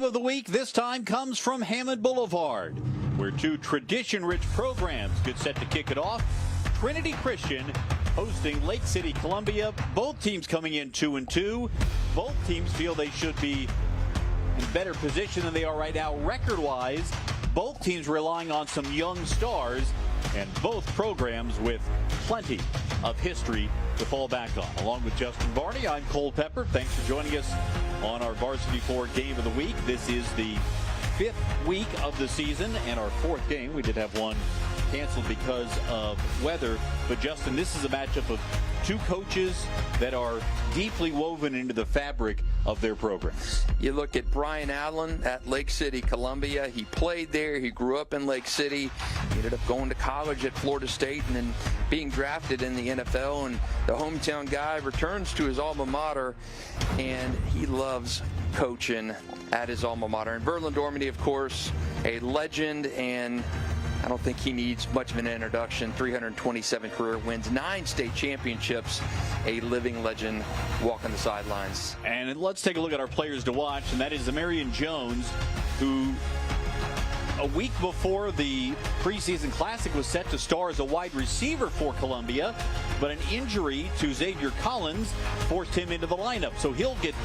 game of the week this time comes from Hammond Boulevard, where two tradition-rich programs get set to kick it off. Trinity Christian hosting Lake City Columbia. Both teams coming in 2-2. Both teams feel they should be in better position than they are right now record-wise. Both teams relying on some young stars, and both programs with plenty of history to fall back on. Along with Justin Varney, I'm Cole Pepper. Thanks for joining us on our Varsity 4 Game of the Week. This is the 5th week of the season and our 4th game. We did have one canceled because of weather. But Justin, this is a matchup of two coaches that are deeply woven into the fabric of their programs. You look at Brian Allen at Lake City, Columbia. He played there. He grew up in Lake City. He ended up going to college at Florida State and then being drafted in the NFL. And the hometown guy returns to his alma mater, and he loves coaching at his alma mater. And Verlin Dormady, of course, a legend, and I don't think he needs much of an introduction. 327 career wins, 9 state championships, a living legend walking the sidelines. And let's take a look at our players to watch, and that is Zamarian Jones, who a week before the preseason classic was set to star as a wide receiver for Columbia, but an injury to Xavier Collins forced him into the lineup. So he'll get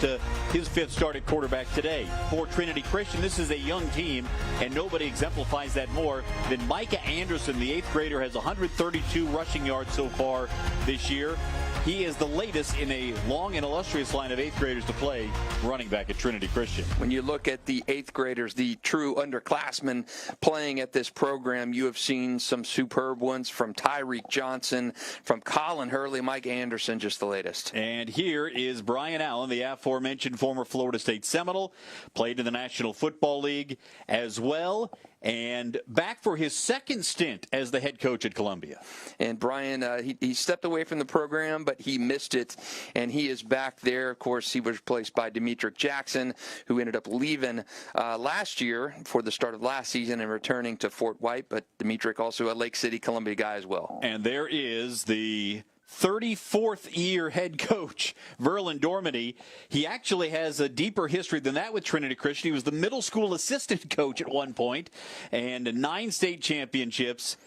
his 5th start at quarterback today. For Trinity Christian, this is a young team, and nobody exemplifies that more than Micah Anderson. The 8th grader has 132 rushing yards so far this year. He is the latest in a long and illustrious line of 8th graders to play running back at Trinity Christian. When you look at the 8th graders, the true underclassmen playing at this program, you have seen some superb ones from Tyreek Johnson, from Colin Hurley, Mike Anderson, just the latest. And here is Brian Allen, the aforementioned former Florida State Seminole, played in the National Football League as well, and back for his 2nd stint as the head coach at Columbia. And Brian, he stepped away from the program, but he missed it, and he is back there. Of course, he was replaced by Demetric Jackson, who ended up leaving last year for the start of last season and returning to Fort White, but Demetric also a Lake City, Columbia guy as well. And there is the 34th year head coach, Verlin Dormady. He actually has a deeper history than that with Trinity Christian. He was the middle school assistant coach at one point, and 9 state championships.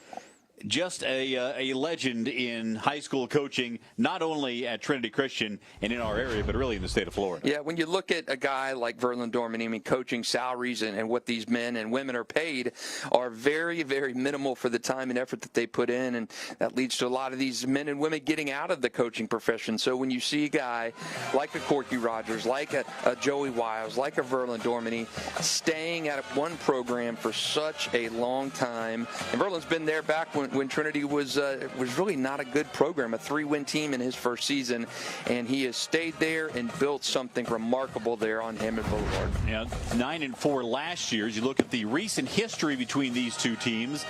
Just a legend in high school coaching, not only at Trinity Christian and in our area, but really in the state of Florida. Yeah, when you look at a guy like Verlin Dormady, I mean, coaching salaries and what these men and women are paid are very, very minimal for the time and effort that they put in, and that leads to a lot of these men and women getting out of the coaching profession. So when you see a guy like a Corky Rogers, like a Joey Wiles, like a Verlin Dormady, staying at one program for such a long time, and Verlin's been there back when Trinity was really not a good program, a 3-win team in his first season, and he has stayed there and built something remarkable there on Hammond Boulevard. Yeah, 9-4 last year. As you look at the recent history between these two teams,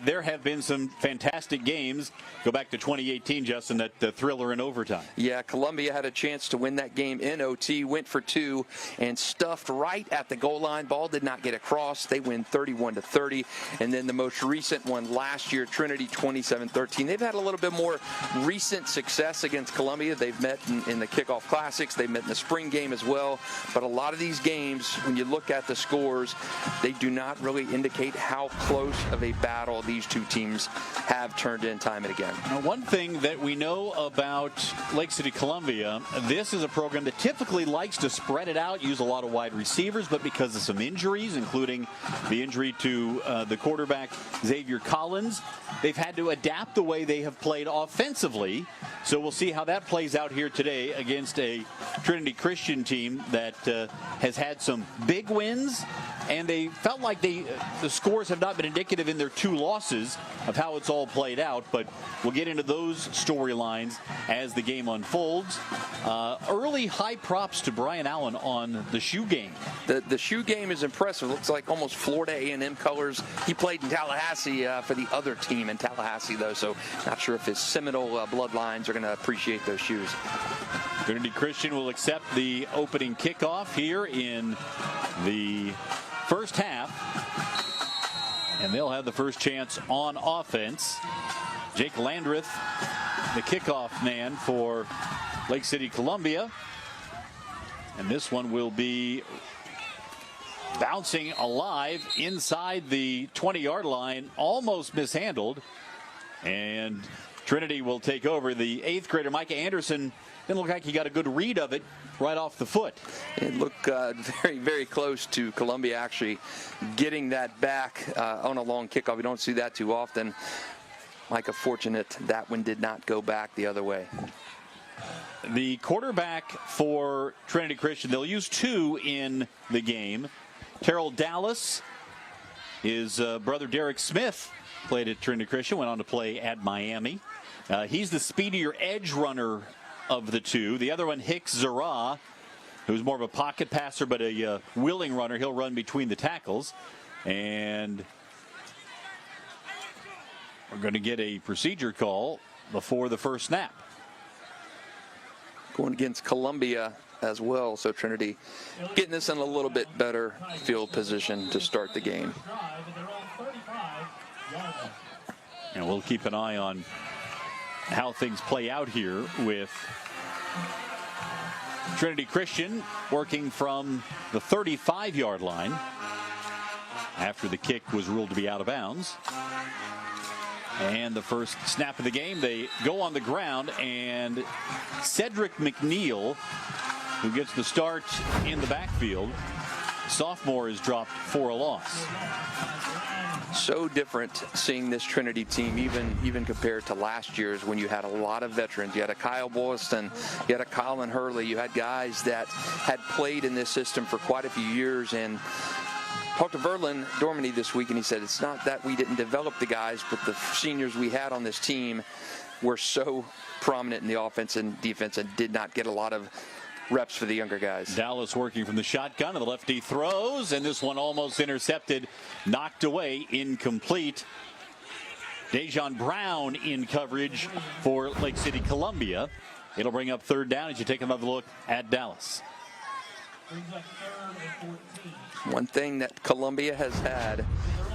there have been some fantastic games. Go back to 2018, Justin, that thriller in overtime. Yeah, Columbia had a chance to win that game in OT, went for 2, and stuffed right at the goal line. Ball did not get across. They win 31-30, and then the most recent one last year, Trinity 27-13. They've had a little bit more recent success against Columbia. They've met in the kickoff classics. They've met in the spring game as well. But a lot of these games, when you look at the scores, they do not really indicate how close of a battle these two teams have turned in time and again. Now, one thing that we know about Lake City Columbia, this is a program that typically likes to spread it out, use a lot of wide receivers, but because of some injuries, including the injury to the quarterback Xavier Collins, they've had to adapt the way they have played offensively. So we'll see how that plays out here today against a Trinity Christian team that has had some big wins, and they felt like the scores have not been indicative in their 2 losses of how it's all played out, but we'll get into those storylines as the game unfolds. Early high props to Brian Allen on the shoe game. The shoe game is impressive. Looks like almost Florida A&M colors. He played in Tallahassee for the other team in Tallahassee, though, so not sure if his Seminole bloodlines are going to appreciate those shoes. Trinity Christian will accept the opening kickoff here in the first half, and they'll have the first chance on offense. Jake Landreth, the kickoff man for Lake City Columbia, and this one will be bouncing alive inside the 20-yard line, almost mishandled. And Trinity will take over. The 8th grader, Micah Anderson, didn't look like he got a good read of it right off the foot. It looked very, very close to Columbia actually getting that back on a long kickoff. We don't see that too often. Micah fortunate that one did not go back the other way. The quarterback for Trinity Christian, they'll use 2 in the game. Terrell Dallas, his brother Derek Smith played at Trinity Christian, went on to play at Miami. He's the speedier edge runner of the 2. The other one, Hicks Zara, who's more of a pocket passer but a willing runner. He'll run between the tackles. And we're going to get a procedure call before the first snap. Going against Columbia as well, so Trinity getting this in a little bit better field position to start the game. And we'll keep an eye on how things play out here with Trinity Christian working from the 35-yard line after the kick was ruled to be out of bounds. And the first snap of the game, they go on the ground, and Cedric McNeil, who gets the start in the backfield, sophomore, is dropped for a loss. So different seeing this Trinity team, even compared to last year's when you had a lot of veterans. You had a Kyle Boylston, you had a Colin Hurley, you had guys that had played in this system for quite a few years. And talked to Verlin Dorminey this week, and he said it's not that we didn't develop the guys, but the seniors we had on this team were so prominent in the offense and defense and did not get a lot of reps for the younger guys. Dallas working from the shotgun, and the lefty throws, and this one almost intercepted, knocked away, incomplete. Dejon Brown in coverage for Lake City Columbia. It'll bring up 3rd down as you take another look at Dallas. One thing that Columbia has had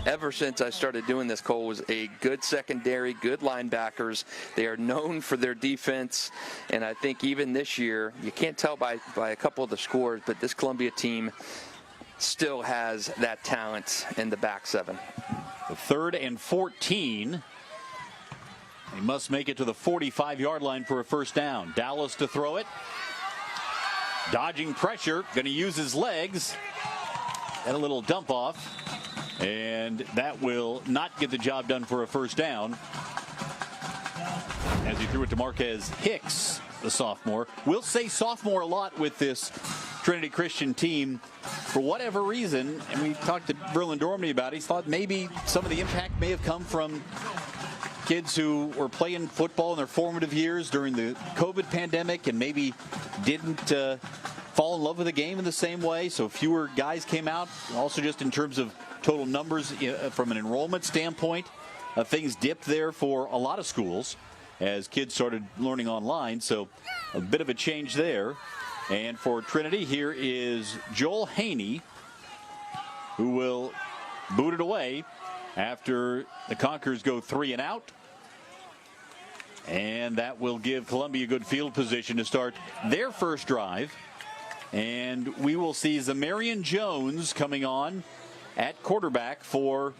ever since I started doing this, Cole, was a good secondary, good linebackers. They are known for their defense, and I think even this year, you can't tell by a couple of the scores, but this Columbia team still has that talent in the back 7. The 3rd and 14. They must make it to the 45-yard line for a first down. Dallas to throw it. Dodging pressure, going to use his legs. And a little dump off. And that will not get the job done for a first down. As he threw it to Marquez Hicks, the sophomore. We'll say sophomore a lot with this Trinity Christian team. For whatever reason, and we talked to Verlin Dorminey about it, he thought maybe some of the impact may have come from kids who were playing football in their formative years during the COVID pandemic and maybe didn't fall in love with the game in the same way. So fewer guys came out. Also just in terms of total numbers from an enrollment standpoint, things dipped there for a lot of schools as kids started learning online. So a bit of a change there. And for Trinity, here is Joel Haney, who will boot it away after the Conquerors go 3 and out. And that will give Columbia good field position to start their first drive. And we will see Zamarian Jones coming on at quarterback for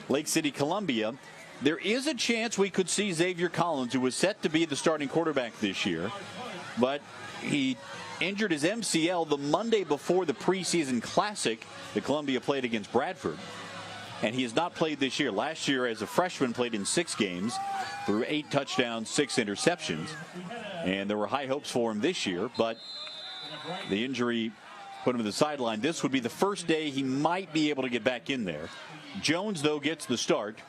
Lake City Columbia. There is a chance we could see Xavier Collins, who was set to be the starting quarterback this year, but he injured his MCL the Monday before the preseason classic that Columbia played against Bradford. And he has not played this year. Last year, as a freshman, played in 6 games, threw 8 touchdowns, 6 interceptions. And there were high hopes for him this year, but the injury put him to the sideline. This would be the first day he might be able to get back in there. Jones, though, gets the start.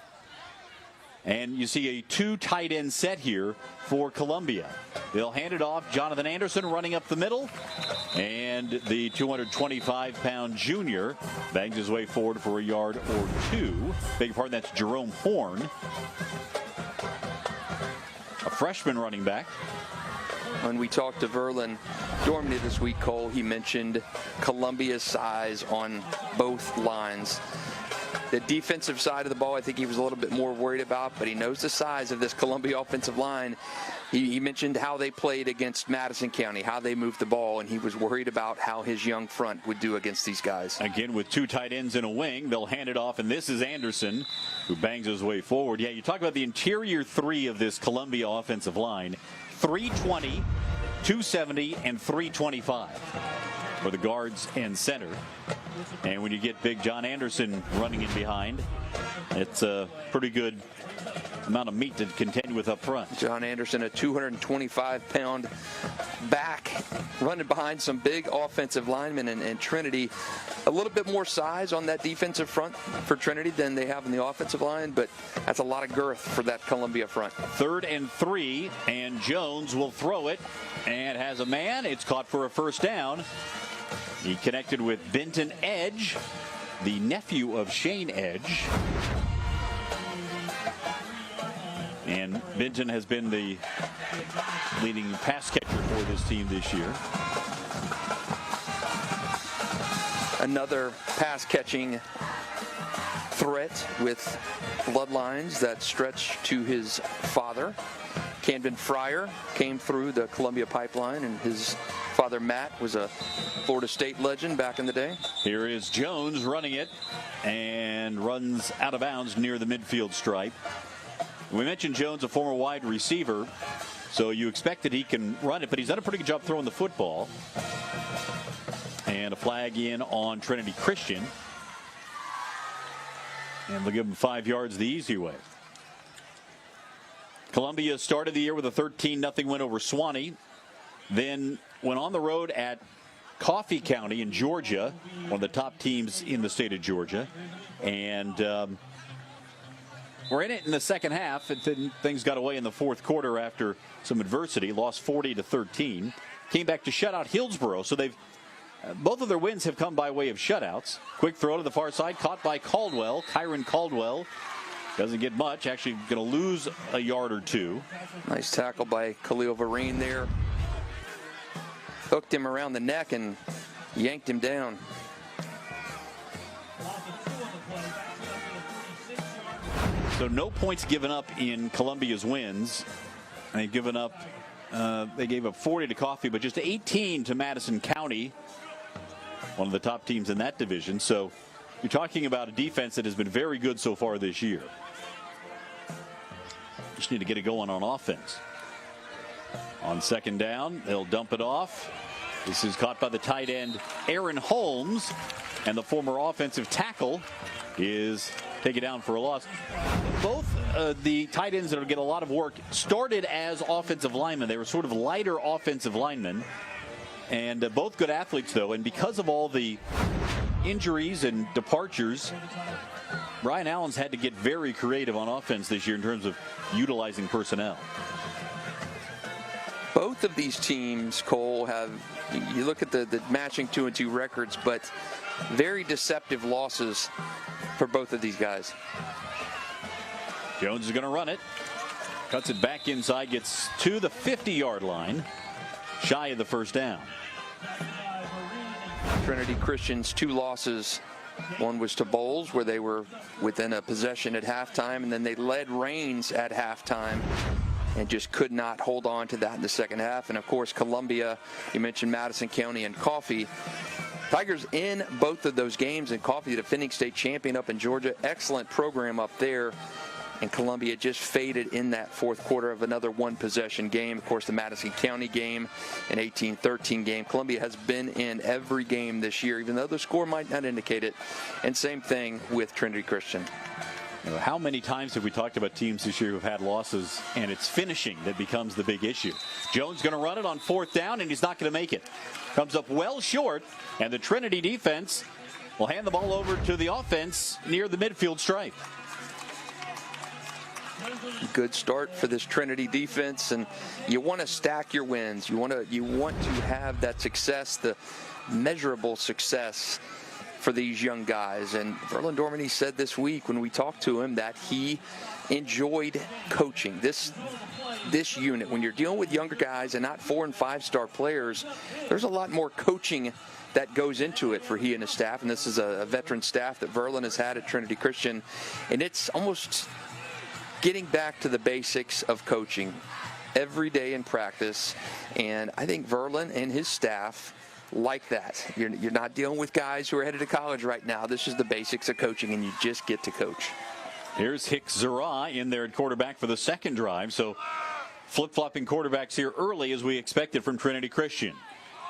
And you see a 2 tight end set here for Columbia. They'll hand it off. Jonathan Anderson running up the middle. And the 225-pound junior bangs his way forward for a yard or 2. Beg your pardon, that's Jerome Horn, a freshman running back. When we talked to Verlin Dorminey this week, Cole, he mentioned Columbia's size on both lines. The defensive side of the ball, I think he was a little bit more worried about, but he knows the size of this Columbia offensive line. He mentioned how they played against Madison County, how they moved the ball, and he was worried about how his young front would do against these guys. Again, with two tight ends in a wing, they'll hand it off, and this is Anderson, who bangs his way forward. Yeah, you talk about the interior three of this Columbia offensive line, 320, 270, and 325 for the guards and center. And when you get big John Anderson running in behind, it's a pretty good amount of meat to contend with up front. John Anderson, a 225-pound back, running behind some big offensive linemen, and Trinity, a little bit more size on that defensive front for Trinity than they have in the offensive line, but that's a lot of girth for that Columbia front. 3rd and 3, and Jones will throw it, and has a man. It's caught for a first down. He connected with Benton Edge, the nephew of Shane Edge. And Benton has been the leading pass catcher for this team this year. Another pass-catching threat with bloodlines that stretch to his father. Camden Fryer came through the Columbia pipeline, and his father Matt was a Florida State legend back in the day. Here is Jones running it, and runs out of bounds near the midfield stripe. We mentioned Jones, a former wide receiver, so you expect that he can run it, but he's done a pretty good job throwing the football. And a flag in on Trinity Christian. And they'll give him 5 yards the easy way. Columbia started the year with a 13-0 win over Swanee. Then went on the road at Coffee County in Georgia, one of the top teams in the state of Georgia. And we're in it in the second half. Things got away in the fourth quarter after some adversity. Lost 40-13. Came back to shut out Hillsborough. So they've both of their wins have come by way of shutouts. Quick throw to the far side, caught by Caldwell. Kyron Caldwell doesn't get much. Actually going to lose a yard or two. Nice tackle by Khalil Vereen there. Hooked him around the neck and yanked him down. So no points given up in Columbia's wins. They've given up, they gave up 40 to Coffee, but just 18 to Madison County, one of the top teams in that division. So you're talking about a defense that has been very good so far this year. Just need to get it going on offense. On second down, they'll dump it off. This is caught by the tight end, Aaron Holmes, and the former offensive tackle is taken down for a loss. Both the tight ends that will get a lot of work started as offensive linemen. They were sort of lighter offensive linemen, and both good athletes, though. And because of all the injuries and departures, Brian Allen's had to get very creative on offense this year in terms of utilizing personnel. Both of these teams, Cole, have, you look at the matching 2-2 records, but very deceptive losses for both of these guys. Jones is going to run it. Cuts it back inside, gets to the 50-yard line, shy of the first down. Trinity Christian's 2 losses. One was to Bowles, where they were within a possession at halftime, and then they led Rains at halftime and just could not hold on to that in the second half. And of course, Columbia, you mentioned Madison County and Coffee. Tigers in both of those games, and Coffee, the defending state champion up in Georgia. Excellent program up there. And Columbia just faded in that fourth quarter of another one-possession game. Of course, the Madison County game, an 18-13 game. Columbia has been in every game this year, even though the score might not indicate it. And same thing with Trinity Christian. You know, how many times have we talked about teams this year who have had losses, and it's finishing that becomes the big issue? Jones going to run it on fourth down, and he's not going to make it. Comes up well short, and the Trinity defense will hand the ball over to the offense near the midfield stripe. Good start for this Trinity defense, and you want to stack your wins. You want to have that success, the measurable success for these young guys. And Verlin Dorminey said this week when we talked to him that he enjoyed coaching this unit. When you're dealing with younger guys and not 4- and 5-star players, there's a lot more coaching that goes into it for he and his staff. And this is a veteran staff that Verlin has had at Trinity Christian. And it's almost getting back to the basics of coaching every day in practice. And I think Verlin and his staff like that. You're not dealing with guys who are headed to college right now. This is the basics of coaching, and you just get to coach. Here's Hicks Zara in there at quarterback for the second drive. So flip-flopping quarterbacks here early as we expected from Trinity Christian.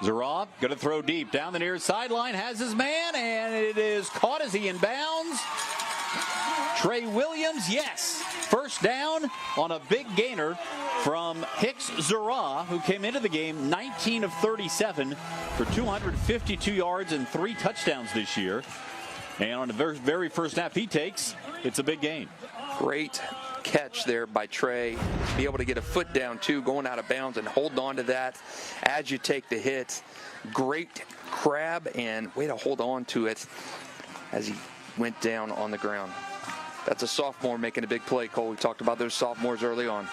Zara going to throw deep down the near sideline, has his man, and it is caught as he inbounds. Trey Williams, yes. First down on a big gainer from Hicks Zara, who came into the game 19 of 37 for 252 yards and 3 touchdowns this year. And on the very first snap he takes, it's a big gain. Great catch there by Trey. Be able to get a foot down, too, going out of bounds and hold on to that as you take the hit. Great grab and way to hold on to it as he went down on the ground. That's a sophomore making a big play, Cole. We talked about those sophomores early on.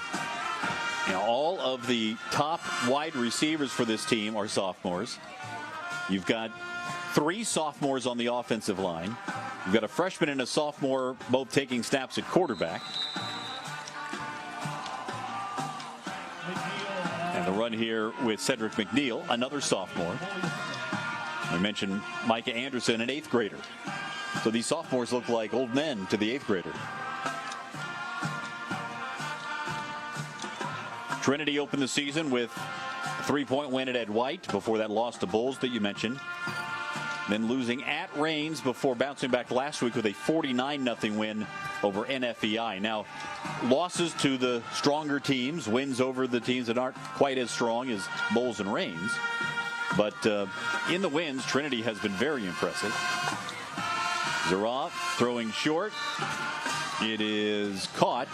Now, all of the top wide receivers for this team are sophomores. You've got 3 sophomores on the offensive line. You've got a freshman and a sophomore both taking snaps at quarterback. And the run here with Cedric McNeil, another sophomore. We mentioned Micah Anderson, an 8th grader. So these sophomores look like old men to the 8th grader. Trinity opened the season with a 3-point win at Ed White before that loss to Bulls that you mentioned. Then losing at Rains before bouncing back last week with a 49-0 win over NFEI. Now, losses to the stronger teams, wins over the teams that aren't quite as strong as Bulls and Rains. But in the wins, Trinity has been very impressive. Zara throwing short. It is caught.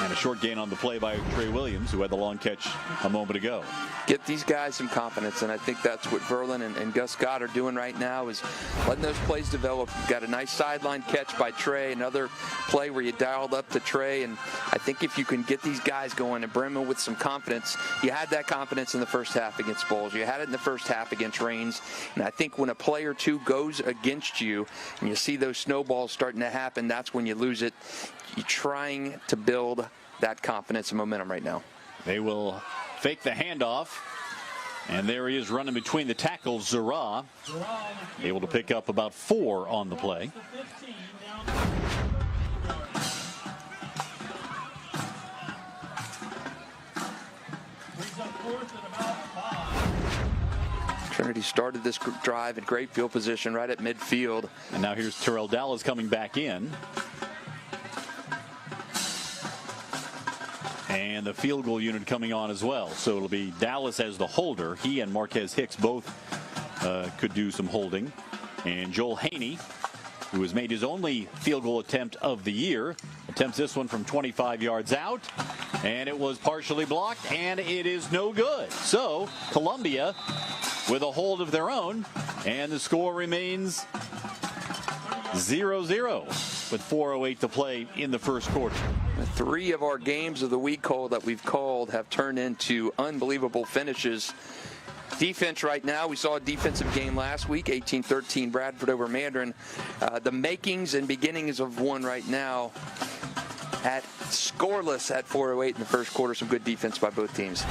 And a short gain on the play by Trey Williams, who had the long catch a moment ago. Get these guys some confidence, and I think that's what Verlin and Gus Scott are doing right now, is letting those plays develop. You've got a nice sideline catch by Trey, another play where you dialed up to Trey, and I think if you can get these guys going and bring them with some confidence, you had that confidence in the first half against Bulls. You had it in the first half against Rains, and I think when a play or two goes against you and you see those snowballs starting to happen, that's when you lose it. You're trying to build that confidence and momentum right now. They will fake the handoff. And there he is running between the tackles, Zara. Able to pick up about 4 on the play. Trinity started this drive in great field position right at midfield. And now here's Terrell Dallas coming back in. And the field goal unit coming on as well. So it'll be Dallas as the holder. He and Marquez Hicks both could do some holding. And Joel Haney, who has made his only field goal attempt of the year, attempts this one from 25 yards out. And it was partially blocked, and it is no good. So Columbia with a hold of their own, and the score remains 0-0 with 4:08 to play in the first quarter. 3 of our games of the week, Cole, that we've called have turned into unbelievable finishes. Defense right now, we saw a defensive game last week, 18-13 Bradford over Mandarin. The makings and beginnings of one right now at scoreless at 4:08 in the first quarter. Some good defense by both teams.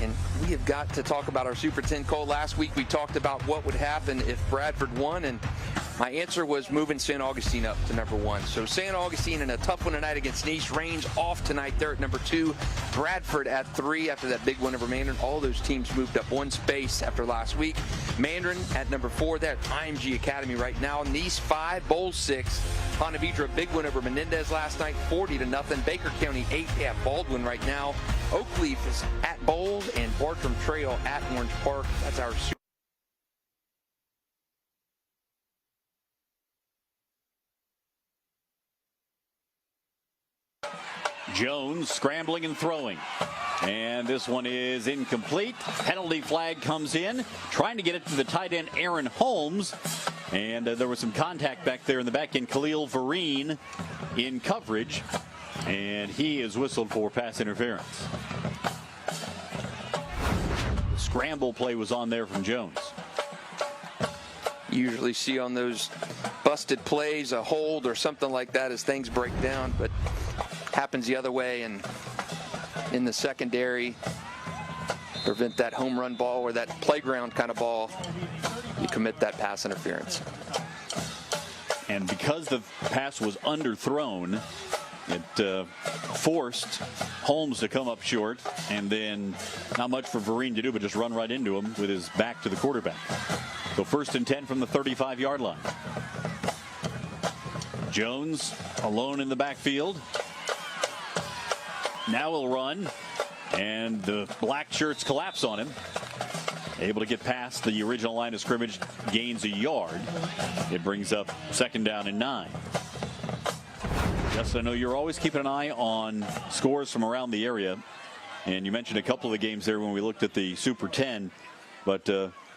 And we have got to talk about our Super 10, Cole. Last week we talked about what would happen if Bradford won, and my answer was moving St. Augustine up to number 1. So St. Augustine in a tough one tonight against Nice. Range off tonight. They're at number 2. Bradford at 3 after that big win over Mandarin. All those teams moved up 1 space after last week. Mandarin at number 4. They're at IMG Academy right now. Nice 5, Bowles 6. Ponte Vedra, big win over Menendez last night, 40-0. Baker County 8 at Baldwin right now. Oakleaf is at Bowles, and Bartram Trail at Orange Park. That's our Super. Jones scrambling and throwing. And this one is incomplete. Penalty flag comes in, trying to get it to the tight end, Aaron Holmes. And there was some contact back there in the back end. Khalil Vereen in coverage. And he is whistled for pass interference. The scramble play was on there from Jones. You usually see on those busted plays a hold or something like that as things break down, but happens the other way, and in the secondary, prevent that home run ball or that playground kind of ball, you commit that pass interference. And because the pass was underthrown, it forced Holmes to come up short, and then not much for Vereen to do but just run right into him with his back to the quarterback. So 1st and 10 from the 35-yard line. Jones alone in the backfield. Now he'll run, and the black shirts collapse on him. Able to get past the original line of scrimmage, gains a yard. It brings up 2nd down and 9. Justin, I know you're always keeping an eye on scores from around the area, and you mentioned a couple of the games there when we looked at the Super 10, but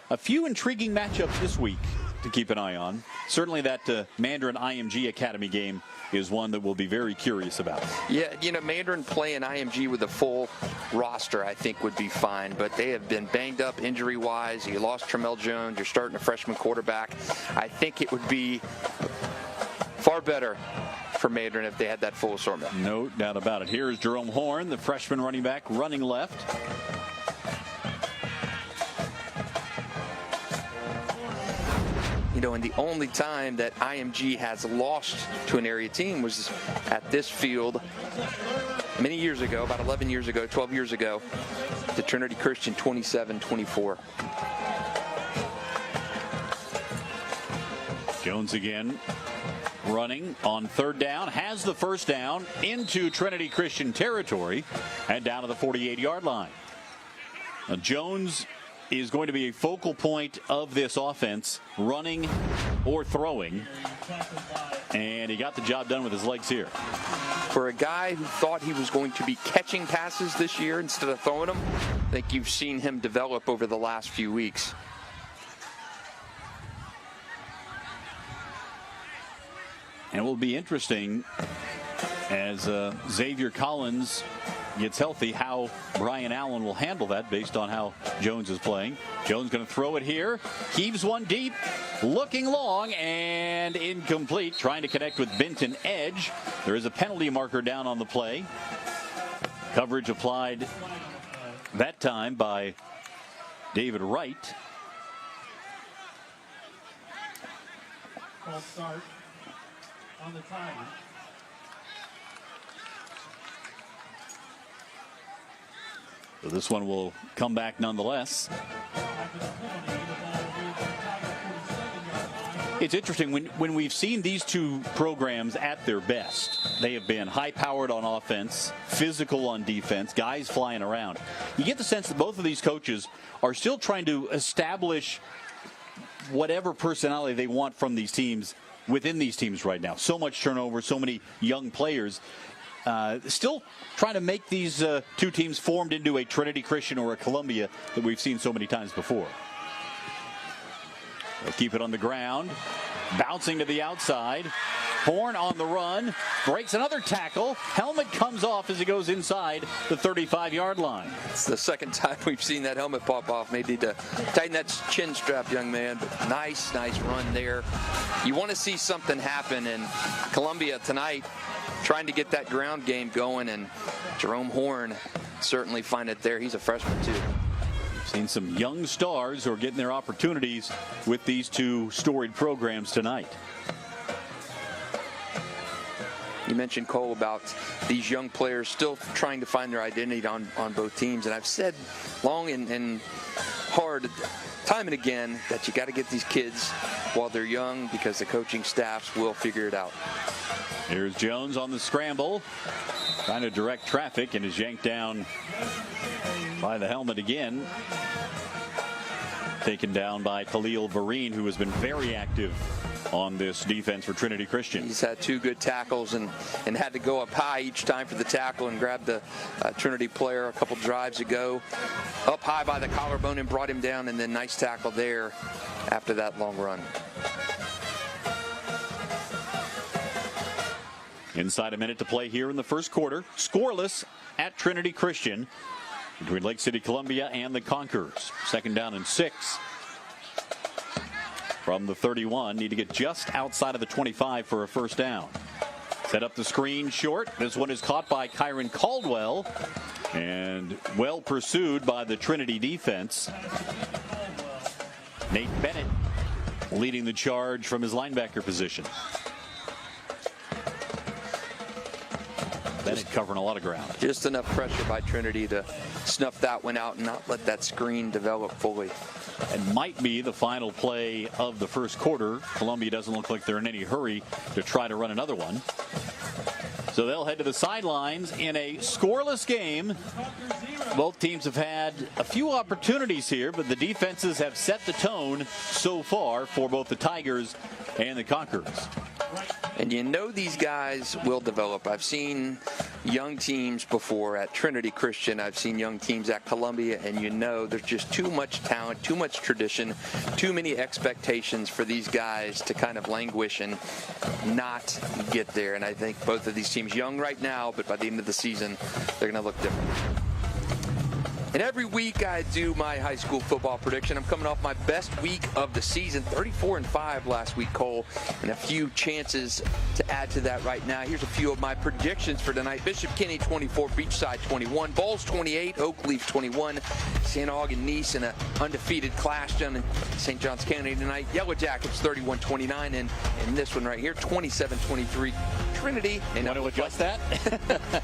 a few intriguing matchups this week to keep an eye on. Certainly that Mandarin IMG Academy game is one that we'll be very curious about. Yeah, you know, Mandarin playing IMG with a full roster I think would be fine, but they have been banged up injury-wise. You lost Tramel Jones. You're starting a freshman quarterback. I think it would be far better for Mandarin if they had that full assortment. No doubt about it. Here's Jerome Horn, the freshman running back, running left. You know, and the only time that IMG has lost to an area team was at this field many years ago, about 11 years ago, 12 years ago, to Trinity Christian 27-24. Jones again running on 3rd down, has the 1st down into Trinity Christian territory and down to the 48-yard line. Now, Jones is going to be a focal point of this offense, running or throwing, and he got the job done with his legs here. For a guy who thought he was going to be catching passes this year instead of throwing them, I think you've seen him develop over the last few weeks. And it will be interesting as Xavier Collins gets healthy, how Brian Allen will handle that based on how Jones is playing. Jones going to throw it here. Heaves one deep, looking long, and incomplete. Trying to connect with Benton Edge. There is a penalty marker down on the play. Coverage applied that time by David Wright. False start on the timer. So this one will come back nonetheless. It's interesting when we've seen these two programs at their best. They have been high-powered on offense, physical on defense, guys flying around. You get the sense that both of these coaches are still trying to establish whatever personality they want from these teams within these teams right now. So much turnover, so many young players. Still trying to make these two teams formed into a Trinity Christian or a Columbia that we've seen so many times before. They'll keep it on the ground, bouncing to the outside. Horn on the run, breaks another tackle. Helmet comes off as he goes inside the 35-yard line. It's the second time we've seen that helmet pop off. Maybe need to tighten that chin strap, young man. But nice run there. You want to see something happen in Columbia tonight, trying to get that ground game going, and Jerome Horn certainly find it there. He's a freshman too. Seen some young stars who are getting their opportunities with these two storied programs tonight. You mentioned, Cole, about these young players still trying to find their identity on both teams. And I've said long and hard, time and again, that you got to get these kids while they're young because the coaching staffs will figure it out. Here's Jones on the scramble, trying to direct traffic, and is yanked down by the helmet again. Taken down by Khalil Vereen, who has been very active on this defense for Trinity Christian. He's had 2 good tackles and had to go up high each time for the tackle and grabbed the Trinity player a couple drives ago. Up high by the collarbone and brought him down, and then nice tackle there after that long run. Inside a minute to play here in the first quarter. Scoreless at Trinity Christian between Lake City, Columbia and the Conquerors. 2nd down and 6. From the 31, need to get just outside of the 25 for a first down. Set up the screen short. This one is caught by Kyron Caldwell and well pursued by the Trinity defense. Nate Bennett leading the charge from his linebacker position. Bennett covering a lot of ground. Just enough pressure by Trinity to snuff that one out and not let that screen develop fully. And might be the final play of the first quarter. Columbia doesn't look like they're in any hurry to try to run another one. So they'll head to the sidelines in a scoreless game. Both teams have had a few opportunities here, but the defenses have set the tone so far for both the Tigers and the Conquerors. And you know these guys will develop. I've seen young teams before at Trinity Christian. I've seen young teams at Columbia, and you know there's just too much talent, too much tradition, too many expectations for these guys to kind of languish and not get there. And I think both of these teams young right now, but by the end of the season, they're going to look different. And every week I do my high school football prediction. I'm coming off my best week of the season, 34-5 last week, Cole, and a few chances to add to that right now. Here's a few of my predictions for tonight. Bishop Kenny 24, Beachside 21, Bowles 28, Oakleaf 21, St. Aug and Nice in an undefeated clash down in St. Johns County tonight. Yellow Jackets 31-29, and this one right here 27-23 Trinity. And want to adjust that?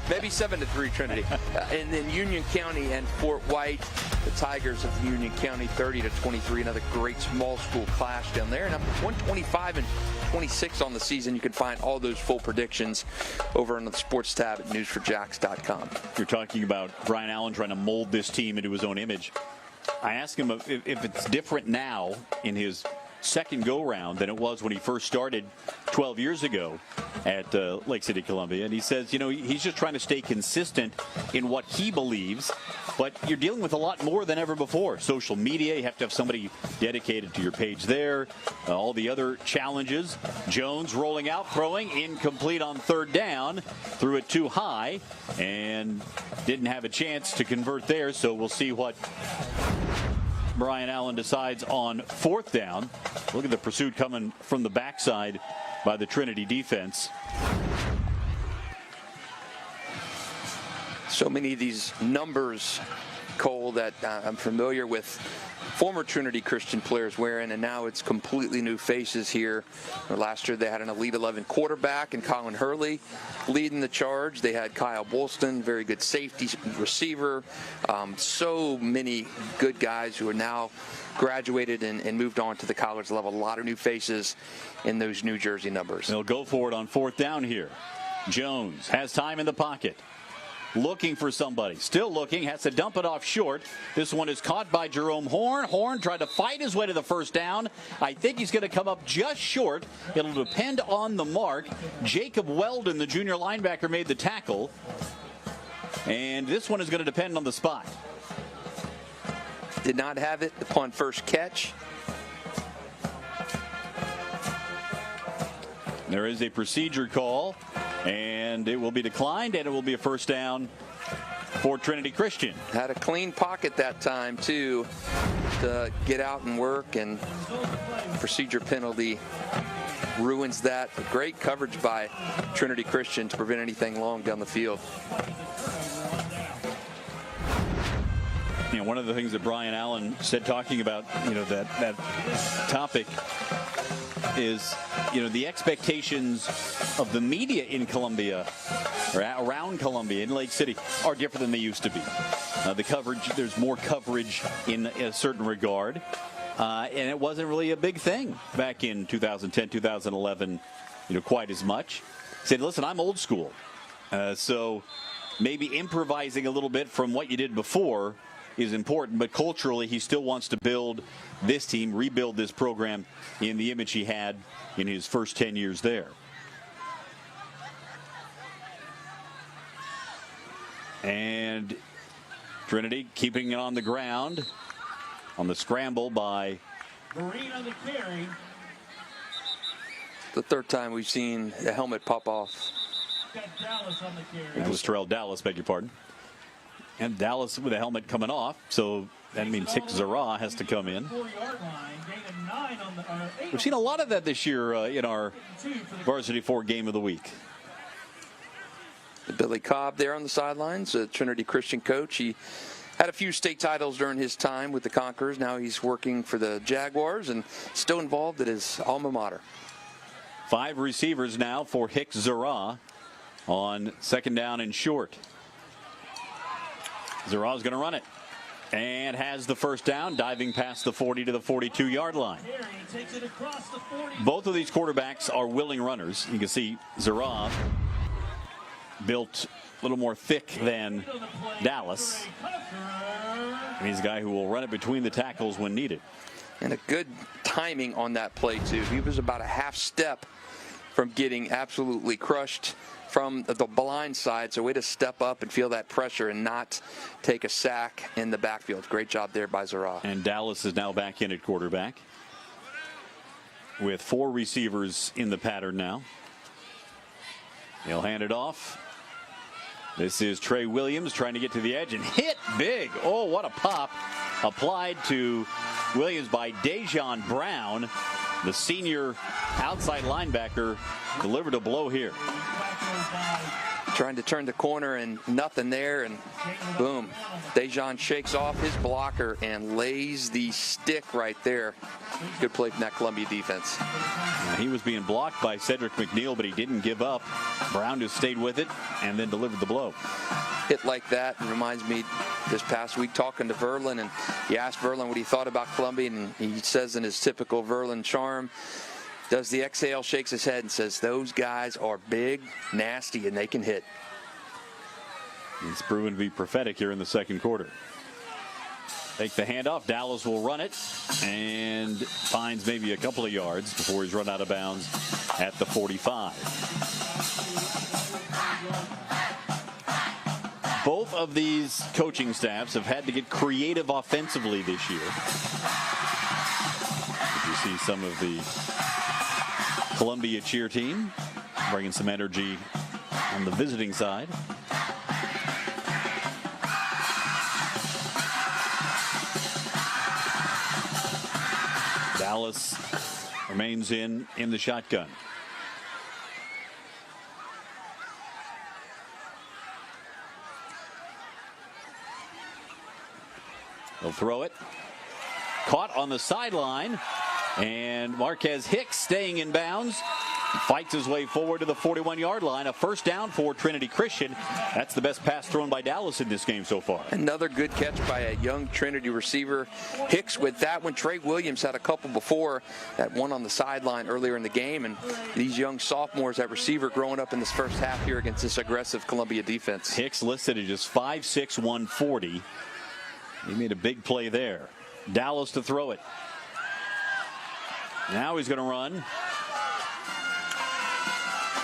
Maybe 7-3 Trinity. And then Union County and Fort White, the Tigers of Union County 30-23. Another great small school clash down there. And up 125-26 on the season. You can find all those full predictions over on the sports tab at News4JAX.com. You're talking about Brian Allen trying to mold this team into his own image. I asked him if it's different now in his second go-round than it was when he first started 12 years ago at Lake City, Columbia. And he says, you know, he's just trying to stay consistent in what he believes, but you're dealing with a lot more than ever before. Social media, you have to have somebody dedicated to your page there. All the other challenges. Jones rolling out, throwing, incomplete on 3rd down. Threw it too high and didn't have a chance to convert there, so we'll see what Brian Allen decides on 4th down. Look at the pursuit coming from the backside by the Trinity defense. So many of these numbers, Cole, that I'm familiar with former Trinity Christian players wearing, and now it's completely new faces here. Last year they had an Elite 11 quarterback and Colin Hurley leading the charge. They had Kyle Bolston, very good safety receiver. So many good guys who are now graduated and moved on to the college level. A lot of new faces in those New Jersey numbers. They'll go for it on 4th down here. Jones has time in the pocket. Looking for somebody. Still looking. Has to dump it off short. This one is caught by Jerome Horn. Horn tried to fight his way to the first down. I think he's going to come up just short. It'll depend on the mark. Jacob Weldon, the junior linebacker, made the tackle. And this one is going to depend on the spot. Did not have it upon first catch. There is a procedure call, and it will be declined, and it will be a first down for Trinity Christian. Had a clean pocket that time, too, to get out and work, and procedure penalty ruins that. But great coverage by Trinity Christian to prevent anything long down the field. You know, one of the things that Brian Allen said talking about, you know, that topic is, you know, the expectations of the media in Columbia or around Columbia in Lake City are different than they used to be. The coverage, there's more coverage in a certain regard. And it wasn't really a big thing back in 2010, 2011, you know, quite as much. He said, listen, I'm old school. So maybe improvising a little bit from what you did before is important, but culturally he still wants to build this team, rebuild this program in the image he had in his first 10 years there. And Trinity keeping it on the ground on the scramble by Green on the carry. The third time we've seen the helmet pop off. Got Dallas on the carry. That was Terrell Dallas, beg your pardon. And Dallas with a helmet coming off, so that means Hicks Zara has to come in. 4-yard line. Gain of 9 on the. We've seen a lot of that this year in our Varsity 4 game of the week. Billy Cobb there on the sidelines, a Trinity Christian coach. He had a few state titles during his time with the Conquerors. Now he's working for the Jaguars and still involved at his alma mater. 5 receivers now for Hicks Zara on second down and short. Zara's going to run it and has the first down, diving past the 40 to the 42-yard line. Takes it across the 40. Both of these quarterbacks are willing runners. You can see Zara built a little more thick than Dallas. And he's a guy who will run it between the tackles when needed. And a good timing on that play, too. He was about a half step from getting absolutely crushed from the blind side. So way to step up and feel that pressure and not take a sack in the backfield. Great job there by Zara. And Dallas is now back in at quarterback with 4 receivers in the pattern now. He'll hand it off. This is Trey Williams trying to get to the edge and hit big. Oh, what a pop. Applied to Williams by Dejon Brown. The senior outside linebacker delivered a blow here. Trying to turn the corner and nothing there, and boom. Dejon shakes off his blocker and lays the stick right there. Good play from that Columbia defense. He was being blocked by Cedric McNeil, but he didn't give up. Brown just stayed with it and then delivered the blow. Hit like that reminds me this past week talking to Verlin, and he asked Verlin what he thought about Columbia, and he says in his typical Verlin charm, does the exhale, shakes his head and says, those guys are big, nasty, and they can hit. It's proven to be prophetic here in the second quarter. Take the handoff. Dallas will run it and finds maybe a couple of yards before he's run out of bounds at the 45. Both of these coaching staffs have had to get creative offensively this year. You see some of the Columbia cheer team bringing some energy on the visiting side. Dallas remains in the shotgun. They'll throw it. Caught on the sideline. And Marquez Hicks staying in bounds. Fights his way forward to the 41-yard line. A first down for Trinity Christian. That's the best pass thrown by Dallas in this game so far. Another good catch by a young Trinity receiver. Hicks with that one. Trey Williams had a couple before, that one on the sideline earlier in the game. And these young sophomores at receiver growing up in this first half here against this aggressive Columbia defense. Hicks listed at just 5'6", 140. He made a big play there. Dallas to throw it. Now he's going to run.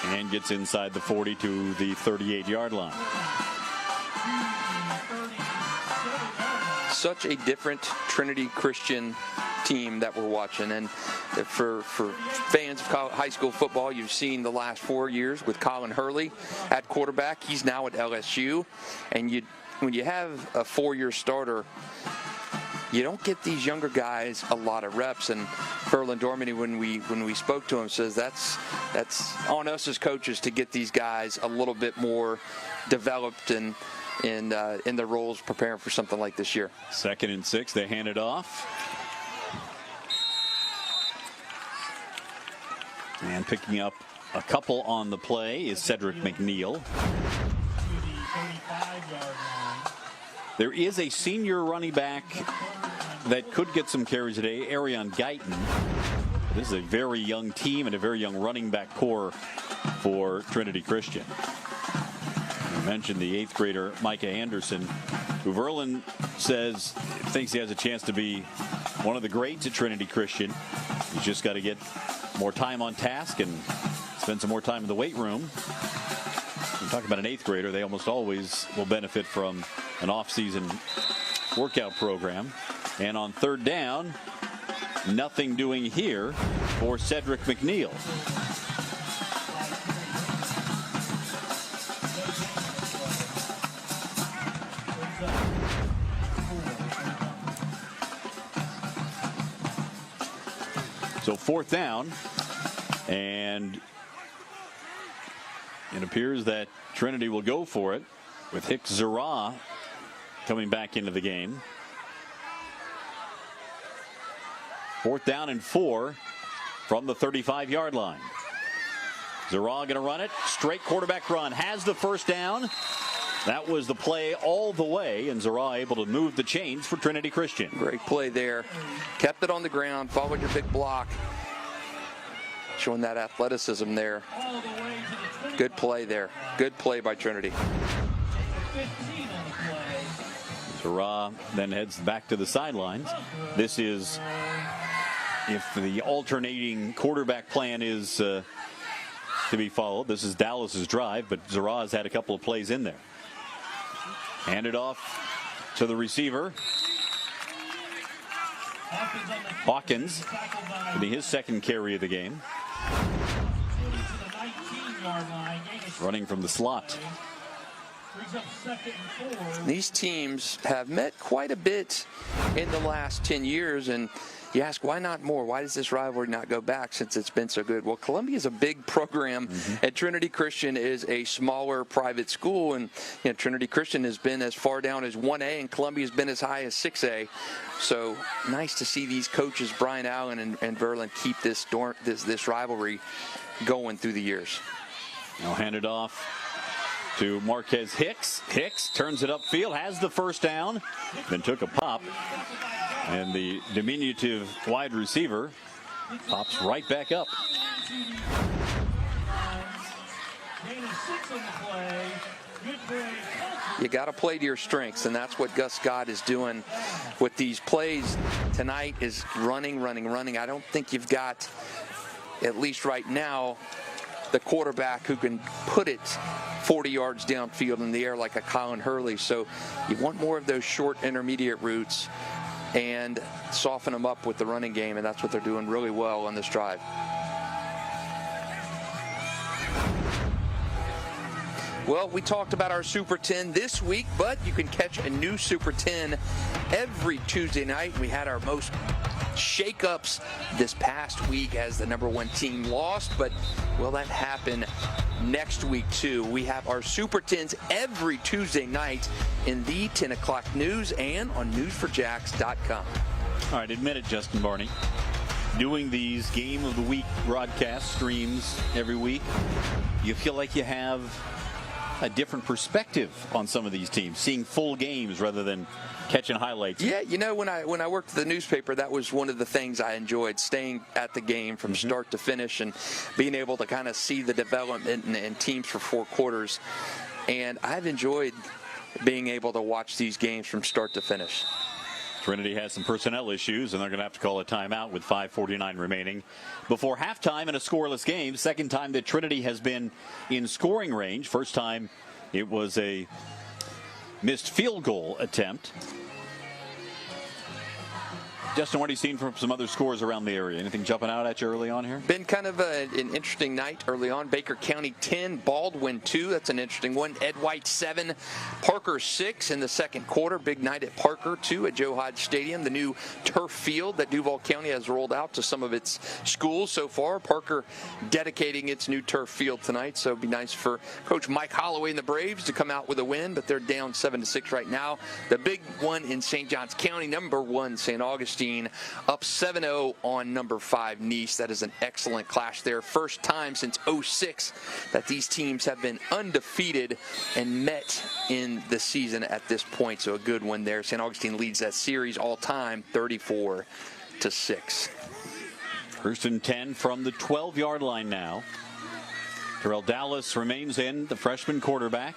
And gets inside the 40 to the 38-yard line. Such a different Trinity Christian team that we're watching. And for fans of high school football, you've seen the last 4 years with Colin Hurley at quarterback. He's now at LSU. And when you have a 4-year starter, you don't get these younger guys a lot of reps. And Verlin Dormany, when we spoke to him, says that's on us as coaches to get these guys a little bit more developed and in their roles, preparing for something like this year. 2nd and 6. They hand it off. And picking up a couple on the play is Cedric McNeil. There is a senior running back that could get some carries today, Arion Guyton. This is a very young team and a very young running back core for Trinity Christian. And mentioned the 8th grader Micah Anderson, who Verlin says thinks he has a chance to be one of the greats at Trinity Christian. He's just got to get more time on task and spend some more time in the weight room. We're talking about an 8th grader. They almost always will benefit from an off-season workout program. And on 3rd down, nothing doing here for Cedric McNeil. So 4th down, and it appears that Trinity will go for it with Hicks Zara coming back into the game. 4th down and 4 from the 35-yard line. Zara going to run it. Straight quarterback run. Has the 1st down. That was the play all the way, and Zara able to move the chains for Trinity Christian. Great play there. Kept it on the ground, followed your big block. Showing that athleticism there. Good play there. Good play by Trinity. Zara then heads back to the sidelines. This is, if the alternating quarterback plan is to be followed, this is Dallas's drive, but Zara has had a couple of plays in there. Handed off to the receiver. Hawkins getting his 2nd carry of the game. Running from the slot. These teams have met quite a bit in the last 10 years, and you ask, why not more? Why does this rivalry not go back since it's been so good? Well, Columbia is a big program, and Trinity Christian is a smaller private school, and Trinity Christian has been as far down as 1A, and Columbia has been as high as 6A. So nice to see these coaches, Brian Allen and Verlin, keep this rivalry going through the years. Now handed off to Marquez Hicks. Hicks turns it upfield, has the 1st down, then took a pop. And the diminutive wide receiver pops right back up. You got to play to your strengths, and that's what Gus Scott is doing with these plays tonight, is running. I don't think you've got, at least right now, the quarterback who can put it 40 yards downfield in the air like a Colin Hurley. So you want more of those short intermediate routes and soften them up with the running game, and that's what they're doing really well on this drive. Well, we talked about our Super 10 this week, but you can catch a new Super 10 every Tuesday night. We had our most shakeups this past week as the #1 team lost, but will that happen next week too? We have our Super 10s every Tuesday night in the 10 o'clock news and on News4JAX.com. All right, admit it, Justin Barney. Doing these Game of the Week broadcast streams every week, you feel like you have a different perspective on some of these teams, seeing full games rather than catching highlights. Yeah, when I worked at the newspaper, that was one of the things I enjoyed, staying at the game from start to finish and being able to kind of see the development and teams for 4 quarters. And I've enjoyed being able to watch these games from start to finish. Trinity has some personnel issues, and they're going to have to call a timeout with 5:49 remaining before halftime in a scoreless game. 2nd time that Trinity has been in scoring range. 1st time it was a missed field goal attempt. Justin, what have you seen from some other scores around the area? Anything jumping out at you early on here? Been kind of an interesting night early on. Baker County 10, Baldwin 2. That's an interesting one. Ed White 7, Parker 6 in the 2nd quarter. Big night at Parker 2 at Joe Hodge Stadium. The new turf field that Duval County has rolled out to some of its schools so far. Parker dedicating its new turf field tonight. So it'd be nice for Coach Mike Holloway and the Braves to come out with a win, but they're down 7-6 right now. The big one in St. Johns County, #1 St. Augustine, up 7-0 on #5 Nice. That is an excellent clash there. First time since 2006 that these teams have been undefeated and met in the season at this point. So a good one there. St. Augustine leads that series all time 34-6. 1st and 10 from the 12-yard line now. Terrell Dallas remains in, the freshman quarterback.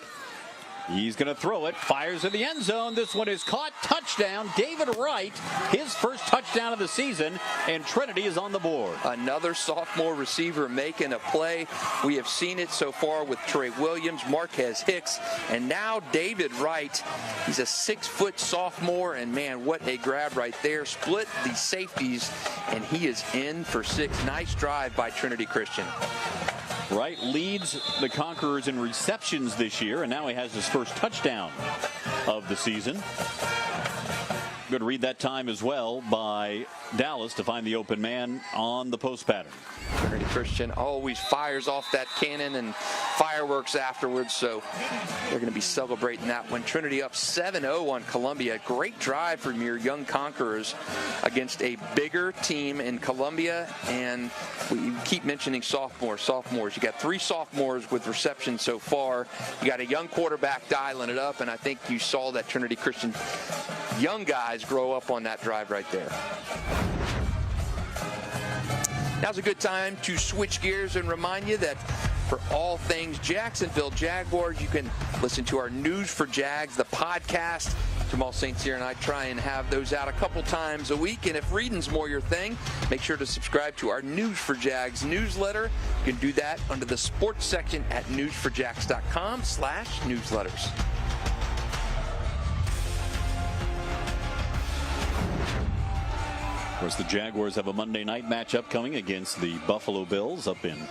He's going to throw it, fires in the end zone. This one is caught. Touchdown, David Wright, his first touchdown of the season, and Trinity is on the board. Another sophomore receiver making a play. We have seen it so far with Trey Williams, Marquez Hicks, and now David Wright. He's a 6-foot sophomore, and man, what a grab right there. Split the safeties, and he is in for 6. Nice drive by Trinity Christian. Wright leads the Conquerors in receptions this year, and now he has his first touchdown of the season. Good read that time as well by Dallas to find the open man on the post pattern. Trinity Christian always fires off that cannon and fireworks afterwards, so they're going to be celebrating that one. Trinity up 7-0 on Columbia. Great drive from your young Conquerors against a bigger team in Columbia, and we keep mentioning sophomores. You got 3 sophomores with reception so far. You got a young quarterback dialing it up, and I think you saw that Trinity Christian young guys grow up on that drive right there. Now's a good time to switch gears and remind you that for all things Jacksonville Jaguars, you can listen to our News for Jags, the podcast. Jamal St. Cyr and I try and have those out a couple times a week. And if reading's more your thing, make sure to subscribe to our News for Jags newsletter. You can do that under the sports section at news4jax.com/newsletters. Of course, the Jaguars have a Monday night matchup coming against the Buffalo Bills up in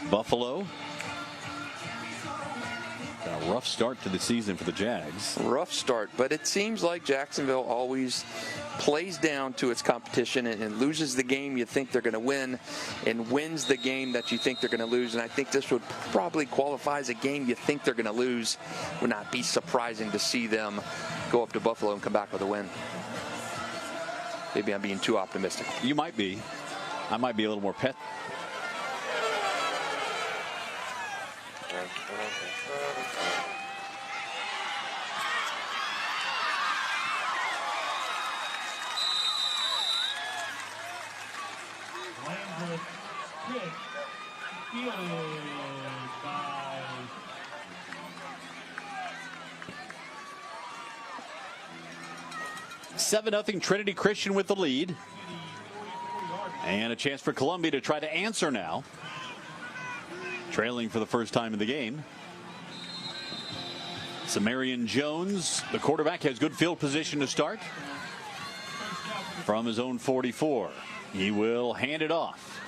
Buffalo. Got a rough start to the season for the Jags. Rough start, but it seems like Jacksonville always plays down to its competition and loses the game you think they're going to win and wins the game that you think they're going to lose. And I think this would probably qualify as a game you think they're going to lose. Would not be surprising to see them go up to Buffalo and come back with a win. Maybe I'm being too optimistic. You might be. I might be a little more pet. Landreth kick. Fielded by 7-0 Trinity Christian with the lead. And a chance for Columbia to try to answer now. Trailing for the first time in the game. Samarian Jones, the quarterback, has good field position to start. From his own 44. He will hand it off.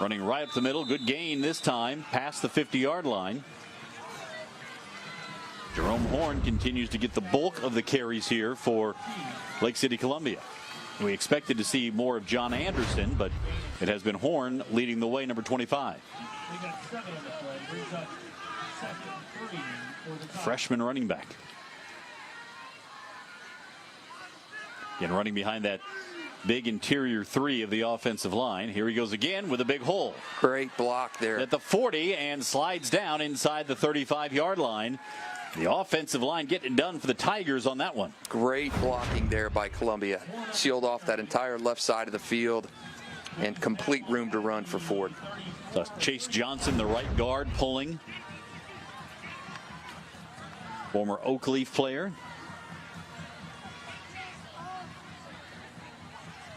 Running right up the middle. Good gain this time. Past the 50-yard line. Jerome Horn continues to get the bulk of the carries here for Lake City Columbia. We expected to see more of John Anderson, but it has been Horn leading the way, number 25. they got 7 on the play. Brings up 2nd and 3 for the Conquerors. Freshman running back. Again, running behind that big interior 3 of the offensive line. Here he goes again with a big hole. Great block there. At the 40 and slides down inside the 35-yard line. The offensive line getting it done for the Tigers on that one. Great blocking there by Columbia. Sealed off that entire left side of the field and complete room to run for Ford. So Chase Johnson, the right guard, pulling. Former Oakleaf player.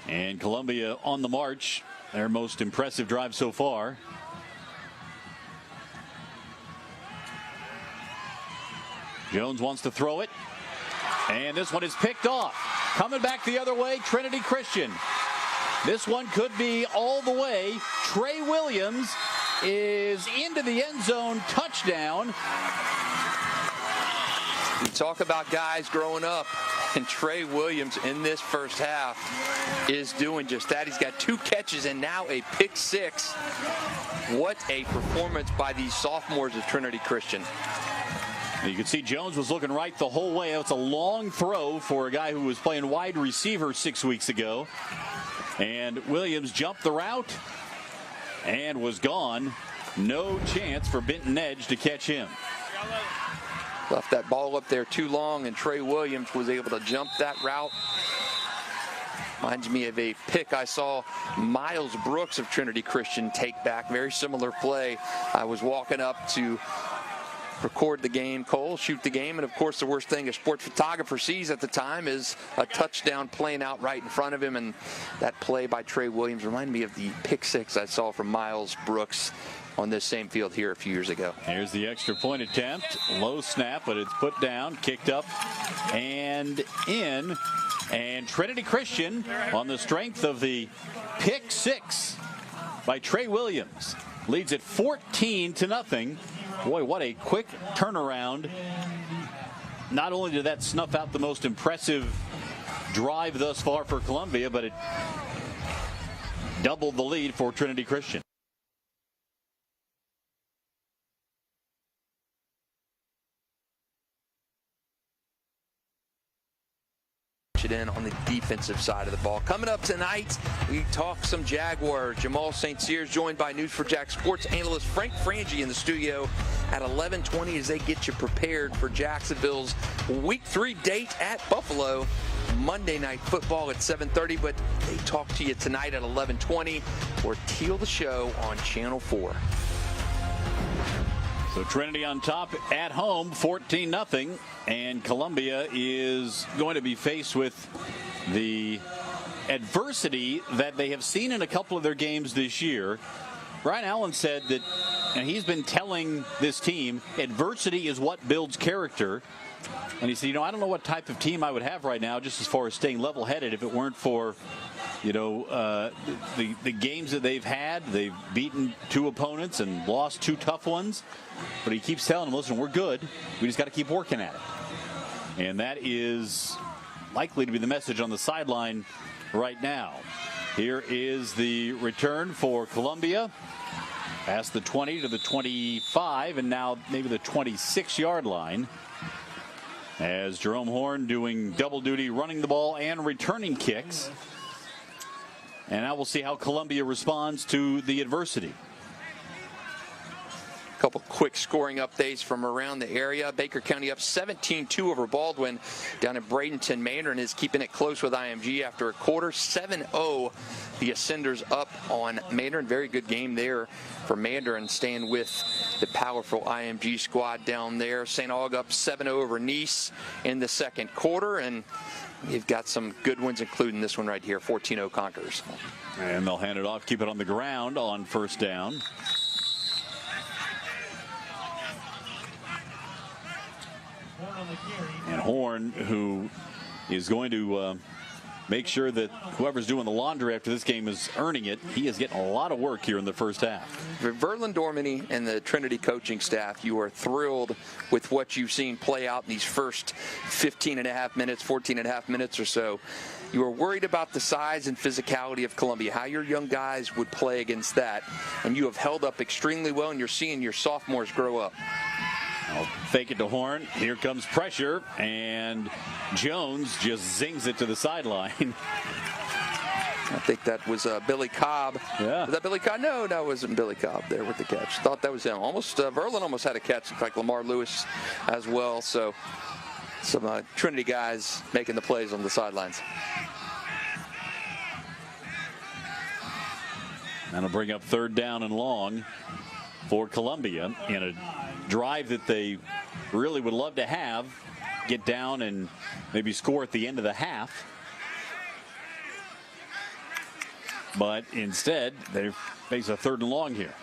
And Columbia on the march. Their most impressive drive so far. Jones wants to throw it. And this one is picked off. Coming back the other way, Trinity Christian. This one could be all the way. Trey Williams is into the end zone. Touchdown. You talk about guys growing up, and Trey Williams in this first half is doing just that. He's got 2 catches and now a pick 6. What a performance by these sophomores of Trinity Christian. You can see Jones was looking right the whole way. It's a long throw for a guy who was playing wide receiver 6 weeks ago. And Williams jumped the route and was gone. No chance for Benton Edge to catch him. Left that ball up there too long, and Trey Williams was able to jump that route. Reminds me of a pick I saw Miles Brooks of Trinity Christian take back. Very similar play. I was walking up to record the game, Cole, shoot the game, and of course the worst thing a sports photographer sees at the time is a touchdown playing out right in front of him, and that play by Trey Williams reminded me of the pick six I saw from Miles Brooks on this same field here a few years ago. Here's the extra point attempt. Low snap, but it's put down, kicked up, and in. And Trinity Christian, on the strength of the pick six by Trey Williams, leads it 14-0. Boy, what a quick turnaround. Not only did that snuff out the most impressive drive thus far for Columbia, but it doubled the lead for Trinity Christian. In on the defensive side of the ball. Coming up tonight, we talk some Jaguars. Jamal St. Cyr joined by News4JAX sports analyst Frank Frangie in the studio at 11:20 as they get you prepared for Jacksonville's Week 3 date at Buffalo. Monday Night Football at 7:30, but they talk to you tonight at 11:20 or Teal the Show on Channel 4. So Trinity on top at home, 14-0, and Columbia is going to be faced with the adversity that they have seen in a couple of their games this year. Brian Allen said that, and he's been telling this team, adversity is what builds character. And he said, I don't know what type of team I would have right now, just as far as staying level-headed, if it weren't for the games that they've had. They've beaten 2 opponents and lost 2 tough ones. But he keeps telling them, listen, we're good. We just got to keep working at it. And that is likely to be the message on the sideline right now. Here is the return for Columbia. Past the 20 to the 25, and now maybe the 26-yard line. As Jerome Horn doing double duty, running the ball and returning kicks. And now we'll see how Columbia responds to the adversity. A couple quick scoring updates from around the area. Baker County up 17-2 over Baldwin down in Bradenton. Mandarin is keeping it close with IMG after a quarter. 7-0. The Ascenders up on Mandarin. Very good game there for Mandarin, staying with the powerful IMG squad down there. St. Aug up 7-0 over Nice in the second quarter. And you've got some good ones, including this one right here, 14-0 Conquerors. And they'll hand it off, keep it on the ground on first down. And Horn, who is going to make sure that whoever's doing the laundry after this game is earning it. He is getting a lot of work here in the first half. For Verlin Dorminey and the Trinity coaching staff, you are thrilled with what you've seen play out in these first 14 and a half minutes or so. You were worried about the size and physicality of Columbia, how your young guys would play against that, and you have held up extremely well, and you're seeing your sophomores grow up. I'll fake it to Horn. Here comes pressure, and Jones just zings it to the sideline. I think that was Billy Cobb. Yeah. Was that Billy Cobb? No, that wasn't Billy Cobb there with the catch. Thought that was him. Almost, Verlin almost had a catch like Lamar Lewis as well. So some Trinity guys making the plays on the sidelines. That'll bring up third down and long for Columbia in a drive that they really would love to have, get down and maybe score at the end of the half. But instead, they face a third and long here.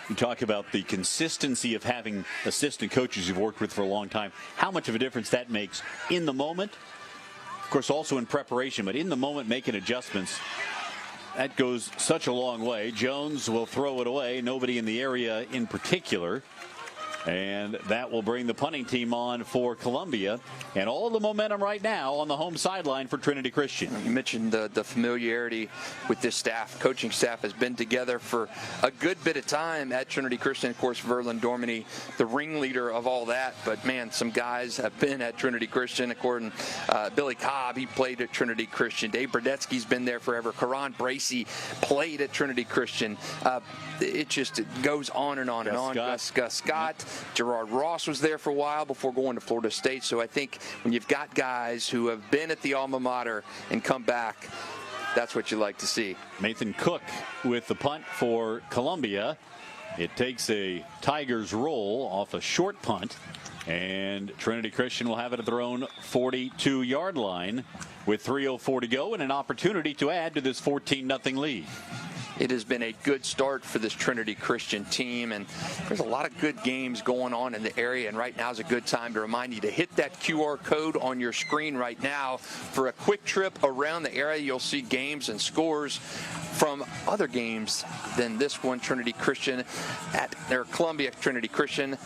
You talk about the consistency of having assistant coaches you've worked with for a long time, how much of a difference that makes in the moment. Of course, also in preparation, but in the moment making adjustments. That goes such a long way. Jones will throw it away. Nobody in the area in particular. And that will bring the punting team on for Columbia. And all the momentum right now on the home sideline for Trinity Christian. You mentioned the familiarity with this staff. Coaching staff has been together for a good bit of time at Trinity Christian. Of course, Verlin Dorminey, the ringleader of all that. But, man, some guys have been at Trinity Christian. According Billy Cobb, he played at Trinity Christian. Dave Burdetsky's been there forever. Karan Bracey played at Trinity Christian. It just goes on and on and on. Gus Scott. Gerard Ross was there for a while before going to Florida State. So I think when you've got guys who have been at the alma mater and come back, That's what you like to see. Nathan Cook with the punt for Columbia. It takes a Tigers roll off a short punt, and Trinity Christian will have it at their own 42-yard line with 3:04 to go and an opportunity to add to this 14-0 lead. It has been a good start for this Trinity Christian team, and there's a lot of good games going on in the area, and right now is a good time to remind you to hit that QR code on your screen right now for a quick trip around the area. You'll see games and scores from other games than this one. Trinity Christian at their Columbia Trinity Christian.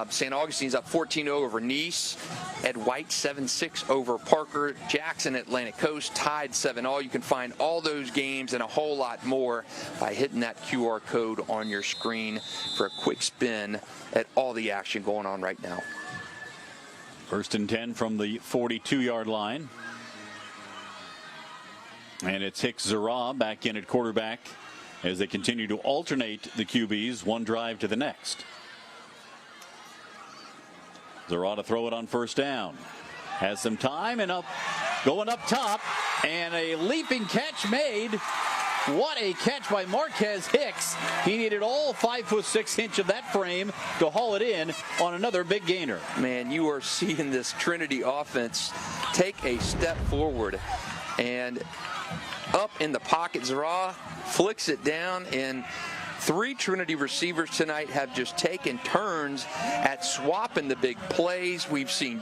St. Augustine's up 14-0 over Nice. Ed White 7-6 over Parker. Jackson Atlantic Coast tied 7-all. You can find all those games and a whole lot more by hitting that QR code on your screen for a quick spin at all the action going on right now. 1st and 10 from the 42-yard line. And it's Hicks Zara back in at quarterback as they continue to alternate the QBs one drive to the next. Zara to throw it on 1st down. Has some time and going up top, and a leaping catch made. What a catch by Marquez Hicks. He needed all 5'6" of that frame to haul it in on another big gainer. Man, you are seeing this Trinity offense take a step forward, and up in the pocket, Zara flicks it down, and 3 Trinity receivers tonight have just taken turns at swapping the big plays. We've seen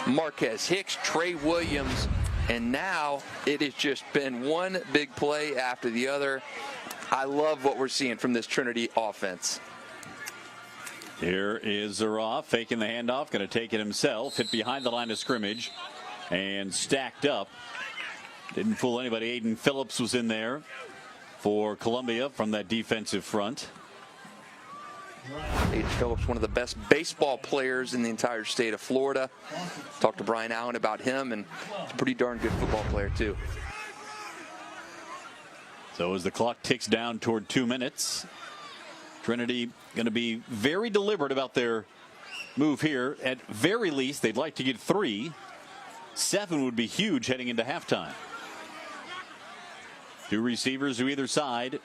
Marquez Hicks, Trey Williams, and now it has just been one big play after the other. I love what we're seeing from this Trinity offense. Here is Zara faking the handoff, going to take it himself, hit behind the line of scrimmage, and stacked up. Didn't fool anybody. Aiden Phillips was in there for Columbia from that defensive front. Aiden Phillips, one of the best baseball players in the entire state of Florida. Talked to Brian Allen about him, and he's a pretty darn good football player too. So as the clock ticks down toward 2 minutes, Trinity going to be very deliberate about their move here. At very least, they'd like to get 3. 7 would be huge heading into halftime. 2 receivers to either side.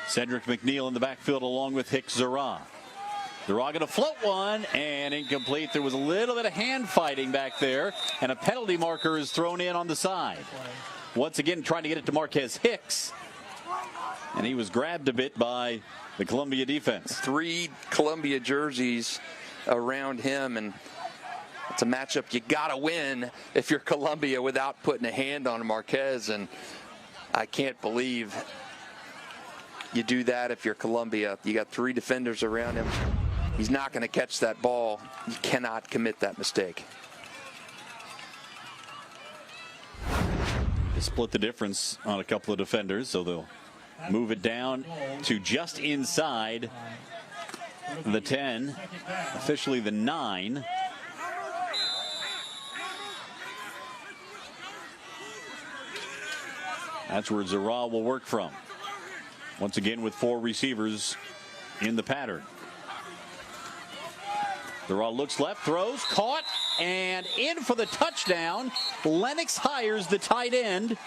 Cedric McNeil in the backfield along with Hicks Zara. Zara going to float one, and incomplete. There was a little bit of hand fighting back there, and a penalty marker is thrown in on the side. Once again trying to get it to Marquez Hicks, and he was grabbed a bit by the Columbia defense. 3 Columbia jerseys around him, and it's a matchup you gotta win if you're Columbia without putting a hand on Marquez, and I can't believe you do that if you're Columbia. You got 3 defenders around him. He's not going to catch that ball. You cannot commit that mistake. They split the difference on a couple of defenders, so they'll move it down to just inside the 10, officially the 9. That's where Zara will work from. Once again with 4 receivers in the pattern. Zara looks left, throws, caught, and in for the touchdown. Lennox Hires the tight end.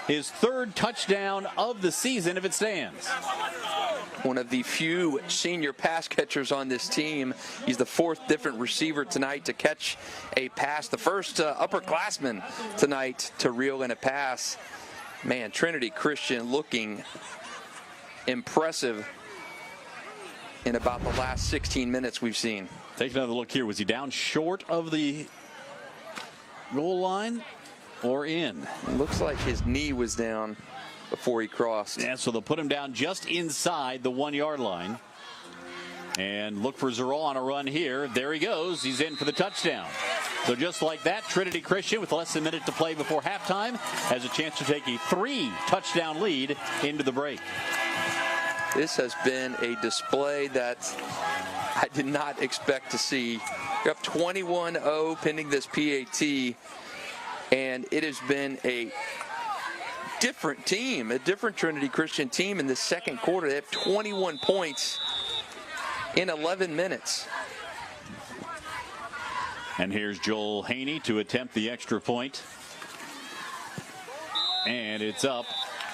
His 3rd touchdown of the season if it stands. One of the few senior pass catchers on this team. He's the 4th different receiver tonight to catch a pass. The first upperclassman tonight to reel in a pass. Man, Trinity Christian looking impressive in about the last 16 minutes we've seen. Take another look here. Was he down short of the goal line or in? It looks like his knee was down before he crossed. Yeah, so they'll put him down just inside the 1-yard line. And look for Zara on a run here. There he goes. He's in for the touchdown. So just like that, Trinity Christian, with less than a minute to play before halftime, has a chance to take a 3-touchdown lead into the break. This has been a display that I did not expect to see. You're up 21-0 pending this PAT, and it has been a different team, a different Trinity Christian team in the second quarter. They have 21 points in 11 minutes. And here's Joel Haney to attempt the extra point. And it's up,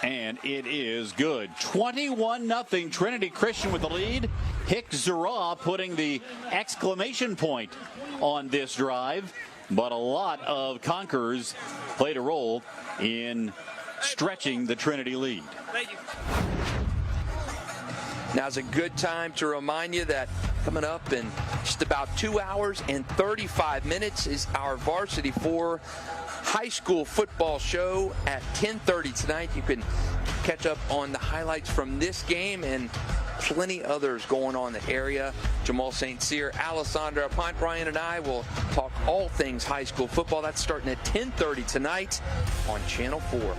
and it is good. 21-0 Trinity Christian with the lead. Hicks Zara putting the exclamation point on this drive. But a lot of Conquerors played a role in stretching the Trinity lead. Thank you. Now's a good time to remind you that coming up in just about 2 hours and 35 minutes is our Varsity 4 high school football show at 10:30 tonight. You can catch up on the highlights from this game and plenty others going on in the area. Jamal St. Cyr, Alessandra Pont, Brian, and I will talk all things high school football. That's starting at 10:30 tonight on Channel 4.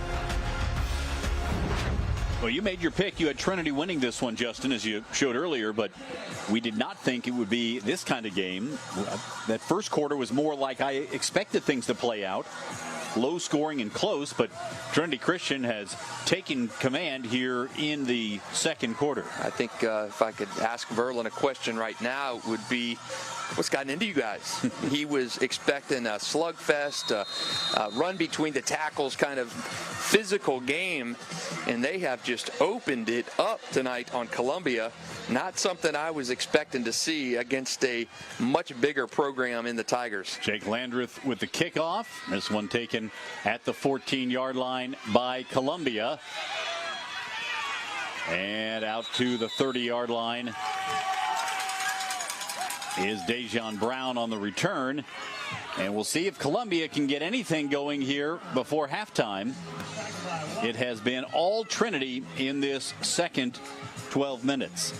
Well, you made your pick. You had Trinity winning this one, Justin, as you showed earlier, but we did not think it would be this kind of game. That first quarter was more like I expected things to play out. Low scoring and close, but Trinity Christian has taken command here in the second quarter. I think if I could ask Verlin a question right now, it would be, what's gotten into you guys? He was expecting a slugfest, a run between the tackles kind of physical game, and they have just opened it up tonight on Columbia. Not something I was expecting to see against a much bigger program in the Tigers. Jake Landreth with the kickoff. This one taken at the 14-yard line by Columbia. And out to the 30-yard line is Dejon Brown on the return. And we'll see if Columbia can get anything going here before halftime. It has been all Trinity in this second 12 minutes.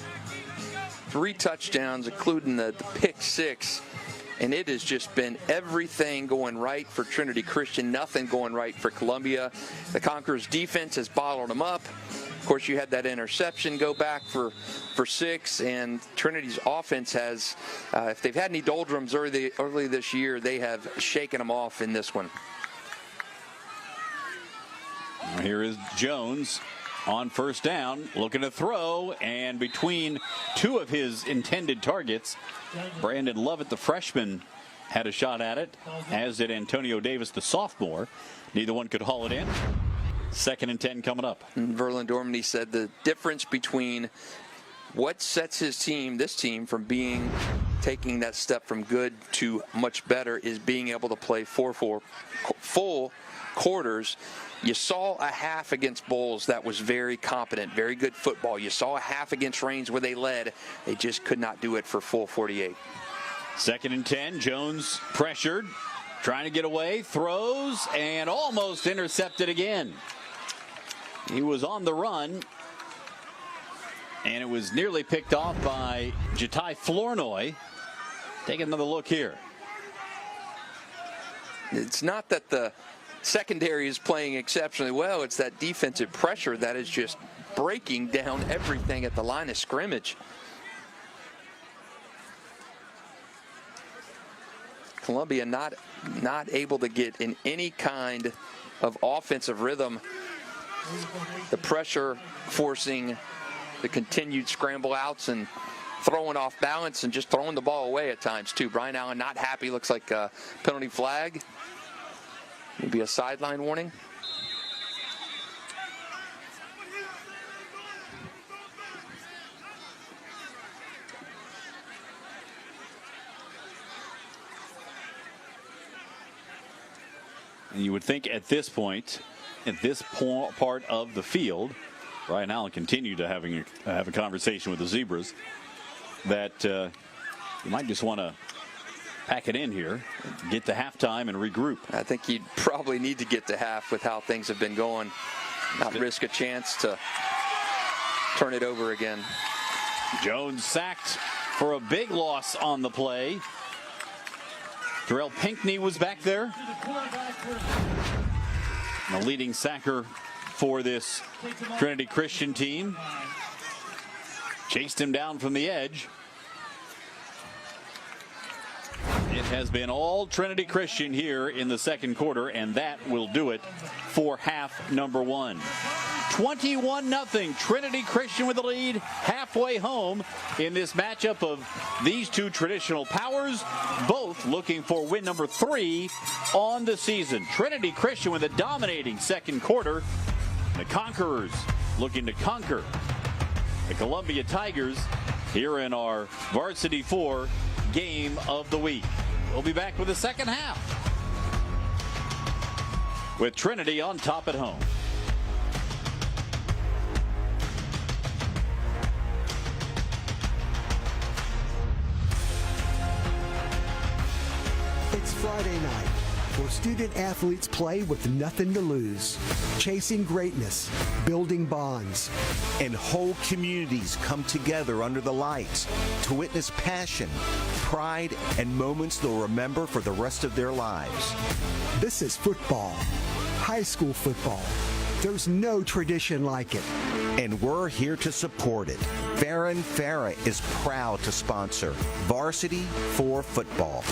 3 touchdowns, including the pick 6. And it has just been everything going right for Trinity Christian, nothing going right for Columbia. The Conquerors defense has bottled them up. Of course, you had that interception go back for 6, and Trinity's offense has, if they've had any doldrums early this year, they have shaken them off in this one. Here is Jones on first down, looking to throw, and between 2 of his intended targets, Brandon Lovett, the freshman, had a shot at it, as did Antonio Davis, the sophomore. Neither one could haul it in. 2nd and 10 coming up. Verlin Dormany said the difference between what sets his team, this team, from taking that step from good to much better is being able to play 4 full quarters. You saw a half against Bulls that was very competent, very good football. You saw a half against Reigns where they led. They just could not do it for full 48. 2nd and 10. Jones pressured, trying to get away, throws, and almost intercepted again. He was on the run, and it was nearly picked off by Jatai Flournoy. Take another look here. It's not that the secondary is playing exceptionally well. It's that defensive pressure that is just breaking down everything at the line of scrimmage. Columbia not able to get in any kind of offensive rhythm. The pressure forcing the continued scramble outs and throwing off balance and just throwing the ball away at times too. Brian Allen not happy. Looks like a penalty flag. Maybe a sideline warning. And you would think at this point, at this part of the field, Brian Allen continued to have a conversation with the Zebras, that you might just want to pack it in here, get to halftime and regroup. I think you'd probably need to get to half with how things have been going. Not risk a chance to turn it over again. Jones sacked for a big loss on the play. Terrell Pinkney was back there. The leading sacker for this Trinity Christian team. Chased him down from the edge. It has been all Trinity Christian here in the second quarter, and that will do it for half number 1. 21-0 Trinity Christian with the lead halfway home in this matchup of these 2 traditional powers. Both both looking for win number 3 on the season. Trinity Christian with a dominating second quarter. The Conquerors looking to conquer the Columbia Tigers here in our Varsity 4 game of the week. We'll be back with the second half with Trinity on top at home. It's Friday night, where student athletes play with nothing to lose, chasing greatness, building bonds. And whole communities come together under the lights to witness passion, pride, and moments they'll remember for the rest of their lives. This is football, high school football. There's no tradition like it. And we're here to support it. Farron Farah is proud to sponsor Varsity 4 football.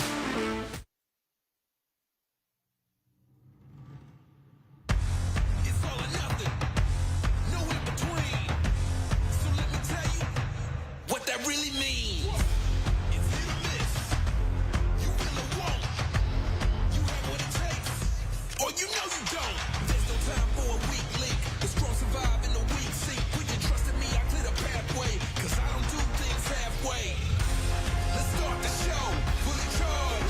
Let's start the show. Fully charged.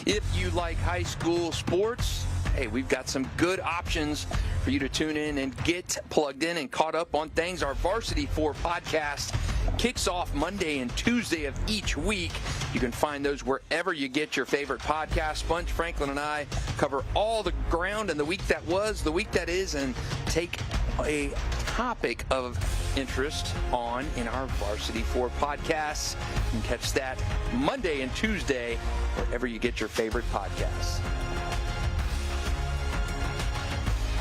If you like high school sports, hey, we've got some good options for you to tune in and get plugged in and caught up on things. Our Varsity 4 podcast kicks off Monday and Tuesday of each week. You can find those wherever you get your favorite podcast. Sponge Franklin and I cover all the ground in the week that was, the week that is, and take a topic of interest on in our Varsity 4 podcasts. You can catch that Monday and Tuesday wherever you get your favorite podcasts.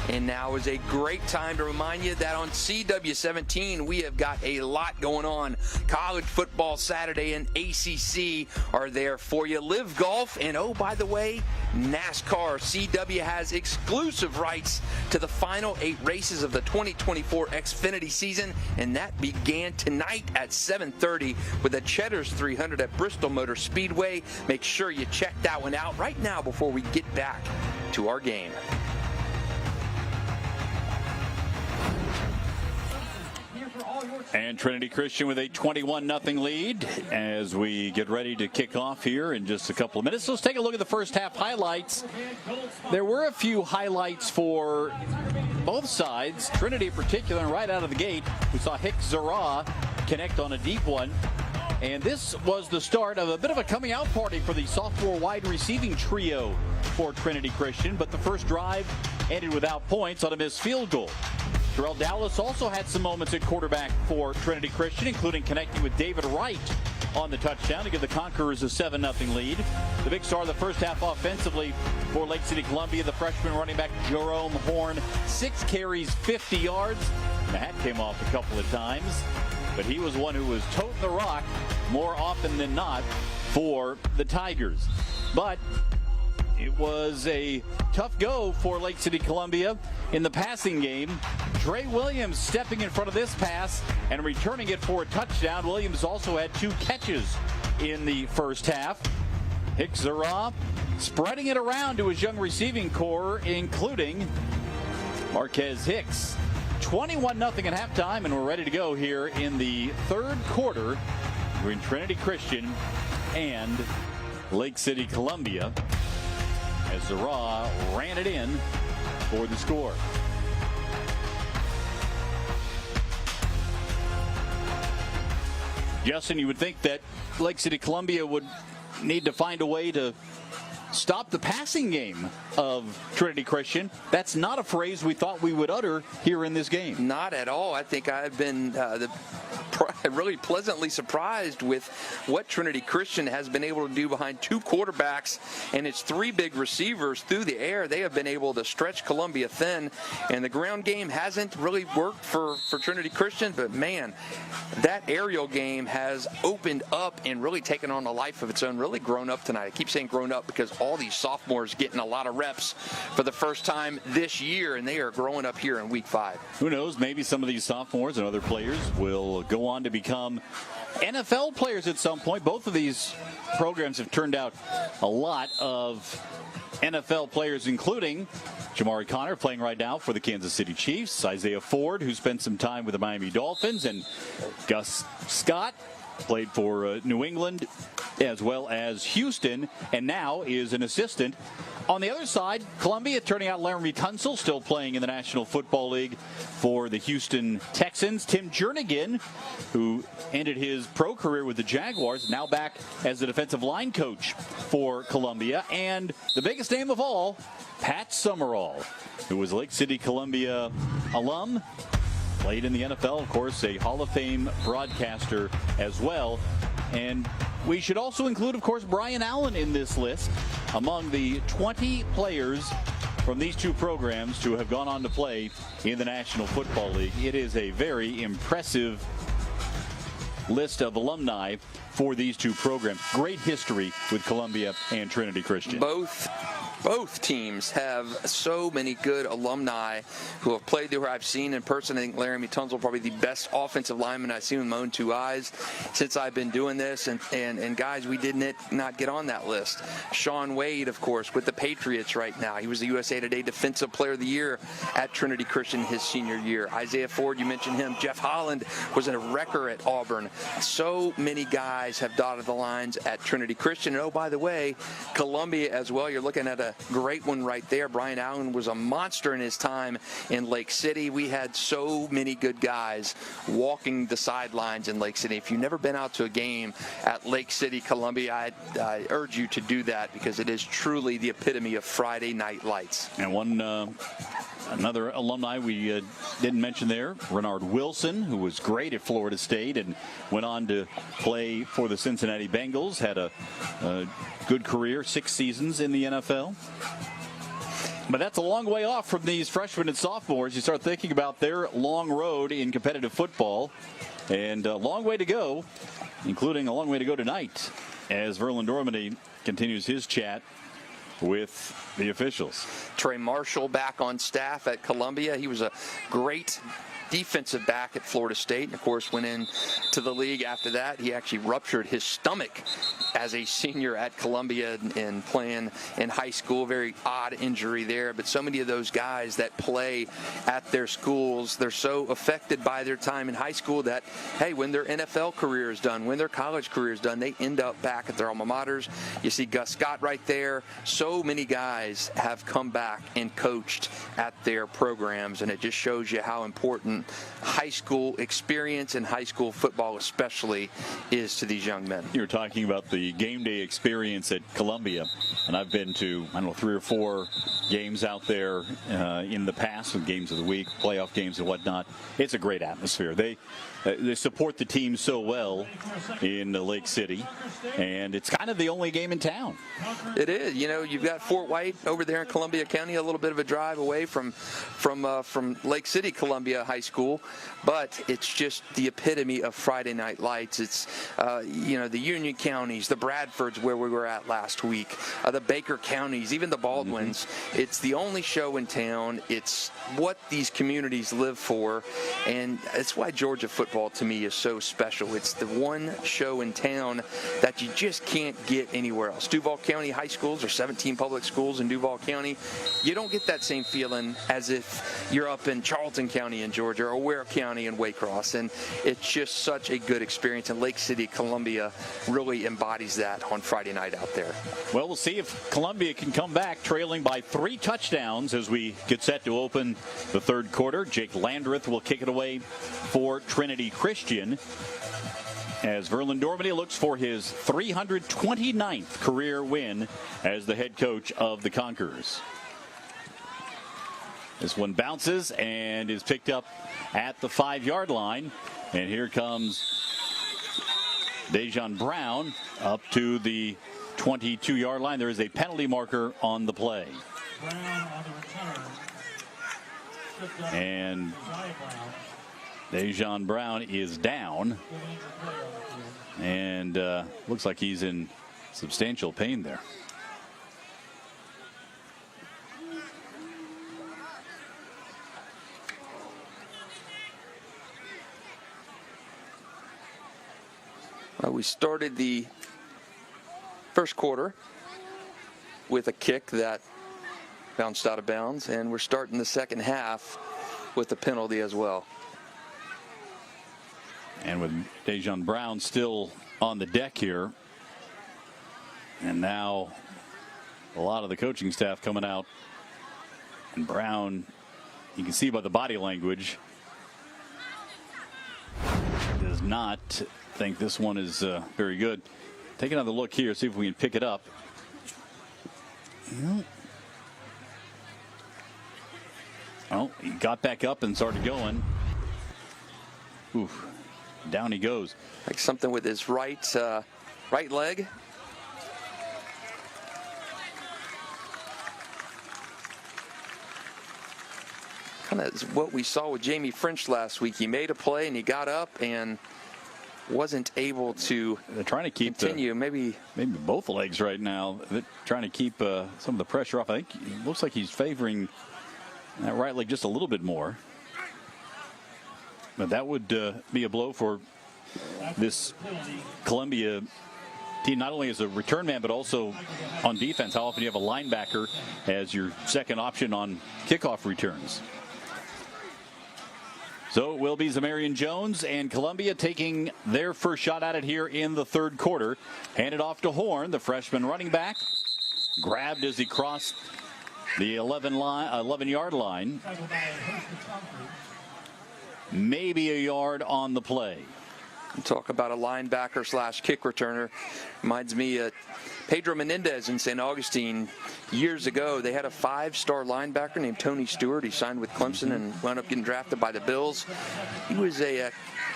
And now is a great time to remind you that on CW17 we have got a lot going on. College football Saturday and ACC are there for you. Live Golf, and oh, by the way, NASCAR. CW has exclusive rights to the final 8 races of the 2024 Xfinity season, and that began tonight at 7:30 with the Cheddar's 300 at Bristol Motor Speedway. Make sure you check that one out right now before we get back to our game. And Trinity Christian with a 21-0 lead as we get ready to kick off here in just a couple of minutes. So let's take a look at the first half highlights. There were a few highlights for both sides. Trinity in particular, and right out of the gate, we saw Hicks Zara connect on a deep one. And this was the start of a bit of a coming out party for the sophomore wide receiving trio for Trinity Christian. But the first drive ended without points on a missed field goal. Terrell Dallas also had some moments at quarterback for Trinity Christian, including connecting with David Wright on the touchdown to give the Conquerors a 7-0 lead. The big star of the first half offensively for Lake City Columbia, the freshman running back Jerome Horn, 6 carries, 50 yards. The hat came off a couple of times, but he was one who was toting the rock more often than not for the Tigers. But it was a tough go for Lake City Columbia in the passing game. Trey Williams stepping in front of this pass and returning it for a touchdown. Williams also had 2 catches in the first half. Hicks Zara spreading it around to his young receiving core, including Marquez Hicks. 21-0 at halftime, and we're ready to go here in the third quarter between Trinity Christian and Lake City Columbia, as Zara ran it in for the score. Justin, you would think that Lake City Columbia would need to find a way to stop the passing game of Trinity Christian. That's not a phrase we thought we would utter here in this game. Not at all. I think I've been really pleasantly surprised with what Trinity Christian has been able to do behind 2 quarterbacks and its 3 big receivers through the air. They have been able to stretch Columbia thin, and the ground game hasn't really worked for Trinity Christian, but man, that aerial game has opened up and really taken on a life of its own, really grown up tonight. I keep saying grown up because all these sophomores getting a lot of reps for the first time this year, and they are growing up here in week 5. Who knows, maybe some of these sophomores and other players will go on to become NFL players at some point. Both of these programs have turned out a lot of NFL players, including Jamari Connor playing right now for the Kansas City Chiefs, Isaiah Ford, who spent some time with the Miami Dolphins, and Gus Scott played for New England as well as Houston, and now is an assistant. On the other side, Columbia turning out Laramie Tunsil, still playing in the National Football League for the Houston Texans. Tim Jernigan, who ended his pro career with the Jaguars, now back as the defensive line coach for Columbia. And the biggest name of all, Pat Summerall, who was Lake City Columbia alum, played in the NFL, of course, a Hall of Fame broadcaster as well. And we should also include, of course, Brian Allen in this list among the 20 players from these 2 programs to have gone on to play in the National Football League. It is a very impressive list of alumni for these 2 programs. Great history with Columbia and Trinity Christian. Both both teams have so many good alumni who have played there, who I've seen in person. I think Laramie Tunsil probably the best offensive lineman I've seen with my own two eyes since I've been doing this. And guys, we did not get on that list. Sean Wade, of course, with the Patriots right now. He was the USA Today Defensive Player of the Year at Trinity Christian his senior year. Isaiah Ford, you mentioned him. Jeff Holland was a wrecker at Auburn. So many guys have dotted the lines at Trinity Christian. And oh, by the way, Columbia as well. You're looking at a great one right there. Brian Allen was a monster in his time in Lake City. We had so many good guys walking the sidelines in Lake City. If you've never been out to a game at Lake City, Columbia, I urge you to do that because it is truly the epitome of Friday night lights. And another alumni we didn't mention there, Renard Wilson, who was great at Florida State and went on to play for the Cincinnati Bengals, had a good career, 6 seasons in the NFL. But that's a long way off from these freshmen and sophomores. You start thinking about their long road in competitive football, and a long way to go, including a long way to go tonight as Verlin Dormady continues his chat with the officials. Trey Marshall back on staff at Columbia. He was a great defensive back at Florida State, and of course went into the league after that. He actually ruptured his stomach as a senior at Columbia and playing in high school. Very odd injury there, but so many of those guys that play at their schools, they're so affected by their time in high school that, hey, when their NFL career is done, when their college career is done, they end up back at their alma maters. You see Gus Scott right there. So many guys have come back and coached at their programs, and it just shows you how important high school experience and high school football especially is to these young men. You were talking about the game day experience at Columbia, and I've been to, 3 or 4 games out there in the past, with games of the week, playoff games and whatnot. It's a great atmosphere. They support the team so well in Lake City, and it's kind of the only game in town. It is. You know, you've got Fort White over there in Columbia County, a little bit of a drive away from Lake City, Columbia High School, but it's just the epitome of Friday night lights. It's the Union counties, the Bradfords where we were at last week, the Baker counties, even the Baldwins. It's the only show in town. It's what these communities live for, and it's why Georgia football to me is so special. It's the one show in town that you just can't get anywhere else. Duval County high schools, or 17 public schools in Duval County, you don't get that same feeling as if you're up in Charlton County in Georgia or Ware County in Waycross, and it's just such a good experience, and Lake City, Columbia really embodies that on Friday night out there. Well, we'll see if Columbia can come back trailing by 3 touchdowns as we get set to open the third quarter. Jake Landreth will kick it away for Trinity Christian as Verlin Dormady looks for his 329th career win as the head coach of the Conquerors. This one bounces and is picked up at the 5-yard line. And here comes Dejon Brown up to the 22-yard line. There is a penalty marker on the play. Brown on the return. And Dejon Brown is down. And looks like he's in substantial pain there. We started the first quarter with a kick that bounced out of bounds, and we're starting the second half with a penalty as well. And with Dejon Brown still on the deck here, and now a lot of the coaching staff coming out, and Brown, you can see by the body language, does not think this one is very good. Take another look here, see if we can pick it up. Oh, he got back up and started going. Oof, down he goes. Like something with his right leg. Kind of what we saw with Jamie French last week. He made a play and he got up and wasn't able to They're trying to keep continue. Maybe both legs right now. They're trying to keep some of the pressure off. I think it looks like he's favoring that right leg just a little bit more. But that would be a blow for this Columbia team, not only as a return man, but also on defense. How often do you have a linebacker as your second option on kickoff returns? So it will be Zamarian Jones and Columbia taking their first shot at it here in the third quarter. Handed off to Horn, the freshman running back. Grabbed as he crossed the 11-yard line. Maybe a yard on the play. Talk about a linebacker slash kick returner. Reminds me of Pedro Menendez in St. Augustine years ago. They had a 5-star linebacker named Tony Stewart. He signed with Clemson and wound up getting drafted by the Bills. He was a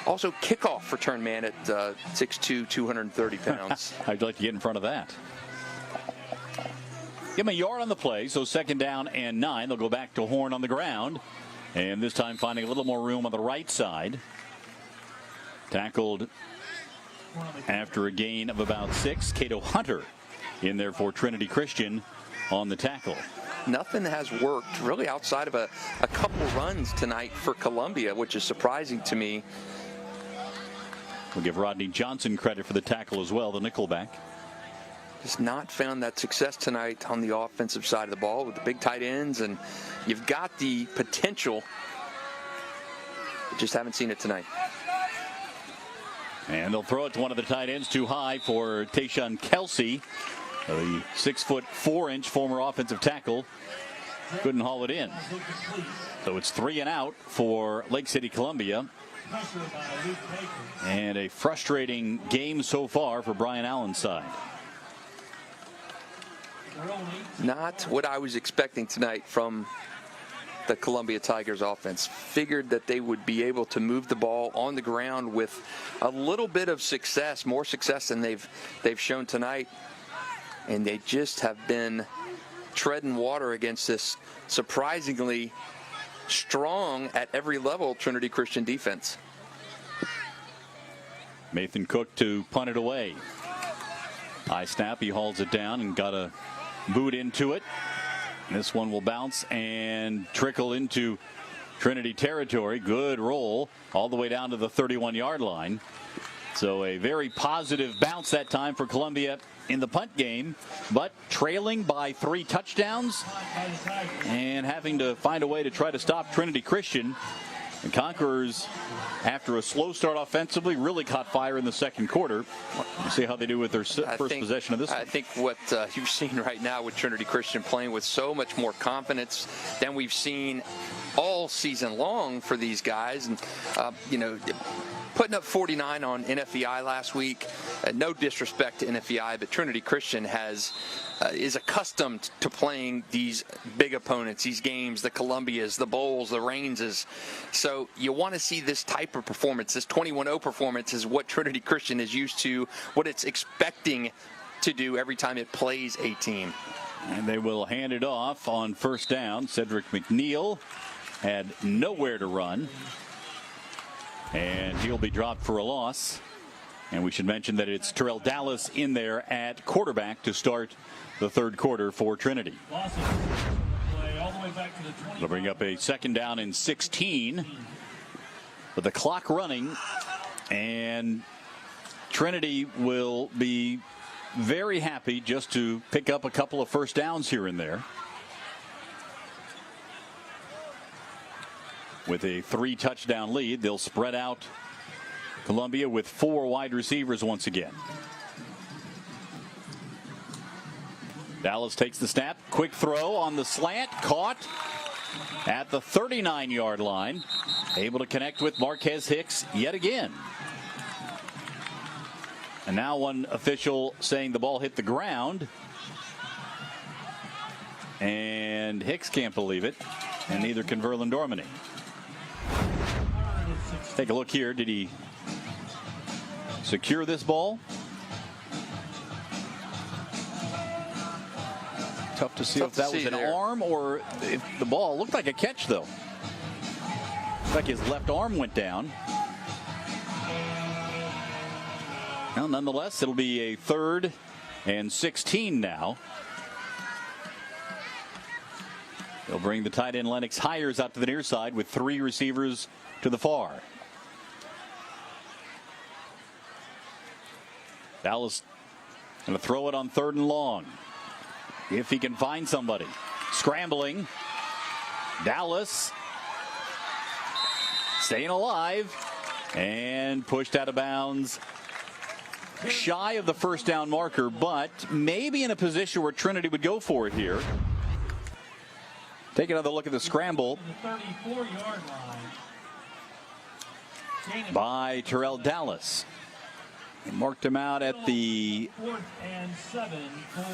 also kickoff return man at 6'2", 230 pounds. I'd like to get in front of that. Give him a yard on the play, so second down and 9. They'll go back to Horn on the ground, and this time finding a little more room on the right side. Tackled after a gain of about 6. Cato Hunter in there for Trinity Christian on the tackle. Nothing has worked really outside of a couple runs tonight for Columbia, which is surprising to me. We'll give Rodney Johnson credit for the tackle as well, the nickelback. Just not found that success tonight on the offensive side of the ball with the big tight ends, and you've got the potential, but just haven't seen it tonight. And they'll throw it to one of the tight ends too high for Tayshawn Kelsey, the 6'4" former offensive tackle. Couldn't haul it in. So it's 3 and out for Lake City Columbia. And a frustrating game so far for Brian Allen's side. Not what I was expecting tonight from the Columbia Tigers offense. Figured that they would be able to move the ball on the ground with a little bit of success, more success than they've shown tonight. And they just have been treading water against this surprisingly strong at every level Trinity Christian defense. Nathan Cook to punt it away. High snap, he hauls it down and got a boot into it. This one will bounce and trickle into Trinity territory. Good roll all the way down to the 31-yard line. So a very positive bounce that time for Columbia in the punt game, but trailing by 3 touchdowns and having to find a way to try to stop Trinity Christian. The Conquerors, after a slow start offensively, really caught fire in the second quarter. We'll see how they do with their first possession of this one. I think what you've seen right now with Trinity Christian playing with so much more confidence than we've seen all season long for these guys. And, putting up 49 on NFEI last week. No disrespect to NFEI, but Trinity Christian is accustomed to playing these big opponents, these games, the Columbias, the Bowls, the Rainses. So you want to see this type of performance. This 21-0 performance is what Trinity Christian is used to, what it's expecting to do every time it plays a team. And they will hand it off on first down. Cedric McNeil had nowhere to run, and he'll be dropped for a loss. And we should mention that it's Terrell Dallas in there at quarterback to start the third quarter for Trinity. They'll bring up a second down and 16 with the clock running, and Trinity will be very happy just to pick up a couple of first downs here and there. With a 3-touchdown lead, they'll spread out Columbia with 4 wide receivers once again. Dallas takes the snap. Quick throw on the slant. Caught at the 39-yard line. Able to connect with Marquez Hicks yet again. And now one official saying the ball hit the ground. And Hicks can't believe it. And neither can Verlin Dormany. Take a look here. Did he secure this ball? Tough to see if that was an arm or if the ball looked like a catch, though. Looked like his left arm went down. Well, nonetheless, it'll be a 3rd and 16 now. They'll bring the tight end Lennox Hires out to the near side with 3 receivers to the far. Dallas going to throw it on 3rd and long. If he can find somebody. Scrambling. Dallas staying alive and pushed out of bounds. Shy of the first down marker, but maybe in a position where Trinity would go for it here. Take another look at the scramble The 34-yard line. by Terrell Dallas. He marked him out at the 4th and 7.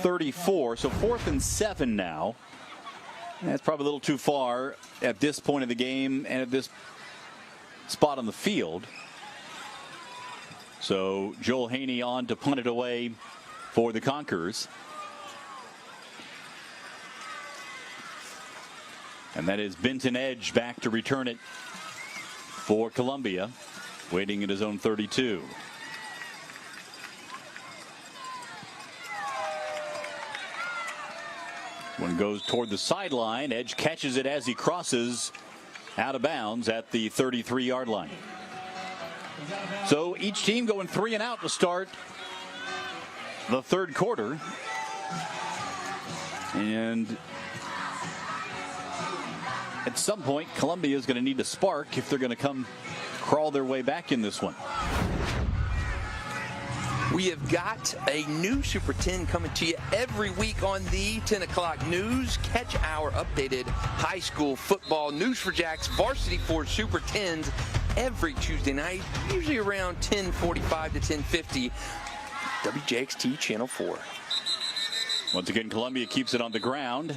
34, so 4th and 7 now. That's probably a little too far at this point of the game and at this spot on the field. So Joel Haney on to punt it away for the Conquerors. And that is Benton Edge back to return it for Columbia, waiting at his own 32. One goes toward the sideline. Edge catches it as he crosses out of bounds at the 33-yard line. So each team going 3 and out to start the 3rd quarter. And at some point, Columbia is going to need a spark if they're going to come crawl their way back in this one. We have got a new Super 10 coming to you every week on the 10 o'clock news. Catch our updated high school football News4JAX Varsity for Super 10s every Tuesday night, usually around 10:45 to 10:50, WJXT Channel 4. Once again, Columbia keeps it on the ground.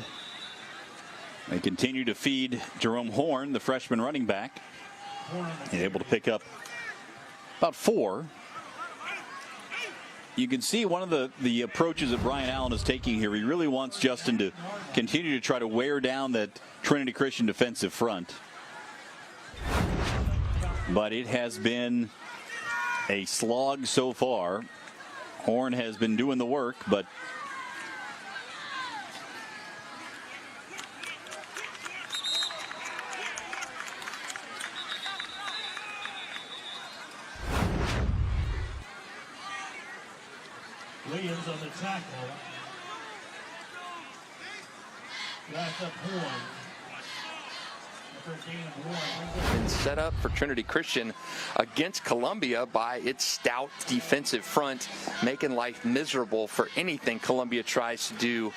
They continue to feed Jerome Horn, the freshman running back. He's able to pick up about 4. You can see one of the approaches that Brian Allen is taking here. He really wants Justin to continue to try to wear down that Trinity Christian defensive front. But it has been a slog so far. Horn has been doing the work, but Williams on the tackle. Wrapped up Horn. Been set up for Trinity Christian against Columbia by its stout defensive front, making life miserable for anything Columbia tries to do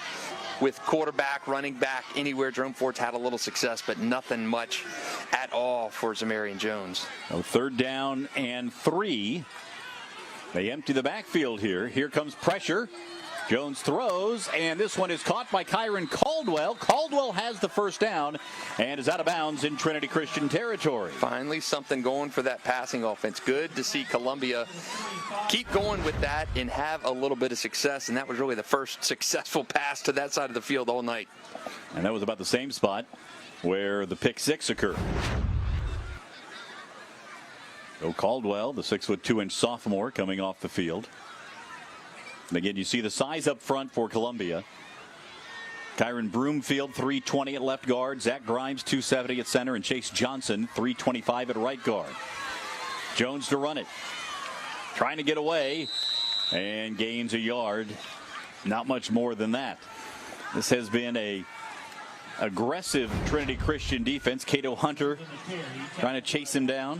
with quarterback, running back, anywhere. Jerome Ford's had a little success, but nothing much at all for Zamarian Jones. So 3rd down and 3. They empty the backfield here. Here comes pressure. Jones throws, and this one is caught by Kyron Caldwell. Caldwell has the first down and is out of bounds in Trinity Christian territory. Finally something going for that passing offense. Good to see Columbia keep going with that and have a little bit of success, and that was really the first successful pass to that side of the field all night. And that was about the same spot where the pick 6 occurred. So Caldwell, the 6'2" sophomore, coming off the field. And again, you see the size up front for Columbia. Kyron Broomfield, 320 at left guard. Zach Grimes, 270 at center. And Chase Johnson, 325 at right guard. Jones to run it. Trying to get away. And gains a yard. Not much more than that. This has been a aggressive Trinity Christian defense. Cato Hunter trying to chase him down.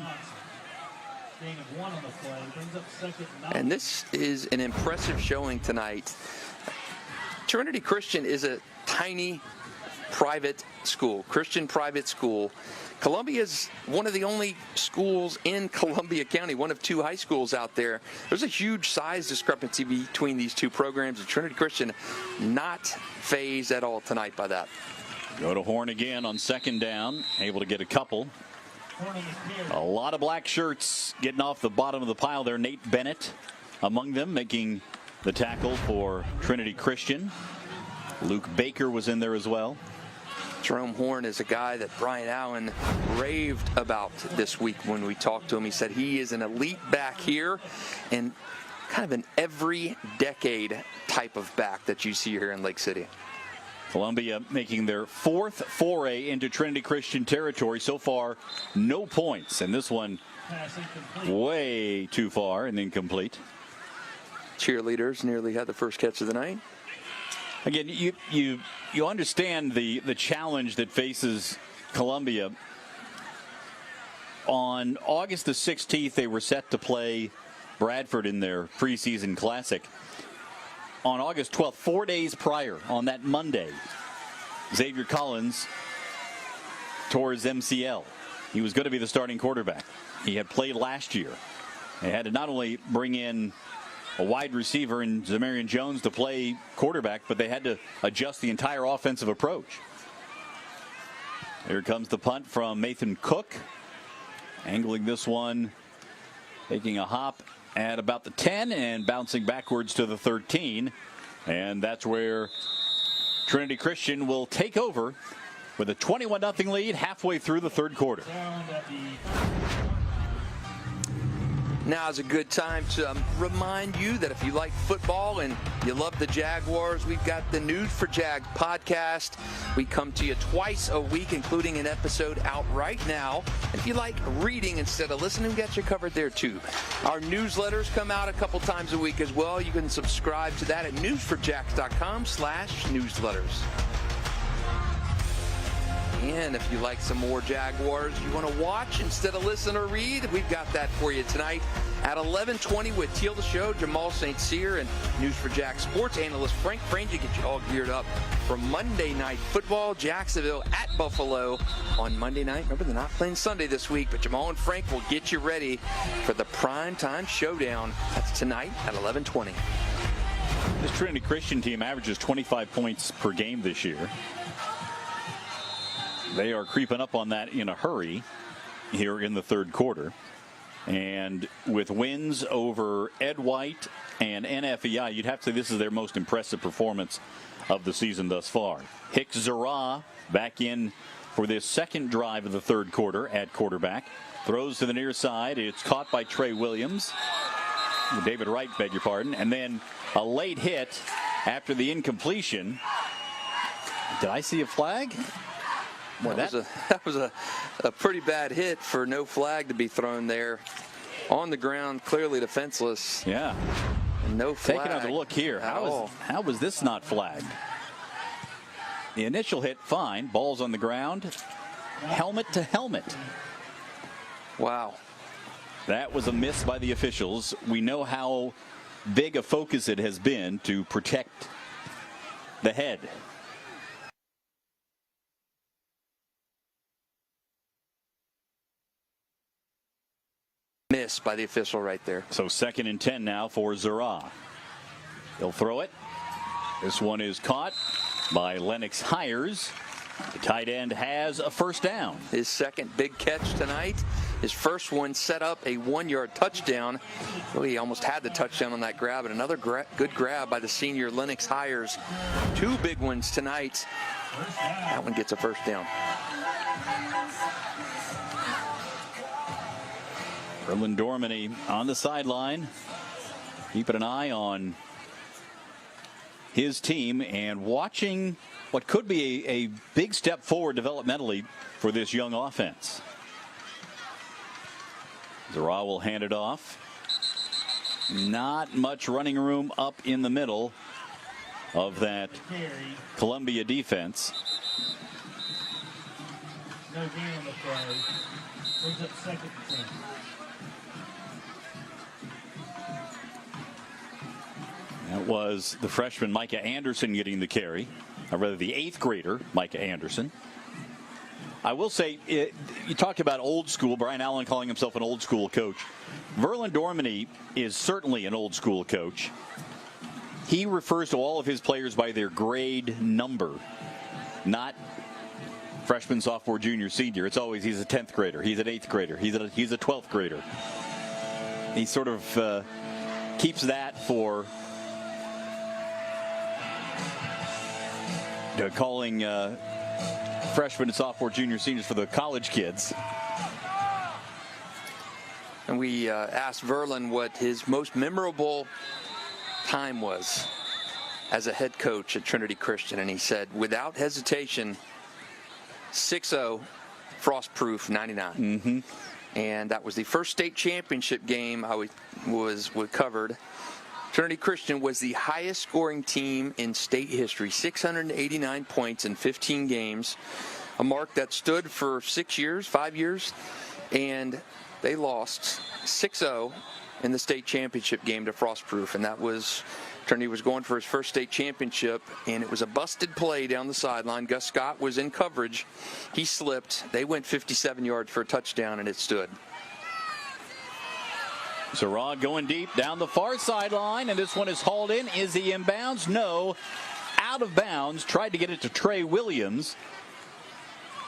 And this is an impressive showing tonight. Trinity Christian is a tiny private school, Christian private school. Columbia is one of the only schools in Columbia County, one of 2 high schools out there. There's a huge size discrepancy between these 2 programs, and Trinity Christian not fazed at all tonight by that. Go to Horn again on 2nd down, able to get a couple. A lot of black shirts getting off the bottom of the pile there. Nate Bennett among them, making the tackle for Trinity Christian. Luke Baker was in there as well. Jerome Horn is a guy that Brian Allen raved about this week when we talked to him. He said he is an elite back here, and kind of an every decade type of back that you see here in Lake City. Columbia making their 4th foray into Trinity Christian territory. So far, no points. And this one way too far and incomplete. Cheerleaders nearly had the first catch of the night. Again, you understand the challenge that faces Columbia. On August the 16th, they were set to play Bradford in their preseason classic. On August 12th, 4 days prior, on that Monday, Xavier Collins tore his MCL. He was going to be the starting quarterback. He had played last year. They had to not only bring in a wide receiver in Zamarian Jones to play quarterback, but they had to adjust the entire offensive approach. Here comes the punt from Nathan Cook. Angling this one, taking a hop at about the 10 and bouncing backwards to the 13. And that's where Trinity Christian will take over with a 21-0 lead halfway through the third quarter. Now is a good time to remind you that if you like football and you love the Jaguars, we've got the News4JAX podcast. We come to you twice a week, including an episode out right now. If you like reading instead of listening, we got you covered there too. Our newsletters come out a couple times a week as well. You can subscribe to that at news4jax.com/newsletters. And if you like some more Jaguars you want to watch instead of listen or read, we've got that for you tonight at 11:20 with Teal the Show, Jamal St. Cyr, and News4JAX sports analyst Frank Frangie get you all geared up for Monday Night Football. Jacksonville at Buffalo on Monday night. Remember, they're not playing Sunday this week, but Jamal and Frank will get you ready for the primetime showdown. That's tonight at 11:20. This Trinity Christian team averages 25 points per game this year. They are creeping up on that in a hurry here in the third quarter. And with wins over Ed White and NFEI, you'd have to say this is their most impressive performance of the season thus far. Hicks Zara back in for this second drive of the third quarter at quarterback. Throws to the near side. It's caught by Trey Williams. David Wright, beg your pardon. And then a late hit after the incompletion. Did I see a flag? Boy, that was a pretty bad hit for no flag to be thrown there. On the ground, clearly defenseless. Yeah. And no flag. Taking another look here. How was this not flagged? The initial hit, fine. Ball's on the ground. Helmet to helmet. Wow. That was a miss by the officials. We know how big a focus it has been to protect the head. Miss by the official right there. So 2nd and 10 now for Zara. He'll throw it. This one is caught by Lennox Hires. The tight end has a first down. His second big catch tonight. His first one set up a 1-yard touchdown. Really almost had the touchdown on that grab, and another good grab by the senior Lennox Hires. 2 big ones tonight. That one gets a first down. Verlin Dormany on the sideline, keeping an eye on his team and watching what could be a big step forward developmentally for this young offense. Zara will hand it off. Not much running room up in the middle of that Columbia defense. No gain on the play. Brings up 2nd and 10. That was the freshman Micah Anderson getting the carry, or rather the 8th grader Micah Anderson. I will say, you talked about old school, Brian Allen calling himself an old school coach. Verlin Dormany is certainly an old school coach. He refers to all of his players by their grade number, not freshman, sophomore, junior, senior. It's always he's a 10th grader, he's an 8th grader, he's a 12th grader. He sort of keeps that for calling freshmen and sophomore, junior, seniors for the college kids. And we asked Verlin what his most memorable time was as a head coach at Trinity Christian, and he said, without hesitation, 6-0, Frostproof 99. And that was the first state championship game I was covered. Trinity Christian was the highest scoring team in state history, 689 points in 15 games, a mark that stood for 5 years, and they lost 6-0 in the state championship game to Frostproof, and that was Trinity was going for his first state championship, and it was a busted play down the sideline. Gus Scott was in coverage. He slipped. They went 57 yards for a touchdown, and it stood. Zara going deep down the far sideline, and this one is hauled in. Is he in bounds? No. Out of bounds. Tried to get it to Trey Williams.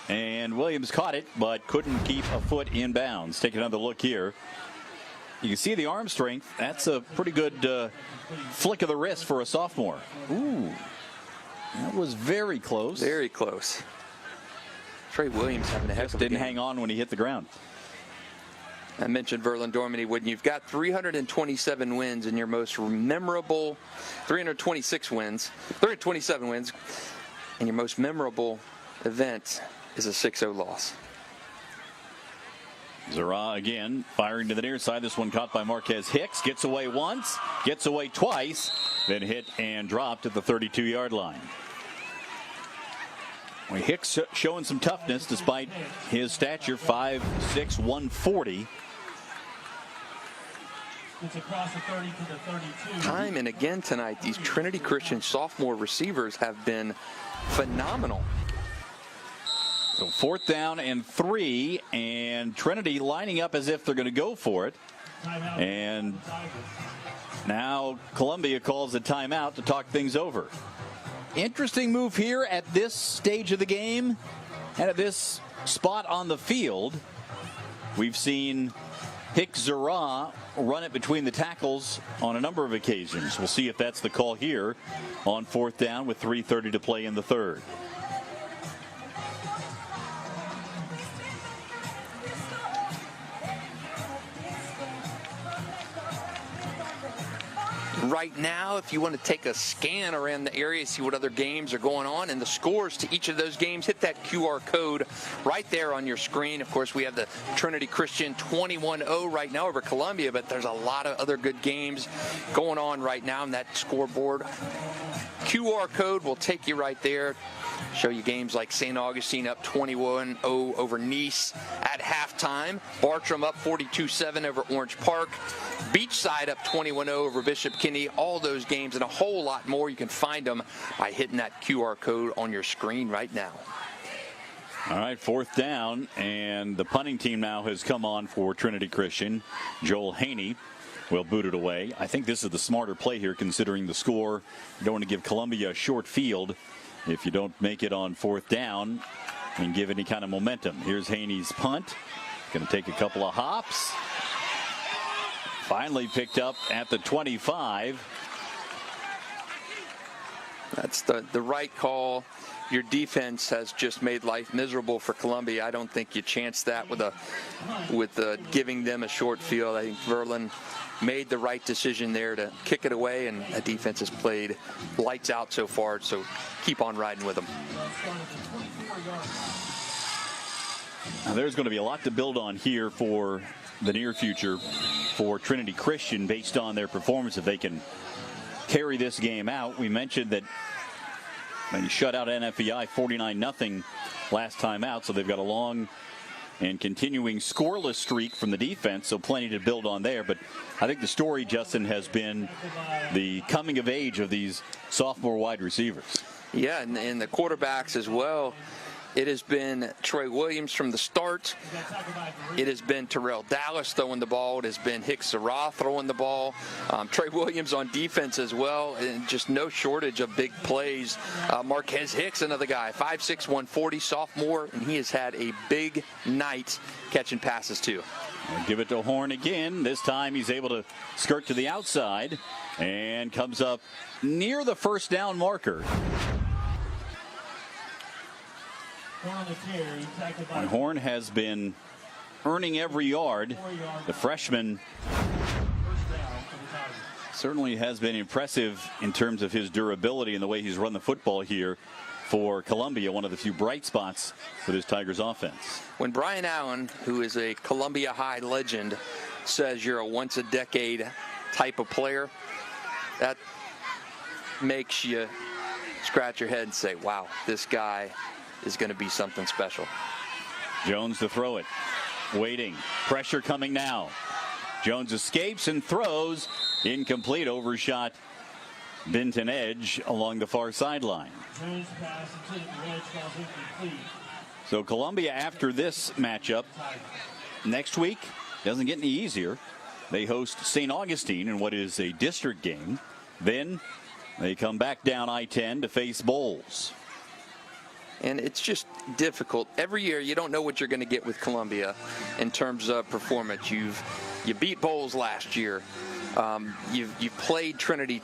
And Williams caught it, but couldn't keep a foot in bounds. Take another look here. You can see the arm strength. That's a pretty good flick of the wrist for a sophomore. Ooh. That was very close. Very close. Trey Williams having a heck of a didn't game. hang on when he hit the ground. I mentioned Verlin Dormany. When you've got 327 wins in your most memorable, 327 wins, and your most memorable event is a 6-0 loss. Zara again firing to the near side. This one caught by Marquez Hicks. Gets away once, gets away twice, then hit and dropped at the 32-yard line. Well, Hicks showing some toughness despite his stature, 5'6", 140. It's across the 30 to the 32. Time and again tonight, these Trinity Christian sophomore receivers have been phenomenal. So 4th down and 3, and Trinity lining up as if they're going to go for it. And now Columbia calls a timeout to talk things over. Interesting move here at this stage of the game and at this spot on the field. We've seen Hicks Zara run it between the tackles on a number of occasions. We'll see if that's the call here on 4th down with 3:30 to play in the third. Right now, if you want to take a scan around the area, see what other games are going on and the scores to each of those games, hit that QR code right there on your screen. Of course, we have the Trinity Christian 21-0 right now over Columbia, but there's a lot of other good games going on right now in that scoreboard. QR code will take you right there. Show you games like St. Augustine up 21-0 over Nice at halftime. Bartram up 42-7 over Orange Park. Beachside up 21-0 over Bishop Kennedy. All those games and a whole lot more, you can find them by hitting that QR code on your screen right now. All right, 4th down, and the punting team now has come on for Trinity Christian. Joel Haney will boot it away. I think this is the smarter play here considering the score. You don't want to give Columbia a short field if you don't make it on 4th down and give any kind of momentum. Here's Haney's punt. Going to take a couple of hops. Finally picked up at the 25. That's the right call. Your defense has just made life miserable for Columbia. I don't think you chance that with giving them a short field. I think Verlin made the right decision there to kick it away, and the defense has played lights out so far, so keep on riding with them. Now, there's going to be a lot to build on here for the near future for Trinity Christian based on their performance. If they can carry this game out, we mentioned that they shut out NFEI 49-0 last time out, so they've got a long and continuing scoreless streak from the defense, so plenty to build on there. But I think the story, Justin, has been the coming of age of these sophomore wide receivers. Yeah, and the quarterbacks as well. It has been Trey Williams from the start. It has been Terrell Dallas throwing the ball. It has been Hicks Zara throwing the ball. Trey Williams on defense as well. And just no shortage of big plays. Marquez Hicks, another guy, 5'6", 140, sophomore, and he has had a big night catching passes too. We'll give it to Horn again. This time he's able to skirt to the outside and comes up near the 1st down marker. On the carry, tackled by And Horn has been earning every yard. The freshman First down for the Tigers. certainly has been impressive in terms of his durability and the way he's run the football here for Columbia, one of the few bright spots for this Tigers offense. When Brian Allen, who is a Columbia High legend, says you're a once-a-decade type of player, that makes you scratch your head and say, wow, this guy is going to be something special. Jones to throw it. Waiting. Pressure coming now. Jones escapes and throws. Incomplete. Overshot Benton Edge along the far sideline. Jones pass intended for Edge falls incomplete. So Columbia, after this matchup, next week, doesn't get any easier. They host St. Augustine in what is a district game. Then they come back down I-10 to face Bowles. And it's just difficult. Every year, you don't know what you're going to get with Columbia in terms of performance. You beat Bowles last year. You've played Trinity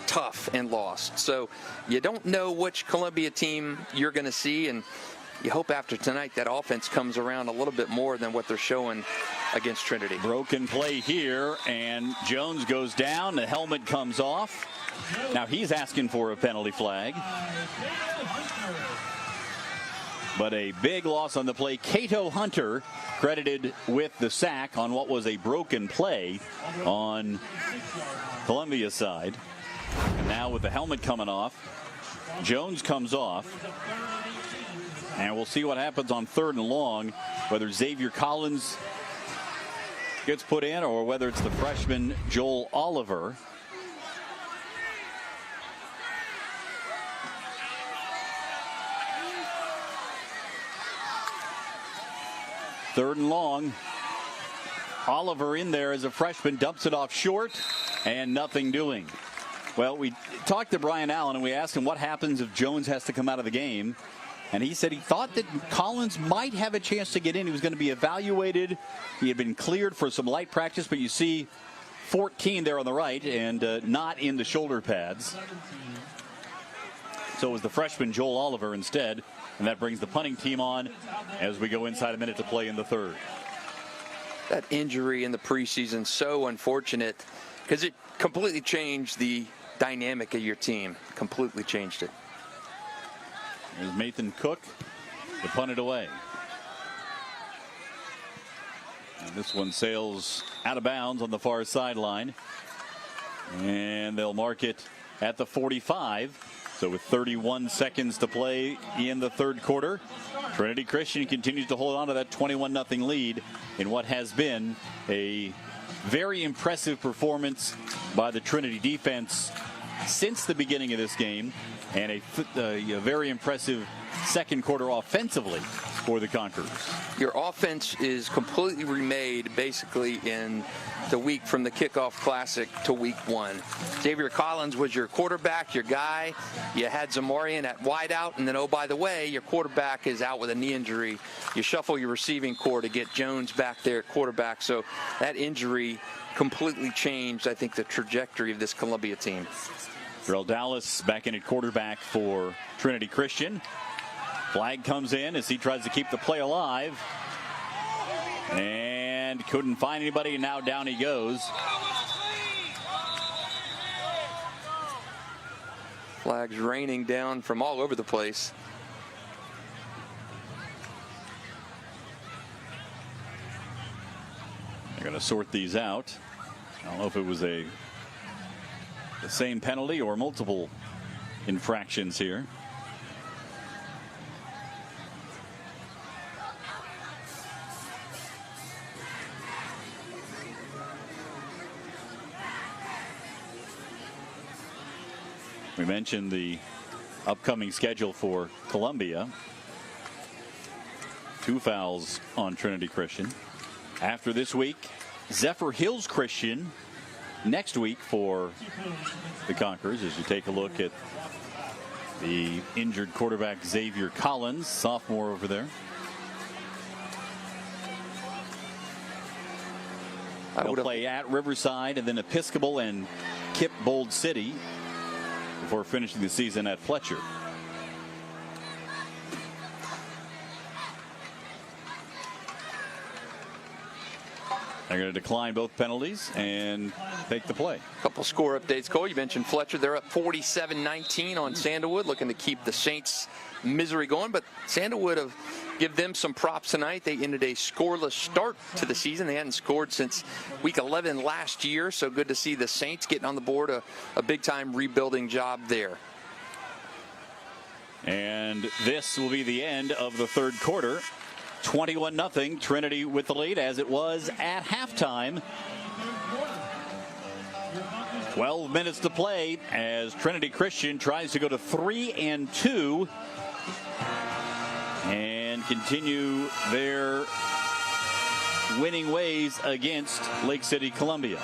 tough and lost. So you don't know which Columbia team you're going to see, and you hope after tonight that offense comes around a little bit more than what they're showing against Trinity. Broken play here, and Jones goes down. The helmet comes off. Now he's asking for a penalty flag. But a big loss on the play. Cato Hunter credited with the sack on what was a broken play on Columbia's side. And now with the helmet coming off, Jones comes off. And we'll see what happens on 3rd and long, whether Xavier Collins gets put in or whether it's the freshman Joel Oliver. Third and long. Oliver in there as a freshman, dumps it off short, and nothing doing. Well, we talked to Brian Allen, and we asked him what happens if Jones has to come out of the game. And he said he thought that Collins might have a chance to get in. He was going to be evaluated. He had been cleared for some light practice, but you see 14 there on the right and not in the shoulder pads. So it was the freshman Joel Oliver instead. And that brings the punting team on as we go inside a minute to play in the 3rd. That injury in the preseason, so unfortunate, because it completely changed the dynamic of your team. Completely changed it. There's Nathan Cook to punt it away. And this one sails out of bounds on the far sideline. And they'll mark it at the 45. So with 31 seconds to play in the 3rd quarter, Trinity Christian continues to hold on to that 21-0 lead in what has been a very impressive performance by the Trinity defense since the beginning of this game, and a very impressive 2nd quarter offensively for the Conquerors. Your offense is completely remade basically in the week from the kickoff classic to week 1. Xavier Collins was your quarterback, your guy. You had Zamorian at wideout, and then, oh, by the way, your quarterback is out with a knee injury. You shuffle your receiving core to get Jones back there at quarterback. So that injury completely changed, I think, the trajectory of this Columbia team. Darrell Dallas back in at quarterback for Trinity Christian. Flag comes in as he tries to keep the play alive. And couldn't find anybody, and now down he goes. Flags raining down from all over the place. They're going to sort these out. I don't know if it was the same penalty or multiple infractions here. We mentioned the upcoming schedule for Columbia. 2 fouls on Trinity Christian. After this week, Zephyr Hills Christian next week for the Conquerors, as you take a look at the injured quarterback Xavier Collins, sophomore over there. They'll play at Riverside and then Episcopal and Kip Bold City before finishing the season at Fletcher. They're going to decline both penalties and take the play. A couple score updates, Cole. You mentioned Fletcher. They're up 47-19 on Sandalwood, looking to keep the Saints' misery going. But Sandalwood have give them some props tonight. They ended a scoreless start to the season. They hadn't scored since week 11 last year. So good to see the Saints getting on the board. A big-time rebuilding job there. And this will be the end of the third quarter. 21-0, Trinity with the lead as it was at halftime. 12 minutes to play as Trinity Christian tries to go to 3-2 and continue their winning ways against Lake City, Columbia.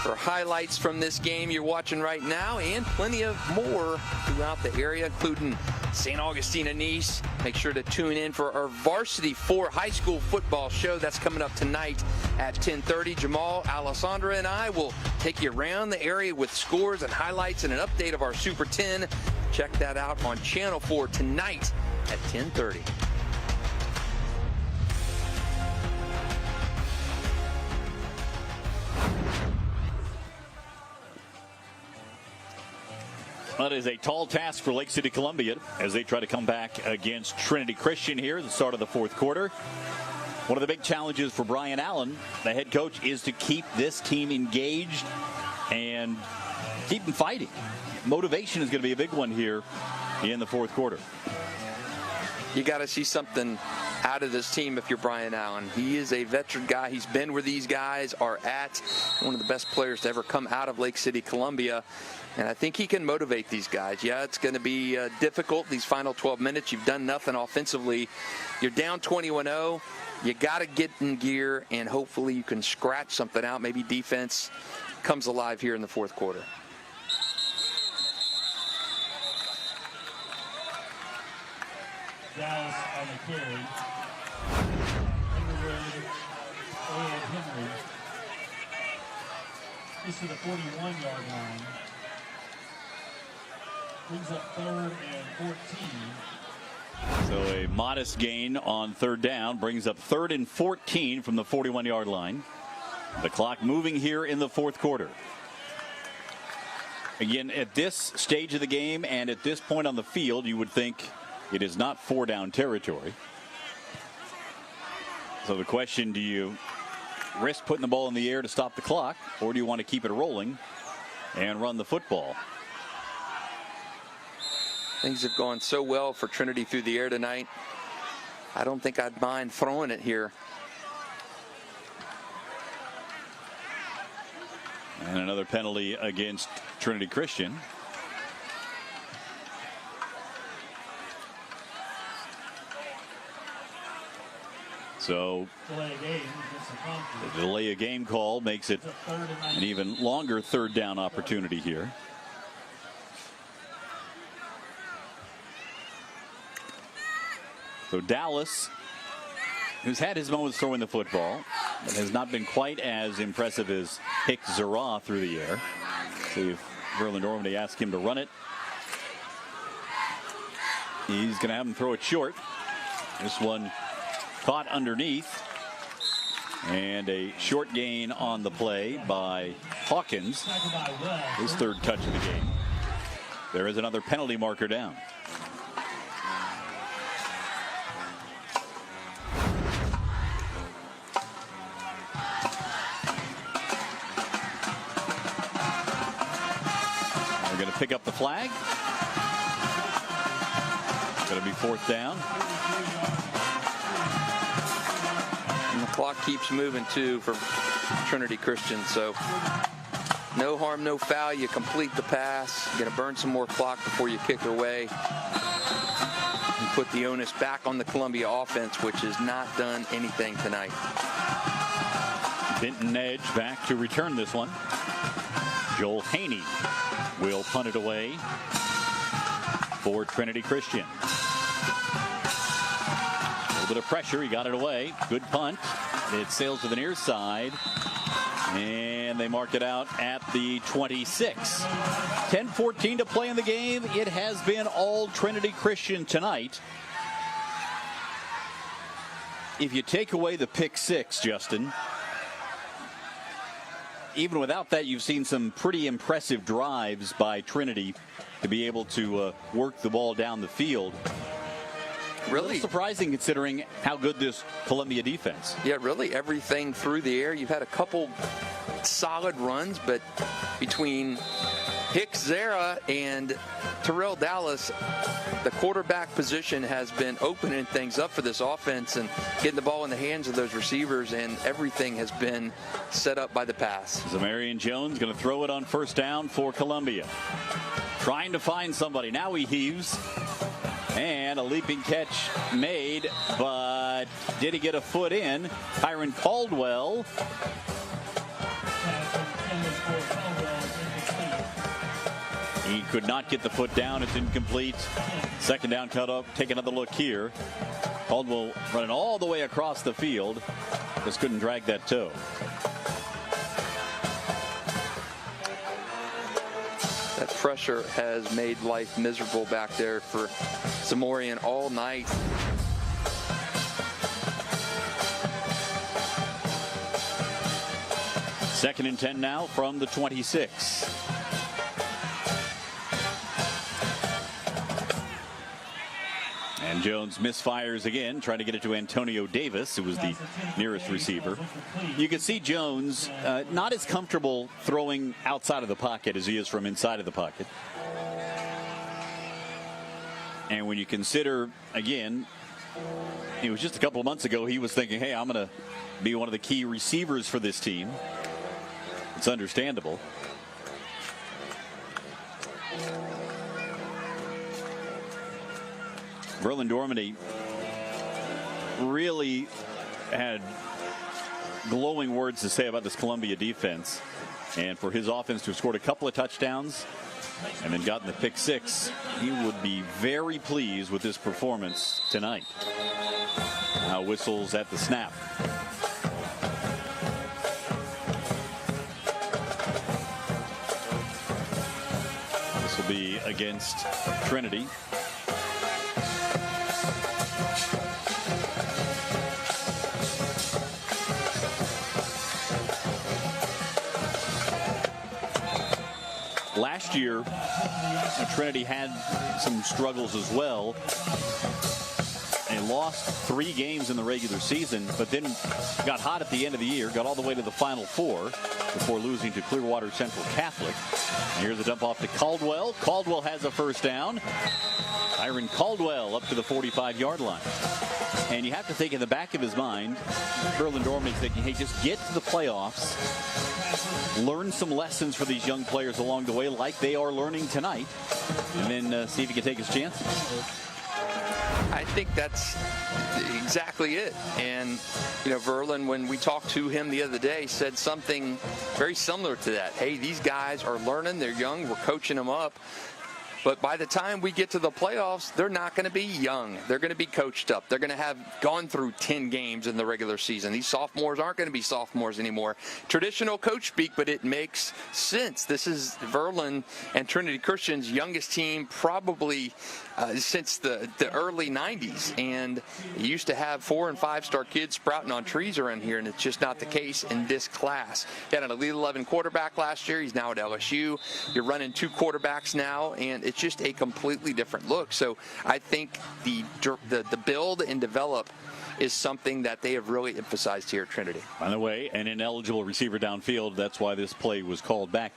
For highlights from this game you're watching right now and plenty of more throughout the area, including St. Augustine and Nice. Make sure to tune in for our Varsity 4 high school football show. That's coming up tonight at 10:30. Jamal, Alessandra, and I will take you around the area with scores and highlights and an update of our Super 10. Check that out on Channel 4 tonight at 10:30. That is a tall task for Lake City, Columbia as they try to come back against Trinity Christian here at the start of the fourth quarter. One of the big challenges for Brian Allen, the head coach, is to keep this team engaged and keep them fighting. Motivation is going to be a big one here in the fourth quarter. You got to see something out of this team if you're Brian Allen. He is a veteran guy. He's been where these guys are at. One of the best players to ever come out of Lake City, Columbia. And I think he can motivate these guys. Yeah, it's going to be difficult these final 12 minutes. You've done nothing offensively. You're down 21-0. You got to get in gear, and hopefully you can scratch something out. Maybe defense comes alive here in the fourth quarter. Dallas on the carry. Underwood and Henry. This to the 41-yard line. Brings up 3rd and 14. So a modest gain on third down brings up 3rd and 14 from the 41-yard line. The clock moving here in the fourth quarter. Again, at this stage of the game and at this point on the field, you would think it is not 4-down territory. So the question, do you risk putting the ball in the air to stop the clock, or do you want to keep it rolling and run the football? Things have gone so well for Trinity through the air tonight. I don't think I'd mind throwing it here. And another penalty against Trinity Christian. So the delay of game call makes it an even longer third down opportunity here. So Dallas, who's had his moments throwing the football, but has not been quite as impressive as Hick Zara through the air. See if Verlin Normandy asks him to run it. He's going to have him throw it short. This one caught underneath. And a short gain on the play by Hawkins. His third touch of the game. There is another penalty marker down. Pick up the flag. Going to be 4th down. And the clock keeps moving too for Trinity Christian. So no harm, no foul. You complete the pass. You're going to burn some more clock before you kick it away. And put the onus back on the Columbia offense, which has not done anything tonight. Benton Edge back to return this one. Joel Haney will punt it away for Trinity Christian. A little bit of pressure. He got it away. Good punt. It sails to the near side. And they mark it out at the 26. 10-14 to play in the game. It has been all Trinity Christian tonight. if you take away the pick six, Justin, even without that, you've seen some pretty impressive drives by Trinity to be able to work the ball down the field. Really surprising considering how good this Columbia defense. Yeah, really everything through the air. You've had a couple solid runs, but between Hicks Zara and Terrell Dallas, the quarterback position has been opening things up for this offense and getting the ball in the hands of those receivers, and everything has been set up by the pass. Zamarian Jones going to throw it on first down for Columbia. Trying to find somebody. Now he heaves. And a leaping catch made, but did he get a foot in? Tyron Caldwell. He could not get the foot down. It's incomplete. Second down cut up. Take another look here. Caldwell running all the way across the field. Just couldn't drag that toe. That pressure has made life miserable back there for Zamorian all night. Second and 10 now from the 26. And Jones misfires again, trying to get it to Antonio Davis, who was the nearest receiver. You can see Jones not as comfortable throwing outside of the pocket as he is from inside of the pocket. And when you consider, again, it was just a couple of months ago, he was thinking, hey, I'm going to be one of the key receivers for this team. It's understandable. Verlin Dormady really had glowing words to say about this Columbia defense. And for his offense to have scored a couple of touchdowns and then gotten the pick six, he would be very pleased with this performance tonight. Now whistles at the snap. This will be against Trinity. Last year, Trinity had some struggles as well. They lost 3 games in the regular season, but then got hot at the end of the year, got all the way to the Final Four before losing to Clearwater Central Catholic. And here's a dump off to Caldwell. Caldwell has a first down. Tyron Caldwell up to the 45-yard line. And you have to think in the back of his mind, Verlin Dormany's thinking, hey, just get to the playoffs. Learn some lessons for these young players along the way like they are learning tonight. And then see if he can take his chances. I think that's exactly it. And, you know, Verlin, when we talked to him the other day, said something very similar to that. Hey, these guys are learning. They're young. We're coaching them up. But by the time we get to the playoffs, they're not going to be young. They're going to be coached up. They're going to have gone through 10 games in the regular season. These sophomores aren't going to be sophomores anymore. Traditional coach speak, but it makes sense. This is Verlin and Trinity Christian's youngest team probably since the early 90s. And you used to have 4- and 5-star kids sprouting on trees around here, and it's just not the case in this class. He had an Elite 11 quarterback last year. He's now at LSU. You're running 2 quarterbacks now, and it's just a completely different look. So I think the build and develop is something that they have really emphasized here at Trinity. By the way, an ineligible receiver downfield. That's why this play was called back.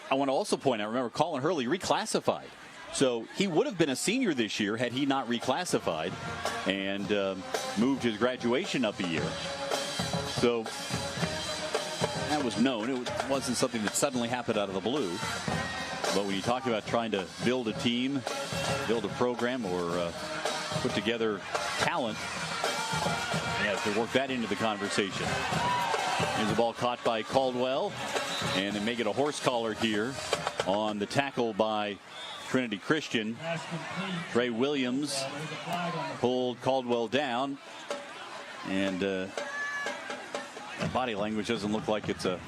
I want to also point out, remember, Colin Hurley reclassified. So he would have been a senior this year had he not reclassified and moved his graduation up a year. So that was known. It wasn't something that suddenly happened out of the blue. But when you talk about trying to build a team, build a program, or put together talent, you have to work that into the conversation. Here's the ball caught by Caldwell, and they make it a horse collar here on the tackle by Trinity Christian. Trey Williams pulled Caldwell down, and the body language doesn't look like it's a...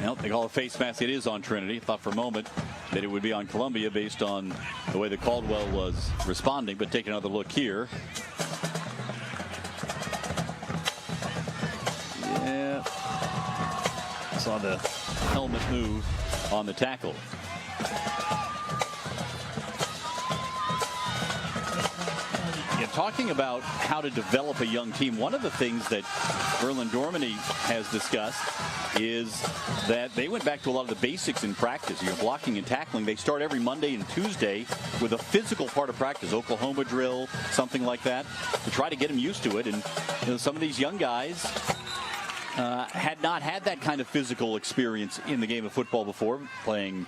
Well, they call a face mask. It is on Trinity. Thought for a moment that it would be on Columbia based on the way that Caldwell was responding. But take another look here. Yeah. Saw the helmet move on the tackle. Yeah, talking about how to develop a young team, one of the things that Verlin Dorminey has discussed is that they went back to a lot of the basics in practice. You're blocking and tackling. They start every Monday and Tuesday with a physical part of practice, Oklahoma drill, something like that, to try to get them used to it. And some of these young guys had not had that kind of physical experience in the game of football before, playing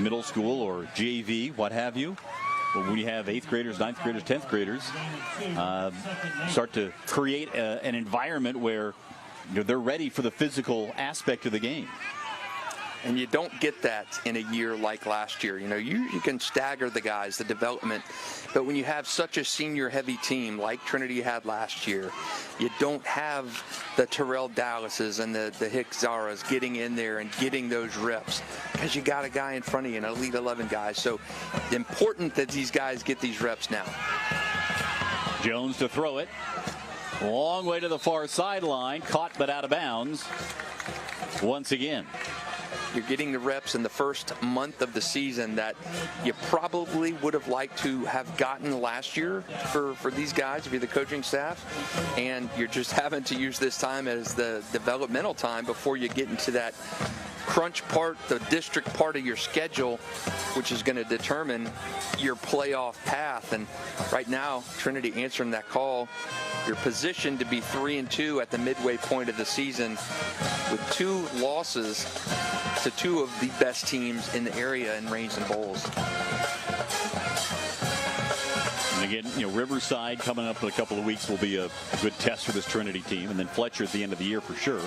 middle school or JV, what have you. But when you have 8th graders, 9th graders, 10th graders, start to create an environment where they're ready for the physical aspect of the game. And you don't get that in a year like last year. You can stagger the guys, the development. But when you have such a senior-heavy team like Trinity had last year, you don't have the Terrell Dallases and the Hicks Zaras getting in there and getting those reps because you got a guy in front of you, an Elite 11 guy. So important that these guys get these reps now. Jones to throw it. Long way to the far sideline. Caught but out of bounds once again. You're getting the reps in the first month of the season that you probably would have liked to have gotten last year for these guys, if you're the coaching staff. And you're just having to use this time as the developmental time before you get into that crunch part, the district part of your schedule, which is going to determine your playoff path. And right now, Trinity answering that call. You're positioned to be 3-2 at the midway point of the season with 2 losses to 2 of the best teams in the area in Reigns and Bowles. And again, Riverside coming up in a couple of weeks will be a good test for this Trinity team, and then Fletcher at the end of the year for sure.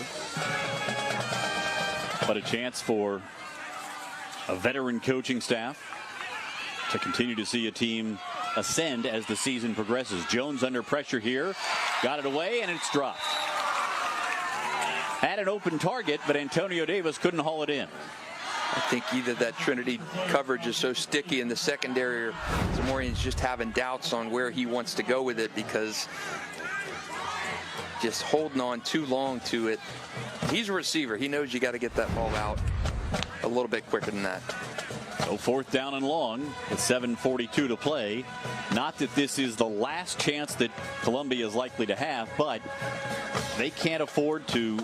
But a chance for a veteran coaching staff to continue to see a team ascend as the season progresses. Jones under pressure here. Got it away, and it's dropped. Had an open target, but Antonio Davis couldn't haul it in. I think either that Trinity coverage is so sticky in the secondary, or Zamorian's just having doubts on where he wants to go with it because just holding on too long to it. He's a receiver. He knows you got to get that ball out a little bit quicker than that. So 4th down and long with 7:42 to play. Not that this is the last chance that Columbia is likely to have, but they can't afford to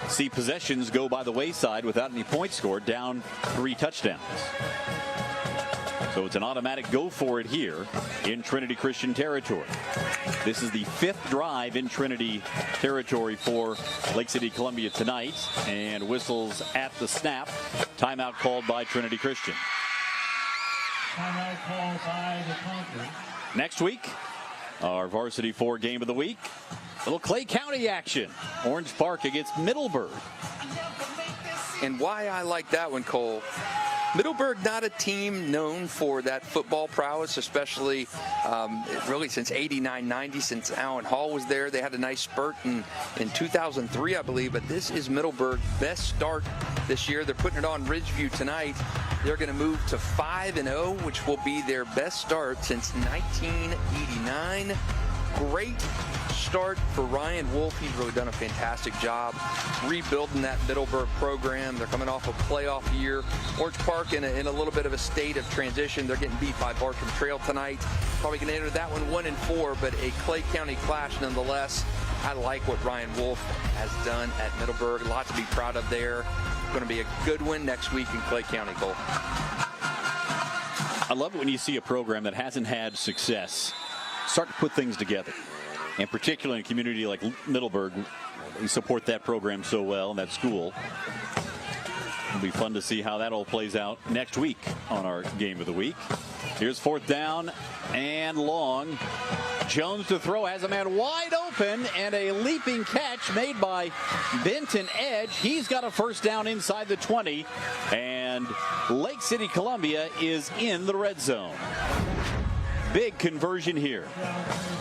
see possessions go by the wayside without any points scored, down 3 touchdowns. So it's an automatic go for it here in Trinity Christian territory. This is the 5th drive in Trinity territory for Lake City Columbia tonight, and whistles at the snap. Timeout called by Trinity Christian. Timeout called by the Concord. Next week, our Varsity 4 game of the week. Little Clay County action. Orange Park against Middleburg. And why I like that one, Cole. Middleburg, not a team known for that football prowess, especially really since 89-90, since Alan Hall was there. They had a nice spurt in 2003, I believe, but this is Middleburg's best start this year. They're putting it on Ridgeview tonight. They're going to move to 5-0, which will be their best start since 1989. Great start for Ryan Wolf. He's really done a fantastic job rebuilding that Middleburg program. They're coming off a playoff year. Orange Park in a little bit of a state of transition. They're getting beat by Bartram Trail tonight. Probably going to enter that one 1-4, but a Clay County clash nonetheless. I like what Ryan Wolf has done at Middleburg. A lot to be proud of there. Going to be a good win next week in Clay County, Cole. I love it when you see a program that hasn't had success start to put things together. And particularly in a community like Middleburg, we support that program so well and that school. It'll be fun to see how that all plays out next week on our game of the week. Here's 4th down and long. Jones to throw, has a man wide open, and a leaping catch made by Benton Edge. He's got a 1st down inside the 20, and Lake City Columbia is in the red zone. big conversion here.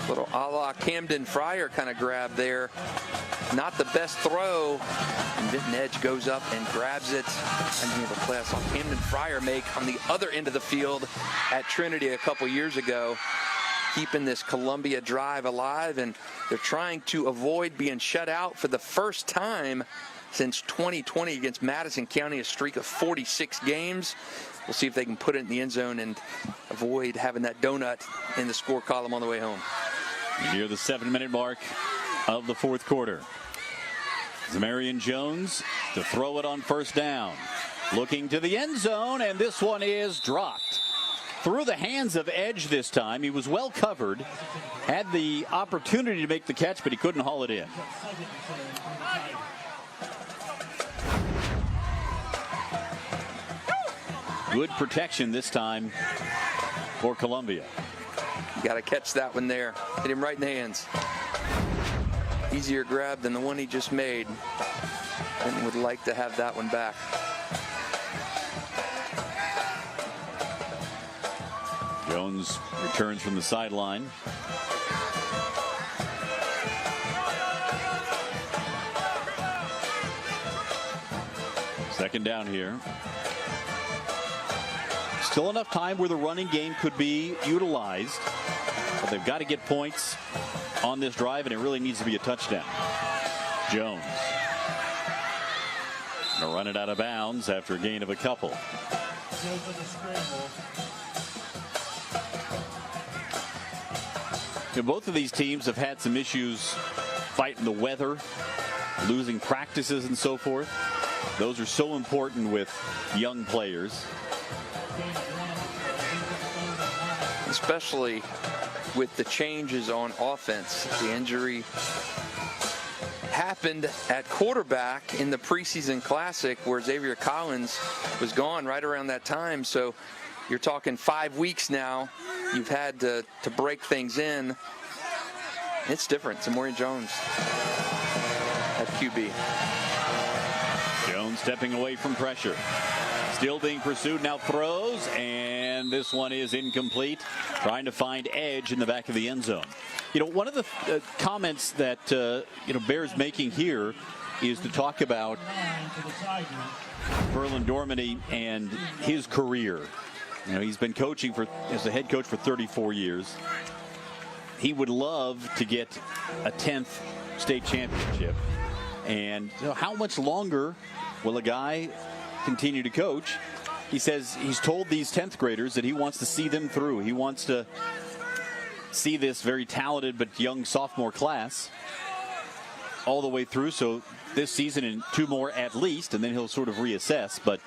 Little a la Camden Fryer kind of grab there. Not the best throw. And Vinton Edge goes up and grabs it. And the play I saw Camden Fryer make on the other end of the field at Trinity a couple years ago, keeping this Columbia drive alive. And they're trying to avoid being shut out for the first time since 2020 against Madison County, a streak of 46 games. We'll see if they can put it in the end zone and avoid having that donut in the score column on the way home. Near the 7-minute mark of the fourth quarter. Zamarian Jones to throw it on first down. Looking to the end zone, and this one is dropped. Through the hands of Edge this time. He was well covered. Had the opportunity to make the catch, but he couldn't haul it in. Good protection this time for Columbia. You got to catch that one there. Hit him right in the hands. Easier grab than the one he just made. And would like to have that one back. Jones returns from the sideline. Second down here. Still enough time where the running game could be utilized. But they've got to get points on this drive, and it really needs to be a touchdown. Jones gonna run it out of bounds after a gain of a couple. Both of these teams have had some issues fighting the weather, losing practices and so forth. Those are so important with young players. Especially with the changes on offense. The injury happened at quarterback in the preseason classic where Xavier Collins was gone right around that time. So you're talking 5 weeks now. You've had to break things in. It's different. Zamarian Jones at QB. Jones stepping away from pressure. Still being pursued, now throws, and this one is incomplete. Trying to find Edge in the back of the end zone. You know, one of the comments that, Bear's making here is to talk about Verlin Dorminey and his career. You know, he's been coaching as a head coach for 34 years. He would love to get a 10th state championship. And how much longer will a guy continue to coach? He says he's told these 10th graders that he wants to see them through. He wants to see this very talented but young sophomore class all the way through. So this season and 2 more at least, and then he'll sort of reassess. But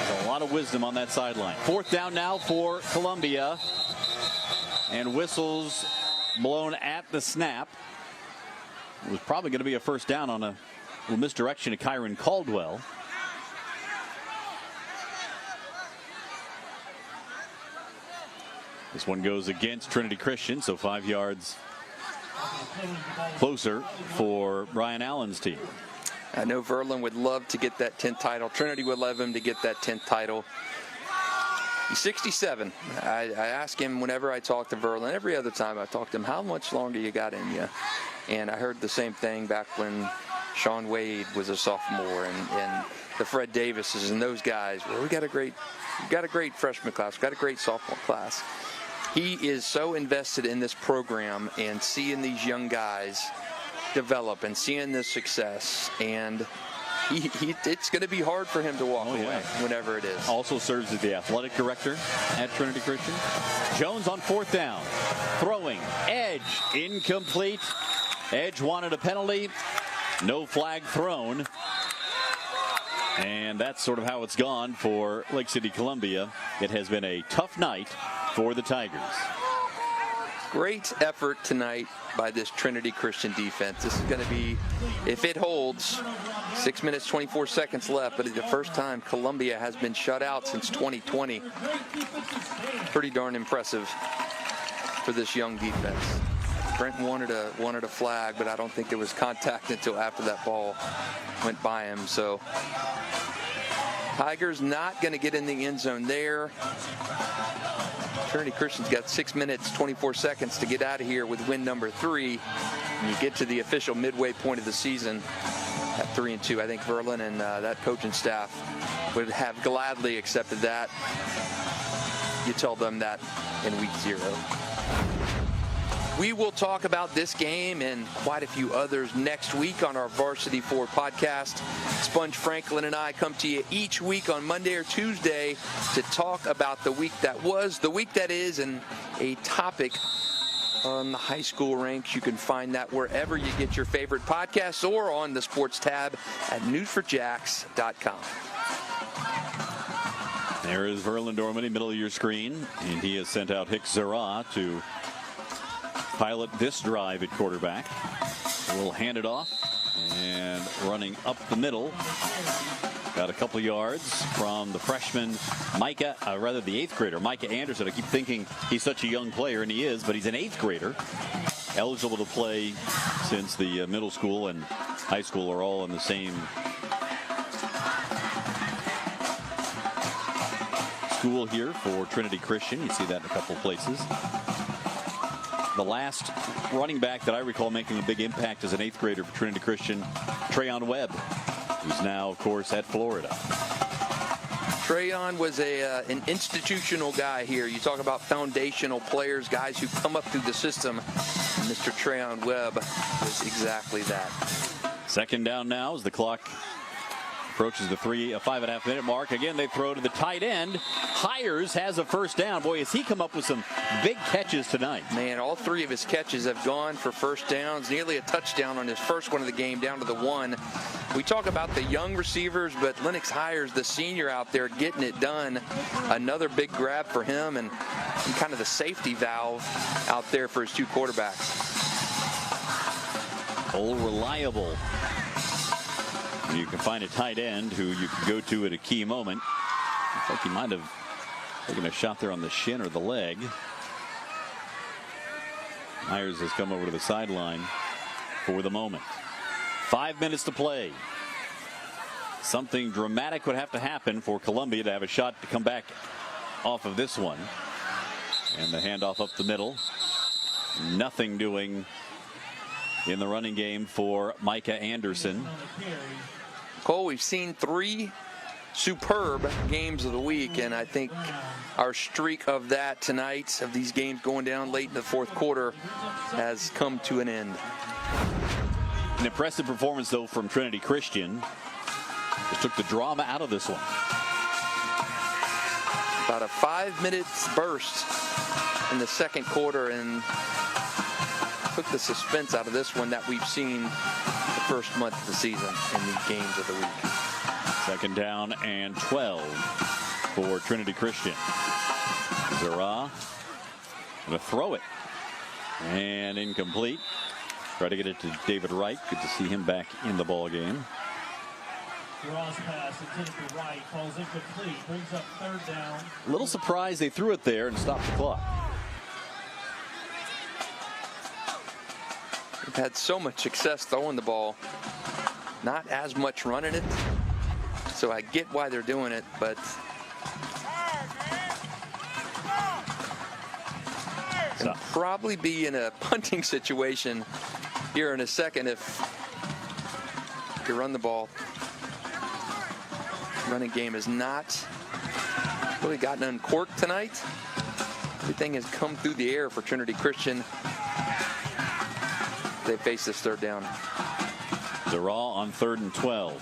there's a lot of wisdom on that sideline. Fourth down now for Columbia. And whistles blown at the snap. It was probably going to be a first down on a little misdirection to Kyron Caldwell. This one goes against Trinity Christian, so 5 yards closer for Brian Allen's team. I know Verlin would love to get that 10th title. Trinity would love him to get that 10th title. He's 67. I ask him whenever I talk to Verlin, every other time I talk to him, how much longer you got in you? And I heard the same thing back when Sean Wade was a sophomore and the Fred Davises and those guys. Well, we got a great freshman class. We got a great sophomore class. He is so invested in this program and seeing these young guys develop and seeing this success. And it's going to be hard for him to walk away whenever it is. Also serves as the athletic director at Trinity Christian. Jones on fourth down. Throwing. Edge. Incomplete. Edge wanted a penalty. No flag thrown. And that's sort of how it's gone for Lake City Columbia. It has been a tough night for the Tigers. Great effort tonight by this Trinity Christian defense. This is going to be, if it holds, 6 minutes, 24 seconds left, but it's the first time Columbia has been shut out since 2020. Pretty darn impressive for this young defense. Brent wanted a flag, but I don't think there was contact until after that ball went by him. So Tigers not going to get in the end zone there. Trinity Christian's got 6 minutes, 24 seconds to get out of here with win number 3. And you get to the official midway point of the season at 3-2. I think Verlin and that coaching staff would have gladly accepted that. You tell them that in week 0. We will talk about this game and quite a few others next week on our Varsity 4 podcast. Sponge Franklin and I come to you each week on Monday or Tuesday to talk about the week that was, the week that is, and a topic on the high school ranks. You can find that wherever you get your favorite podcasts or on the sports tab at News4JAX.com. There is Verlin Dormany, middle of your screen, and he has sent out Hicks Zara to pilot this drive at quarterback. We'll hand it off, and running up the middle, got a couple yards from the freshman Micah, the 8th grader Micah Anderson. I keep thinking he's such a young player, and he is, but he's an 8th grader, eligible to play since the middle school and high school are all in the same school here for Trinity Christian. You see that in a couple of places. The last running back that I recall making a big impact as an 8th grader for Trinity Christian, Trayon Webb, who's now, of course, at Florida. Trayon was an institutional guy here. You talk about foundational players, guys who come up through the system. And Mr. Trayon Webb was exactly that. Second down now as the clock approaches the 5.5 minute mark. Again, they throw to the tight end. Hires has a first down. Boy, has he come up with some big catches tonight. Man, all 3 of his catches have gone for first downs. Nearly a touchdown on his first one of the game, down to the 1. We talk about the young receivers, but Lennox Hires, the senior out there, getting it done. Another big grab for him and kind of the safety valve out there for his 2 quarterbacks. Old reliable. You can find a tight end who you can go to at a key moment. Looks like he might have taken a shot there on the shin or the leg. Myers has come over to the sideline for the moment. 5 minutes to play. Something dramatic would have to happen for Columbia to have a shot to come back off of this one. And the handoff up the middle. Nothing doing in the running game for Micah Anderson. Cole, we've seen 3 superb games of the week, and I think our streak of that tonight, of these games going down late in the 4th quarter, has come to an end. An impressive performance, though, from Trinity Christian. Just took the drama out of this one. About a 5-minute burst in the 2nd quarter, and took the suspense out of this one that we've seen the first month of the season in the games of the week. Second down and 12 for Trinity Christian. Zara going to throw it, and incomplete. Try to get it to David Wright. Good to see him back in the ball game. Zara's pass intended for Wright falls incomplete, brings up 3rd down. A little surprised they threw it there and stopped the clock. We've had so much success throwing the ball, not as much running it. So I get why they're doing it, but and probably be in a punting situation here in a second if you run the ball. Running game has not really gotten uncorked tonight. Everything has come through the air for Trinity Christian. They face this 3rd down. Zara on 3rd and 12.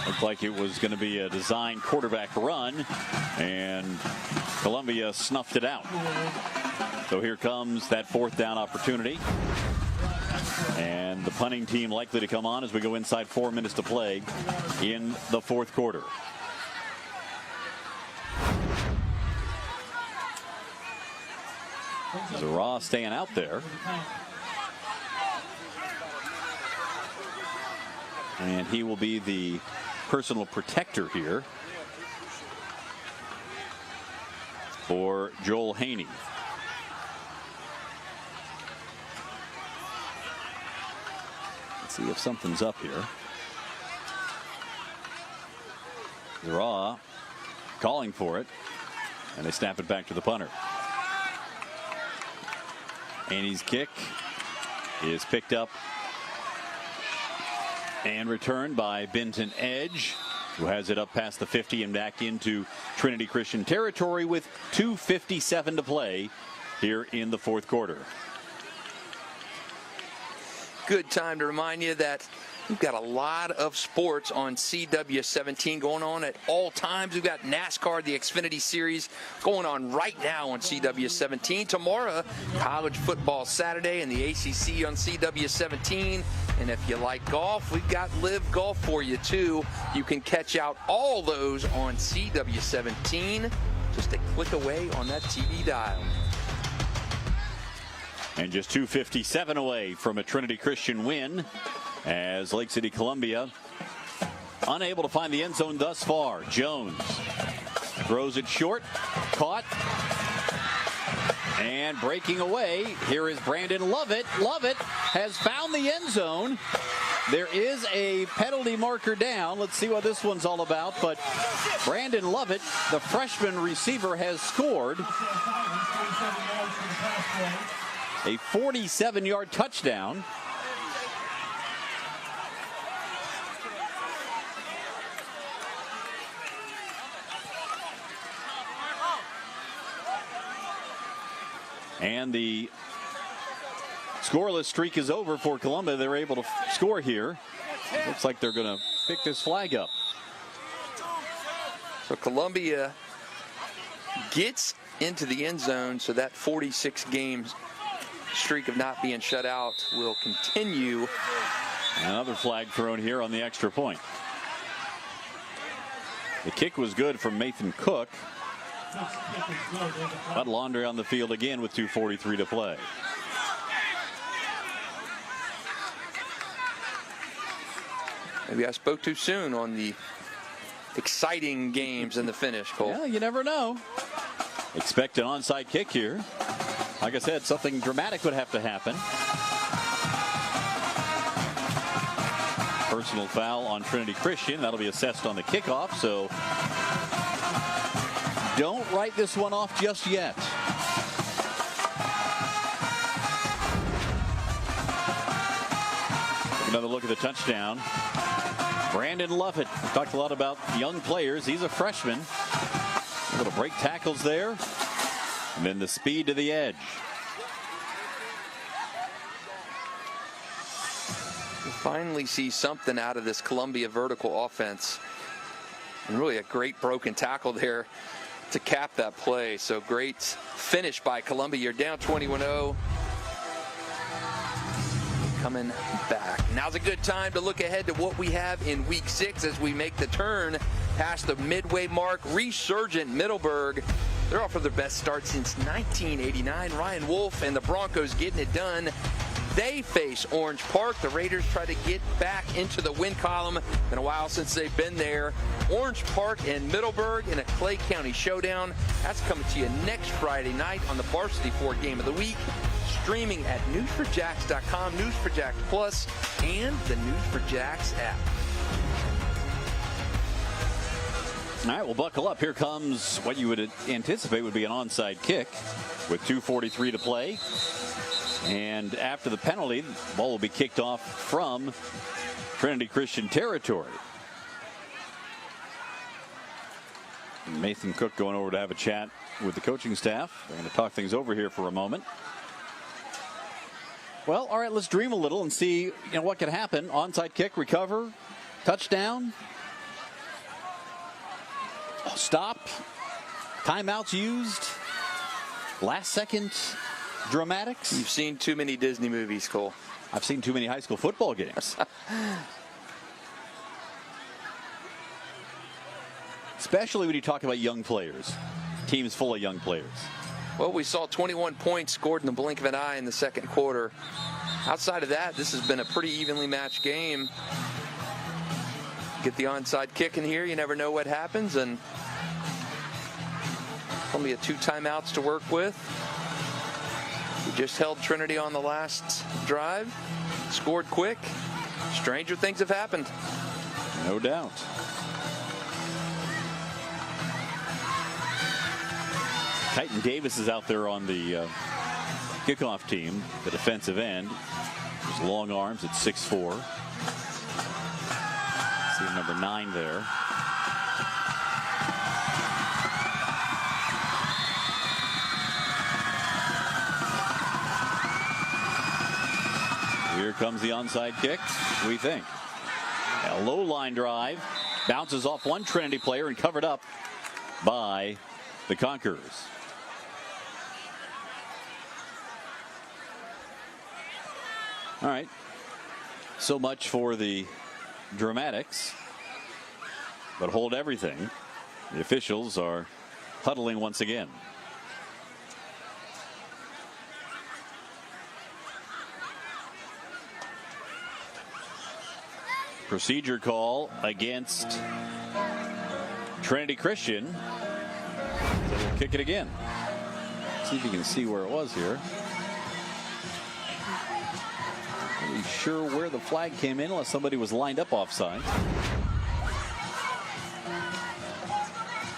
Looked like it was going to be a design quarterback run, and Columbia snuffed it out. So here comes that 4th down opportunity. And the punting team likely to come on as we go inside 4 minutes to play in the 4th quarter. Zara staying out there. And he will be the personal protector here for Joel Haney. Let's see if something's up here. Zara calling for it. And they snap it back to the punter. Annie's kick is picked up and returned by Benton Edge, who has it up past the 50 and back into Trinity Christian territory with 2:57 to play here in the fourth quarter. Good time to remind you that we've got a lot of sports on CW17 going on at all times. We've got NASCAR, the Xfinity Series, going on right now on CW17. Tomorrow, college football Saturday and the ACC on CW17. And if you like golf, we've got Live Golf for you, too. You can catch out all those on CW17. Just a click away on that TV dial. And just 2:57 away from a Trinity Christian win, as Lake City Columbia unable to find the end zone thus far. Jones throws it short, caught, and breaking away. Here is Brandon Lovett. Lovett has found the end zone. There is a penalty marker down. Let's see what this one's all about. But Brandon Lovett, the freshman receiver, has scored a 47-yard touchdown. And the scoreless streak is over for Columbia. They're able to score here. Looks like they're going to pick this flag up. So Columbia gets into the end zone, so that 46-game streak of not being shut out will continue. Another flag thrown here on the extra point. The kick was good from Nathan Cook. But Laundry on the field again with 2:43 to play. Maybe I spoke too soon on the exciting games in the finish, Cole. Yeah, you never know. Expect an onside kick here. Like I said, something dramatic would have to happen. Personal foul on Trinity Christian. That'll be assessed on the kickoff, so don't write this one off just yet. Another look at the touchdown. Brandon Lovett. We talked a lot about young players. He's a freshman. Able to break tackles there. And then the speed to the edge. We'll finally see something out of this Columbia vertical offense. And really a great broken tackle there to cap that play. So great finish by Columbia. You're down 21-0. Coming back. Now's a good time to look ahead to what we have in week 6 as we make the turn past the midway mark. Resurgent Middleburg. They're off for their best start since 1989. Ryan Wolf and the Broncos getting it done. They face Orange Park. The Raiders try to get back into the win column. Been a while since they've been there. Orange Park and Middleburg in a Clay County showdown. That's coming to you next Friday night on the Varsity 4 Game of the Week. Streaming at News4JAX.com, News4JAX Plus, and the News4JAX app. All right, well, buckle up. Here comes what you would anticipate would be an onside kick with 2:43 to play. And after the penalty, the ball will be kicked off from Trinity Christian territory. Nathan Cook going over to have a chat with the coaching staff. They're going to talk things over here for a moment. Well, all right, let's dream a little and see what could happen. Onside kick, recover, touchdown, stop, timeouts used, last second dramatics. You've seen too many Disney movies, Cole. I've seen too many high school football games. Especially when you talk about young players. Teams full of young players. Well, we saw 21 points scored in the blink of an eye in the second quarter. Outside of that, this has been a pretty evenly matched game. Get the onside kick in here, you never know what happens, and only 2 timeouts to work with. We just held Trinity on the last drive, scored quick. Stranger things have happened. No doubt. Titan Davis is out there on the kickoff team, the defensive end. There's long arms at 6'4". See number 9 there. Here comes the onside kick, we think. A low line drive. Bounces off one Trinity player and covered up by the Conquerors. All right. So much for the dramatics. But hold everything. The officials are huddling once again. Procedure call against Trinity Christian. So we'll kick it again. See if you can see where it was here. Not really sure where the flag came in unless somebody was lined up offside.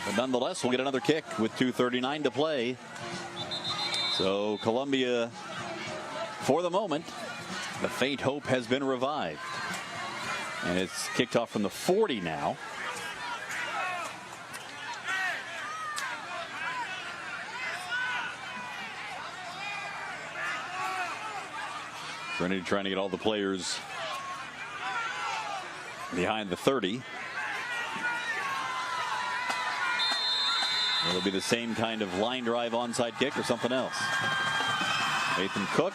But nonetheless, we'll get another kick with 2:39 to play. So Columbia, for the moment, the faint hope has been revived. And it's kicked off from the 40 now. Trinity trying to get all the players behind the 30. It'll be the same kind of line drive onside kick or something else. Nathan Cook.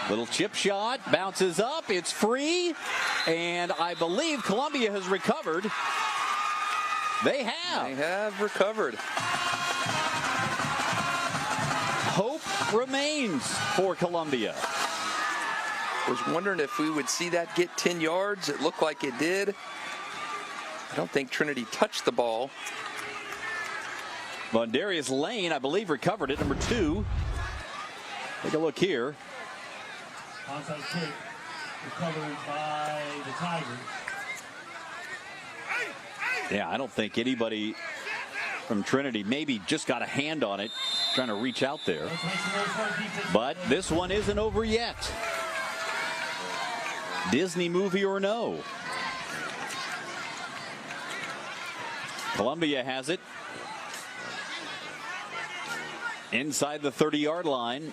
Little chip shot, bounces up, it's free, and I believe Columbia has recovered. They have. They have recovered. Hope remains for Columbia. Was wondering if we would see that get 10 yards. It looked like it did. I don't think Trinity touched the ball. Darius Lane, I believe, recovered it, number 2. Take a look here. Onside kick recovered by the Tigers. Yeah, I don't think anybody from Trinity maybe just got a hand on it, trying to reach out there. But this one isn't over yet. Disney movie or no. Columbia has it. Inside the 30-yard line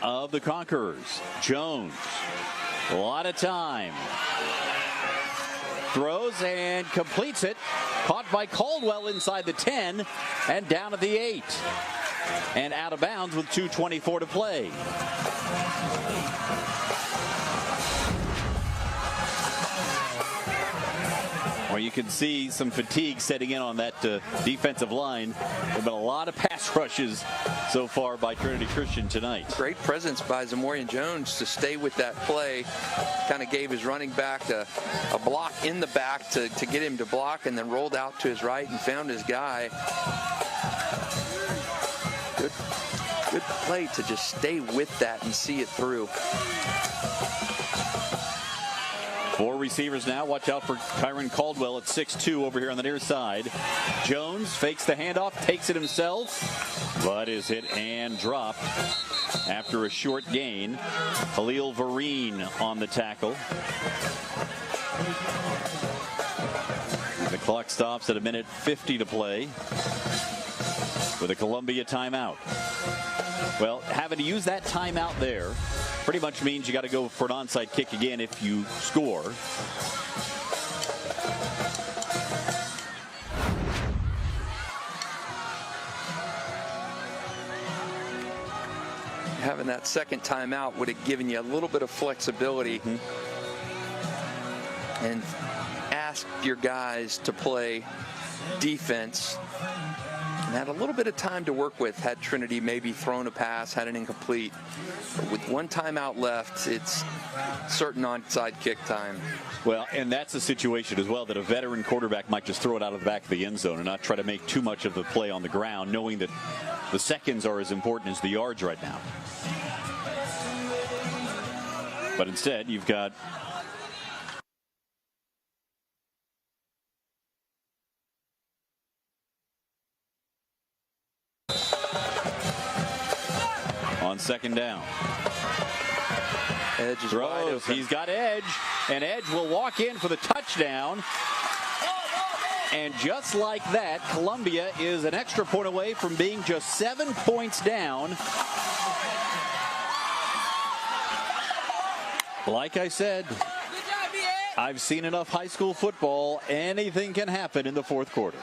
of the Conquerors. Jones, a lot of time. Throws and completes it. Caught by Caldwell inside the 10 and down at the 8. And out of bounds with 2:24 to play. Well, you can see some fatigue setting in on that defensive line. There have been a lot of pass rushes so far by Trinity Christian tonight. Great presence by Zamorian Jones to stay with that play. Kind of gave his running back a block in the back to get him to block, and then rolled out to his right and found his guy. Good play to just stay with that and see it through. 4 receivers now. Watch out for Kyron Caldwell at 6'2" over here on the near side. Jones fakes the handoff, takes it himself, but is hit and dropped after a short gain. Khalil Vereen on the tackle. The clock stops at 1:50 to play with a Columbia timeout. Well, having to use that timeout there pretty much means you got to go for an onside kick again if you score. Having that second timeout would have given you a little bit of flexibility and asked your guys to play defense and had a little bit of time to work with had Trinity maybe thrown a pass, had an incomplete. But with one timeout left, it's certain onside kick time. Well, and that's a situation as well that a veteran quarterback might just throw it out of the back of the end zone and not try to make too much of the play on the ground, knowing that the seconds are as important as the yards right now. But instead, you've got on second down. Edge is wide Throws. open. He's got Edge, and Edge will walk in for the touchdown. And just like that, Columbia is an extra point away from being just 7 points down. Like I said, I've seen enough high school football. Anything can happen in the fourth quarter.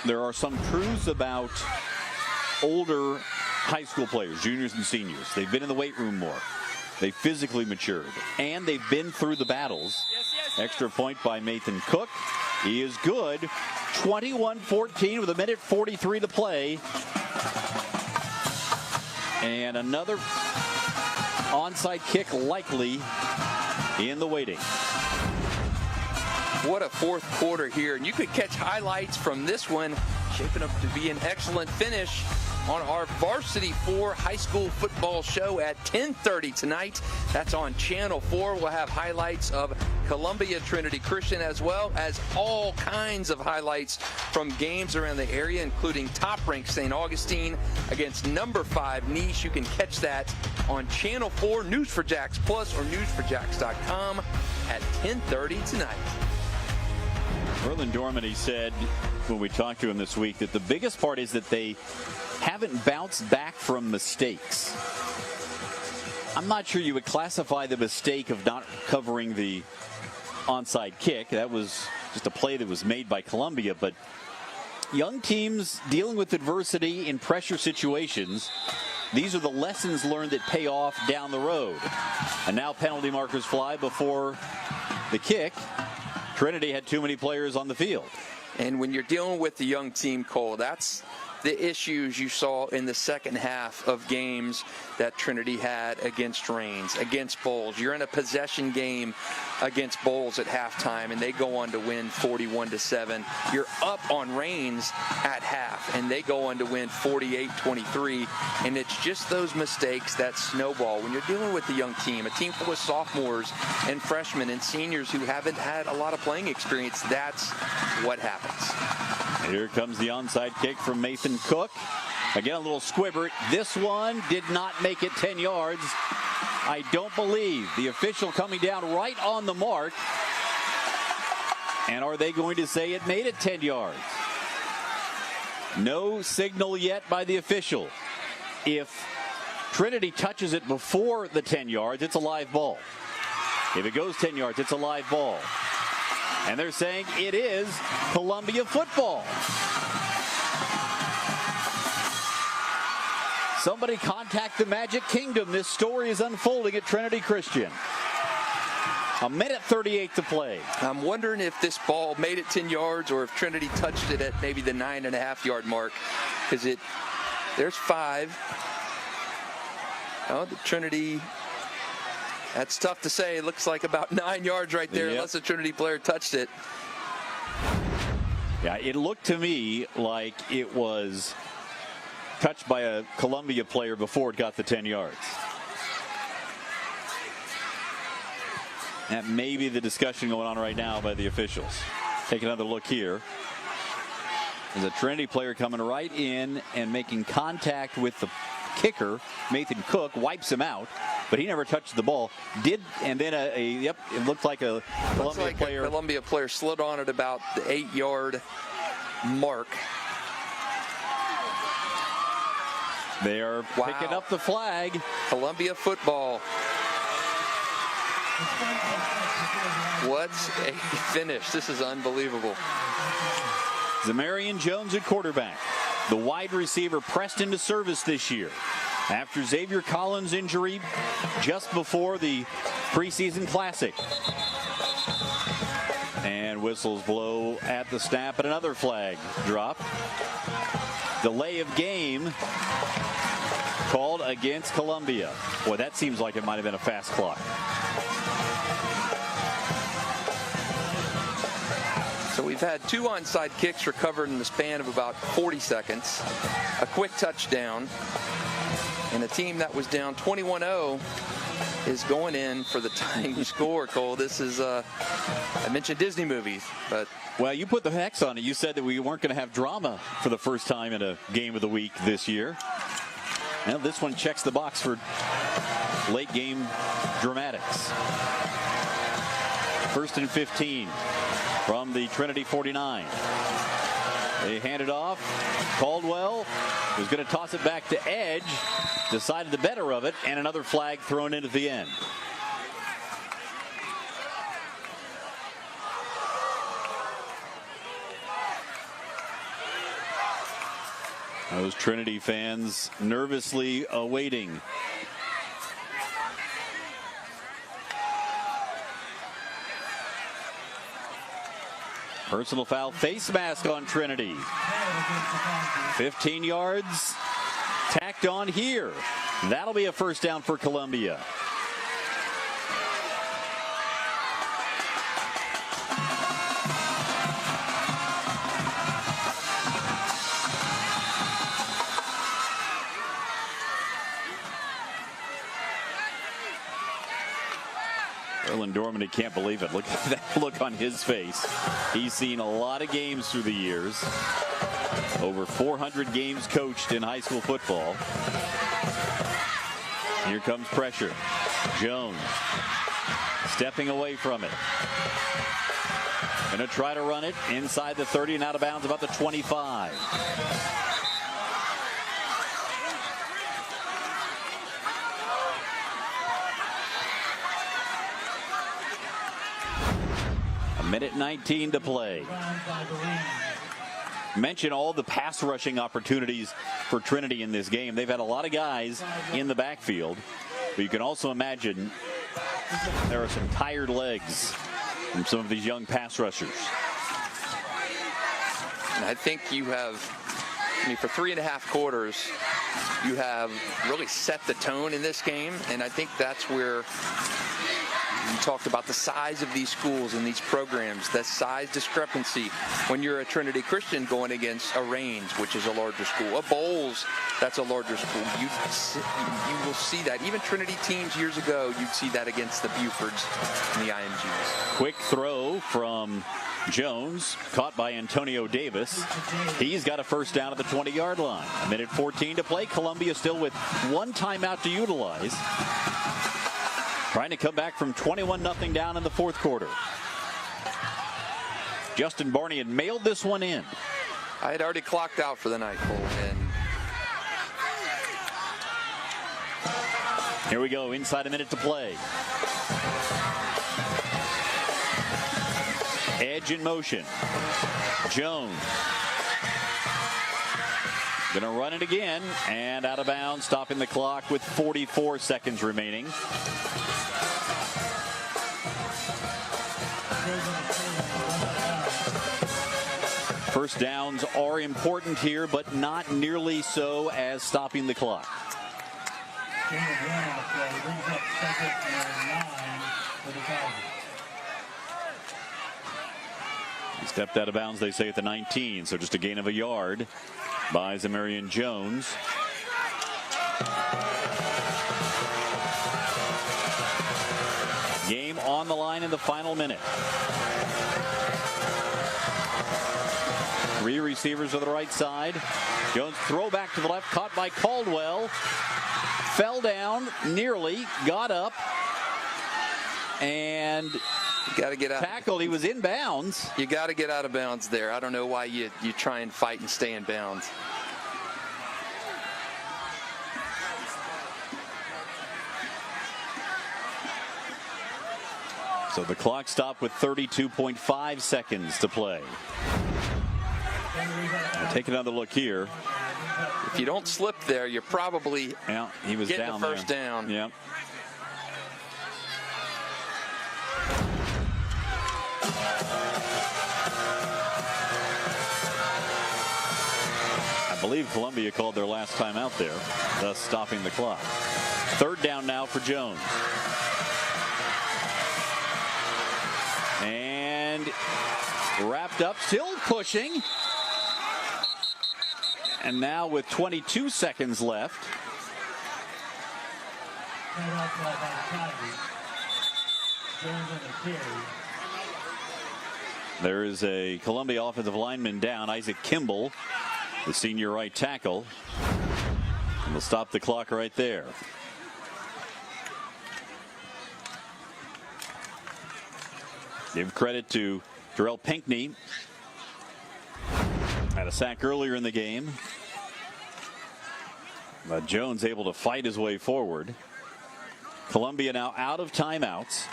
There are some truths about older high school players, juniors and seniors. They've been in the weight room more. They've physically matured, and they've been through the battles. Extra point by Nathan Cook. He is good. 21-14 with 1:43 to play. And another onside kick likely in the waiting. What a fourth quarter here. And you could catch highlights from this one, shaping up to be an excellent finish on our Varsity 4 high school football show at 10:30 tonight. That's on Channel 4. We'll have highlights of Columbia Trinity Christian, as well as all kinds of highlights from games around the area, including top-ranked St. Augustine against number 5 Nice. You can catch that on Channel 4, News4JAX Plus, or News4JAX.com at 10:30 tonight. Verlin Dormady said when we talked to him this week that the biggest part is that they haven't bounced back from mistakes. I'm not sure you would classify the mistake of not covering the onside kick. That was just a play that was made by Columbia, but young teams dealing with adversity in pressure situations, these are the lessons learned that pay off down the road. And now penalty markers fly before the kick. Trinity had too many players on the field. And when you're dealing with the young team, Cole, that's the issues you saw in the second half of games that Trinity had against Reigns, against Bowles. You're in a possession game against Bowles at halftime, and they go on to win 41-7. You're up on Reigns at half, and they go on to win 48-23. And it's just those mistakes that snowball. When you're dealing with a young team, a team full of sophomores and freshmen and seniors who haven't had a lot of playing experience, that's what happens. Here comes the onside kick from Nathan Cook. Again, a little squibbert. This one did not make it 10 yards. I don't believe. The official coming down right on the mark. And are they going to say it made it 10 yards? No signal yet by the official. If Trinity touches it before the 10 yards, it's a live ball. If it goes 10 yards, it's a live ball. And they're saying it is Columbia football. Somebody contact the Magic Kingdom. This story is unfolding at Trinity Christian. 1:38 to play. I'm wondering if this ball made it 10 yards or if Trinity touched it at maybe the 9.5-yard mark. Because there's 5. Oh, the Trinity... That's tough to say. It looks like about 9 yards right there, unless a Trinity player touched it. Yeah, it looked to me like it was touched by a Columbia player before it got the 10 yards. That may be the discussion going on right now by the officials. Take another look here. There's a Trinity player coming right in and making contact with the kicker. Nathan Cook wipes him out, but he never touched the ball. And then it looked like a Columbia player slid on it about the 8-yard mark. They are picking up the flag. Columbia football. What a finish. This is unbelievable. Zamarian Jones at quarterback. The wide receiver pressed into service this year after Xavier Collins' injury just before the preseason classic. And whistles blow at the snap, and another flag drop. Delay of game called against Columbia. Boy, that seems like it might have been a fast clock. So we've had 2 onside kicks recovered in the span of about 40 seconds. A quick touchdown. And a team that was down 21-0 is going in for the tying score, Cole. This is, I mentioned Disney movies, but. Well, you put the hex on it. You said that we weren't going to have drama for the first time in a game of the week this year. Now this one checks the box for late game dramatics. 1st and 15 from the Trinity 49. They hand it off. Caldwell was going to toss it back to Edge. Decided the better of it, and another flag thrown in at the end. Those Trinity fans nervously awaiting. Personal foul, face mask on Trinity. 15 yards tacked on here. That'll be a first down for Columbia. Dorman can't believe it. Look at that look on his face. He's seen a lot of games through the years. Over 400 games coached in high school football. Here comes pressure. Jones stepping away from it. Going to try to run it inside the 30 and out of bounds about the 25. Minute 19 to play. Mention all the pass rushing opportunities for Trinity in this game. They've had a lot of guys in the backfield, but you can also imagine there are some tired legs from some of these young pass rushers. And I think you have, for 3.5 quarters, you have really set the tone in this game, and I think that's where you talked about the size of these schools and these programs, that size discrepancy when you're a Trinity Christian going against a Reigns, which is a larger school, a Bowles, that's a larger school. You will see that. Even Trinity teams years ago, you'd see that against the Bufords and the IMGs. Quick throw from Jones, caught by Antonio Davis. He's got a first down at the 20-yard line. A minute 14 to play. Columbia still with one timeout to utilize. Trying to come back from 21-0 down in the fourth quarter. Justin Barney had mailed this one in. I had already clocked out for the night, Cole. And here we go, inside a minute to play. Edge in motion. Jones. Going to run it again, and out of bounds, stopping the clock with 44 seconds remaining. First downs are important here, but not nearly so as stopping the clock. He stepped out of bounds, they say, at the 19, so just a gain of a yard by Zamarian Jones. Game on the line in the final minute. 3 receivers to the right side. Jones throw back to the left, caught by Caldwell. Fell down, nearly, got up, and got to get out. Tackled. He was in bounds. You got to get out of bounds there. I don't know why you try and fight and stay in bounds. So the clock stopped with 32.5 seconds to play. We'll take another look here. If you don't slip there, you're probably he was getting down the first there. down. Yep. I believe Columbia called their last time out there, thus stopping the clock. Third down now for Jones. And wrapped up, still pushing. And now with 22 seconds left. Jones on the carry. There is a Columbia offensive lineman down, Isaac Kimball, the senior right tackle. And we'll stop the clock right there. Give credit to Terrell Pinkney. Had a sack earlier in the game. But Jones able to fight his way forward. Columbia now out of timeouts.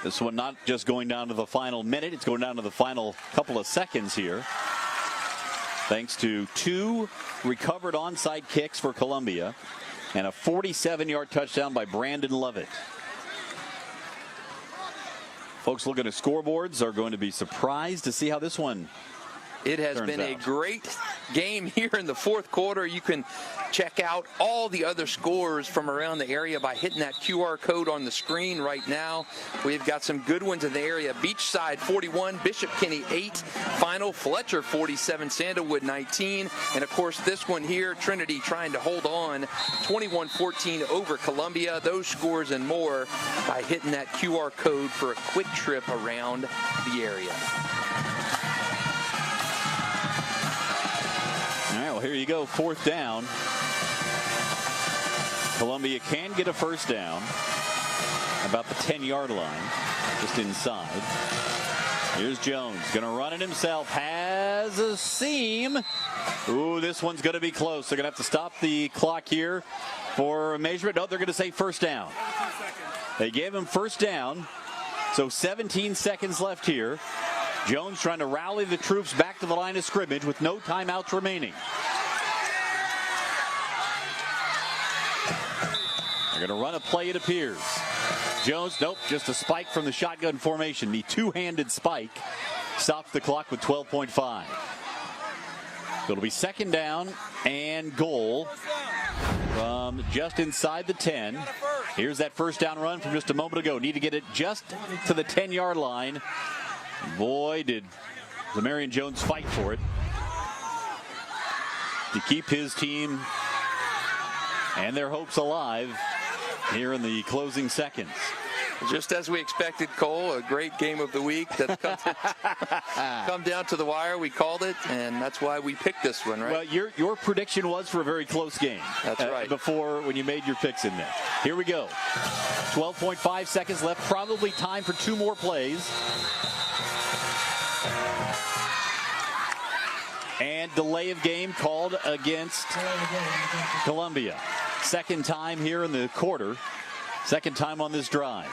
This one not just going down to the final minute, it's going down to the final couple of seconds here. Thanks to 2 recovered onside kicks for Columbia and a 47-yard touchdown by Brandon Lovett. Folks looking at scoreboards are going to be surprised to see how this one It has been a great game here in the fourth quarter. You can check out all the other scores from around the area by hitting that QR code on the screen right now. We've got some good ones in the area. Beachside 41, Bishop Kenny 8, Final Fletcher 47, Sandalwood 19, and of course this one here, Trinity trying to hold on 21-14 over Columbia. Those scores and more by hitting that QR code for a quick trip around the area. All right, well, here you go, 4th down. Columbia can get a first down about the 10-yard line, just inside. Here's Jones, going to run it himself, has a seam. Ooh, this one's going to be close. They're going to have to stop the clock here for measurement. No, they're going to say first down. They gave him first down, so 17 seconds left here. Jones trying to rally the troops back to the line of scrimmage with no timeouts remaining. They're going to run a play, it appears. Jones, nope, just a spike from the shotgun formation. The two-handed spike stops the clock with 12.5. It'll be second down and goal from just inside the 10. Here's that first down run from just a moment ago. Need to get it just to the 10-yard line. Boy, did Marion Jones fight for it to keep his team and their hopes alive here in the closing seconds. Just as we expected, Cole, a great game of the week that's come down to the wire. We called it, and that's why we picked this one, right? Well, your prediction was for a very close game. That's right. Before, when you made your picks in there. Here we go. 12.5 seconds left. Probably time for 2 more plays. And delay of game called against Columbia. Second time here in the quarter. Second time on this drive.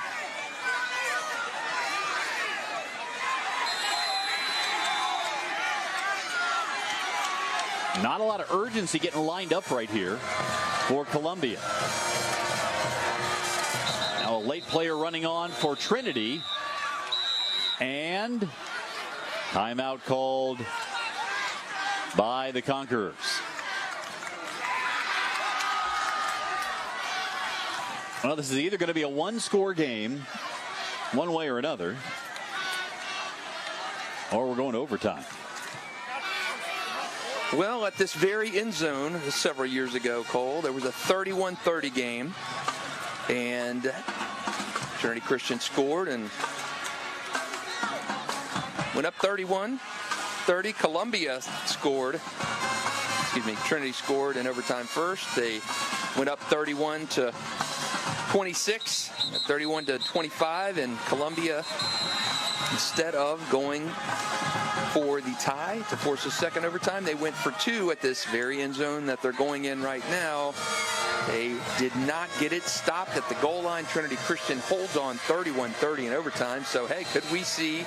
Not a lot of urgency getting lined up right here for Columbia. Now a late player running on for Trinity. And timeout called by the Conquerors. Well, this is either going to be a 1-score game, one way or another, or we're going to overtime. Well, at this very end zone several years ago, Cole, there was a 31-30 game, and Trinity Christian scored and went up 31-30. Columbia scored. Trinity scored in overtime first. They went up 31-26, 31-25, and Columbia, instead of going for the tie to force a second overtime, they went for 2 at this very end zone that they're going in right now. They did not get it stopped at the goal line. Trinity Christian holds on 31-30 in overtime. So, hey, could we see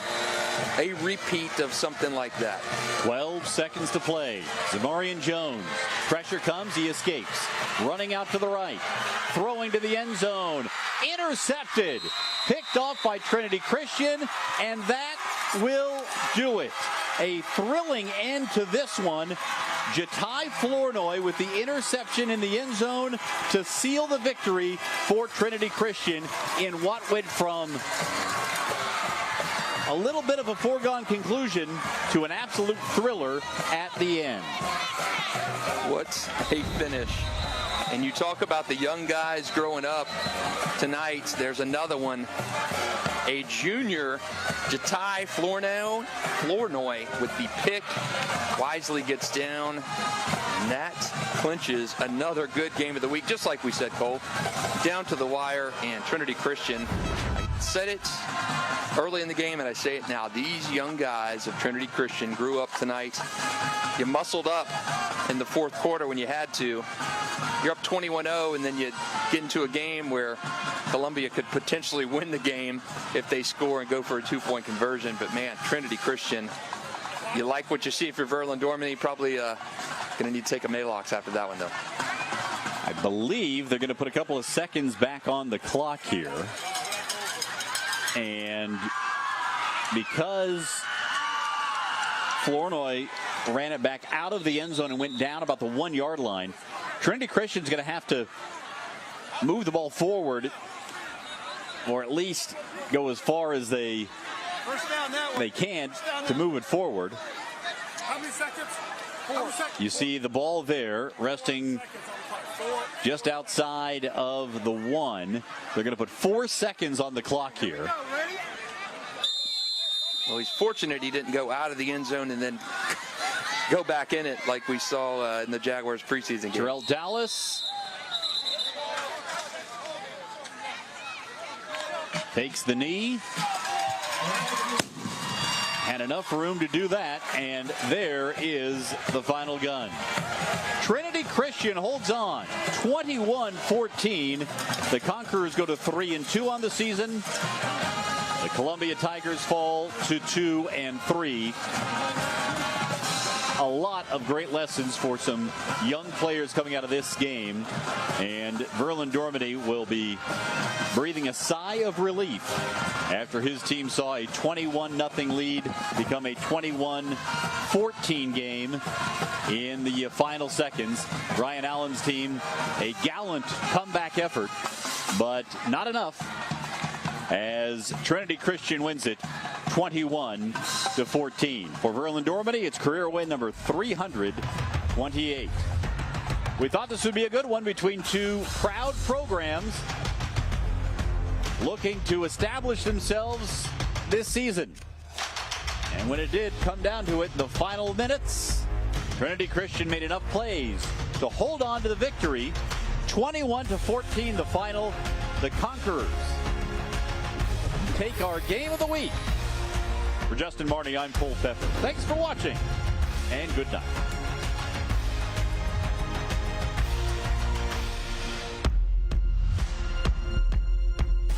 a repeat of something like that? 12 seconds to play. Zamarian Jones. Pressure comes. He escapes. Running out to the right. Throwing to the end zone. Intercepted. Picked off by Trinity Christian. And that will do it. A thrilling end to this one. Jatai Flournoy with the interception in the end zone to seal the victory for Trinity Christian in what went from a little bit of a foregone conclusion to an absolute thriller at the end. What a finish. And you talk about the young guys growing up tonight. There's another one, a junior, Jatai Flournoy with the pick. Wisely gets down, and that clinches another good game of the week. Just like we said, Cole, down to the wire. And Trinity Christian, I said it early in the game, and I say it now. These young guys of Trinity Christian grew up tonight. You muscled up in the fourth quarter when you had to. You're up 21-0, and then you get into a game where Columbia could potentially win the game if they score and go for a 2-point conversion. But, man, Trinity Christian, you like what you see if you're Verlin Dormany. Probably going to need to take a Malox after that one, though. I believe they're going to put a couple of seconds back on the clock here. And because Flournoy ran it back out of the end zone and went down about the 1-yard line, Trinity Christian's going to have to move the ball forward, or at least go as far as they can to move it forward. How many seconds? 4 seconds. You see the ball there resting just outside of the 1. They're going to put 4 seconds on the clock here. Well, he's fortunate he didn't go out of the end zone and then go back in it like we saw in the Jaguars preseason game. Terrell Dallas takes the knee. Had enough room to do that, and there is the final gun. Trinity Christian holds on, 21-14. The Conquerors go to 3-2 on the season. The Columbia Tigers fall to 2-3. A lot of great lessons for some young players coming out of this game, and Verlin Dormany will be breathing a sigh of relief after his team saw a 21-0 lead become a 21-14 game in the final seconds. Brian Allen's team, a gallant comeback effort, but not enough, as Trinity Christian wins it 21-14. For Verlin Dormany, it's career win number 328. We thought this would be a good one between two proud programs looking to establish themselves this season. And when it did come down to it in the final minutes, Trinity Christian made enough plays to hold on to the victory. 21-14 the final. The Conquerors take our game of the week. For Justin Marty, I'm Cole Pfeffer. Thanks for watching, and good night.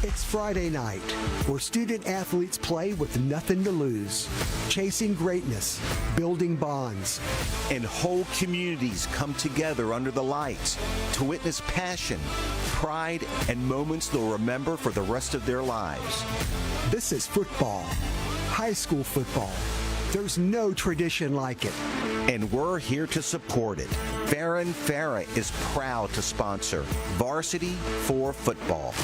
It's Friday night, where student athletes play with nothing to lose, chasing greatness, building bonds. And whole communities come together under the lights to witness passion, pride, and moments they'll remember for the rest of their lives. This is football, high school football. There's no tradition like it. And we're here to support it. Farron Farah is proud to sponsor Varsity for Football.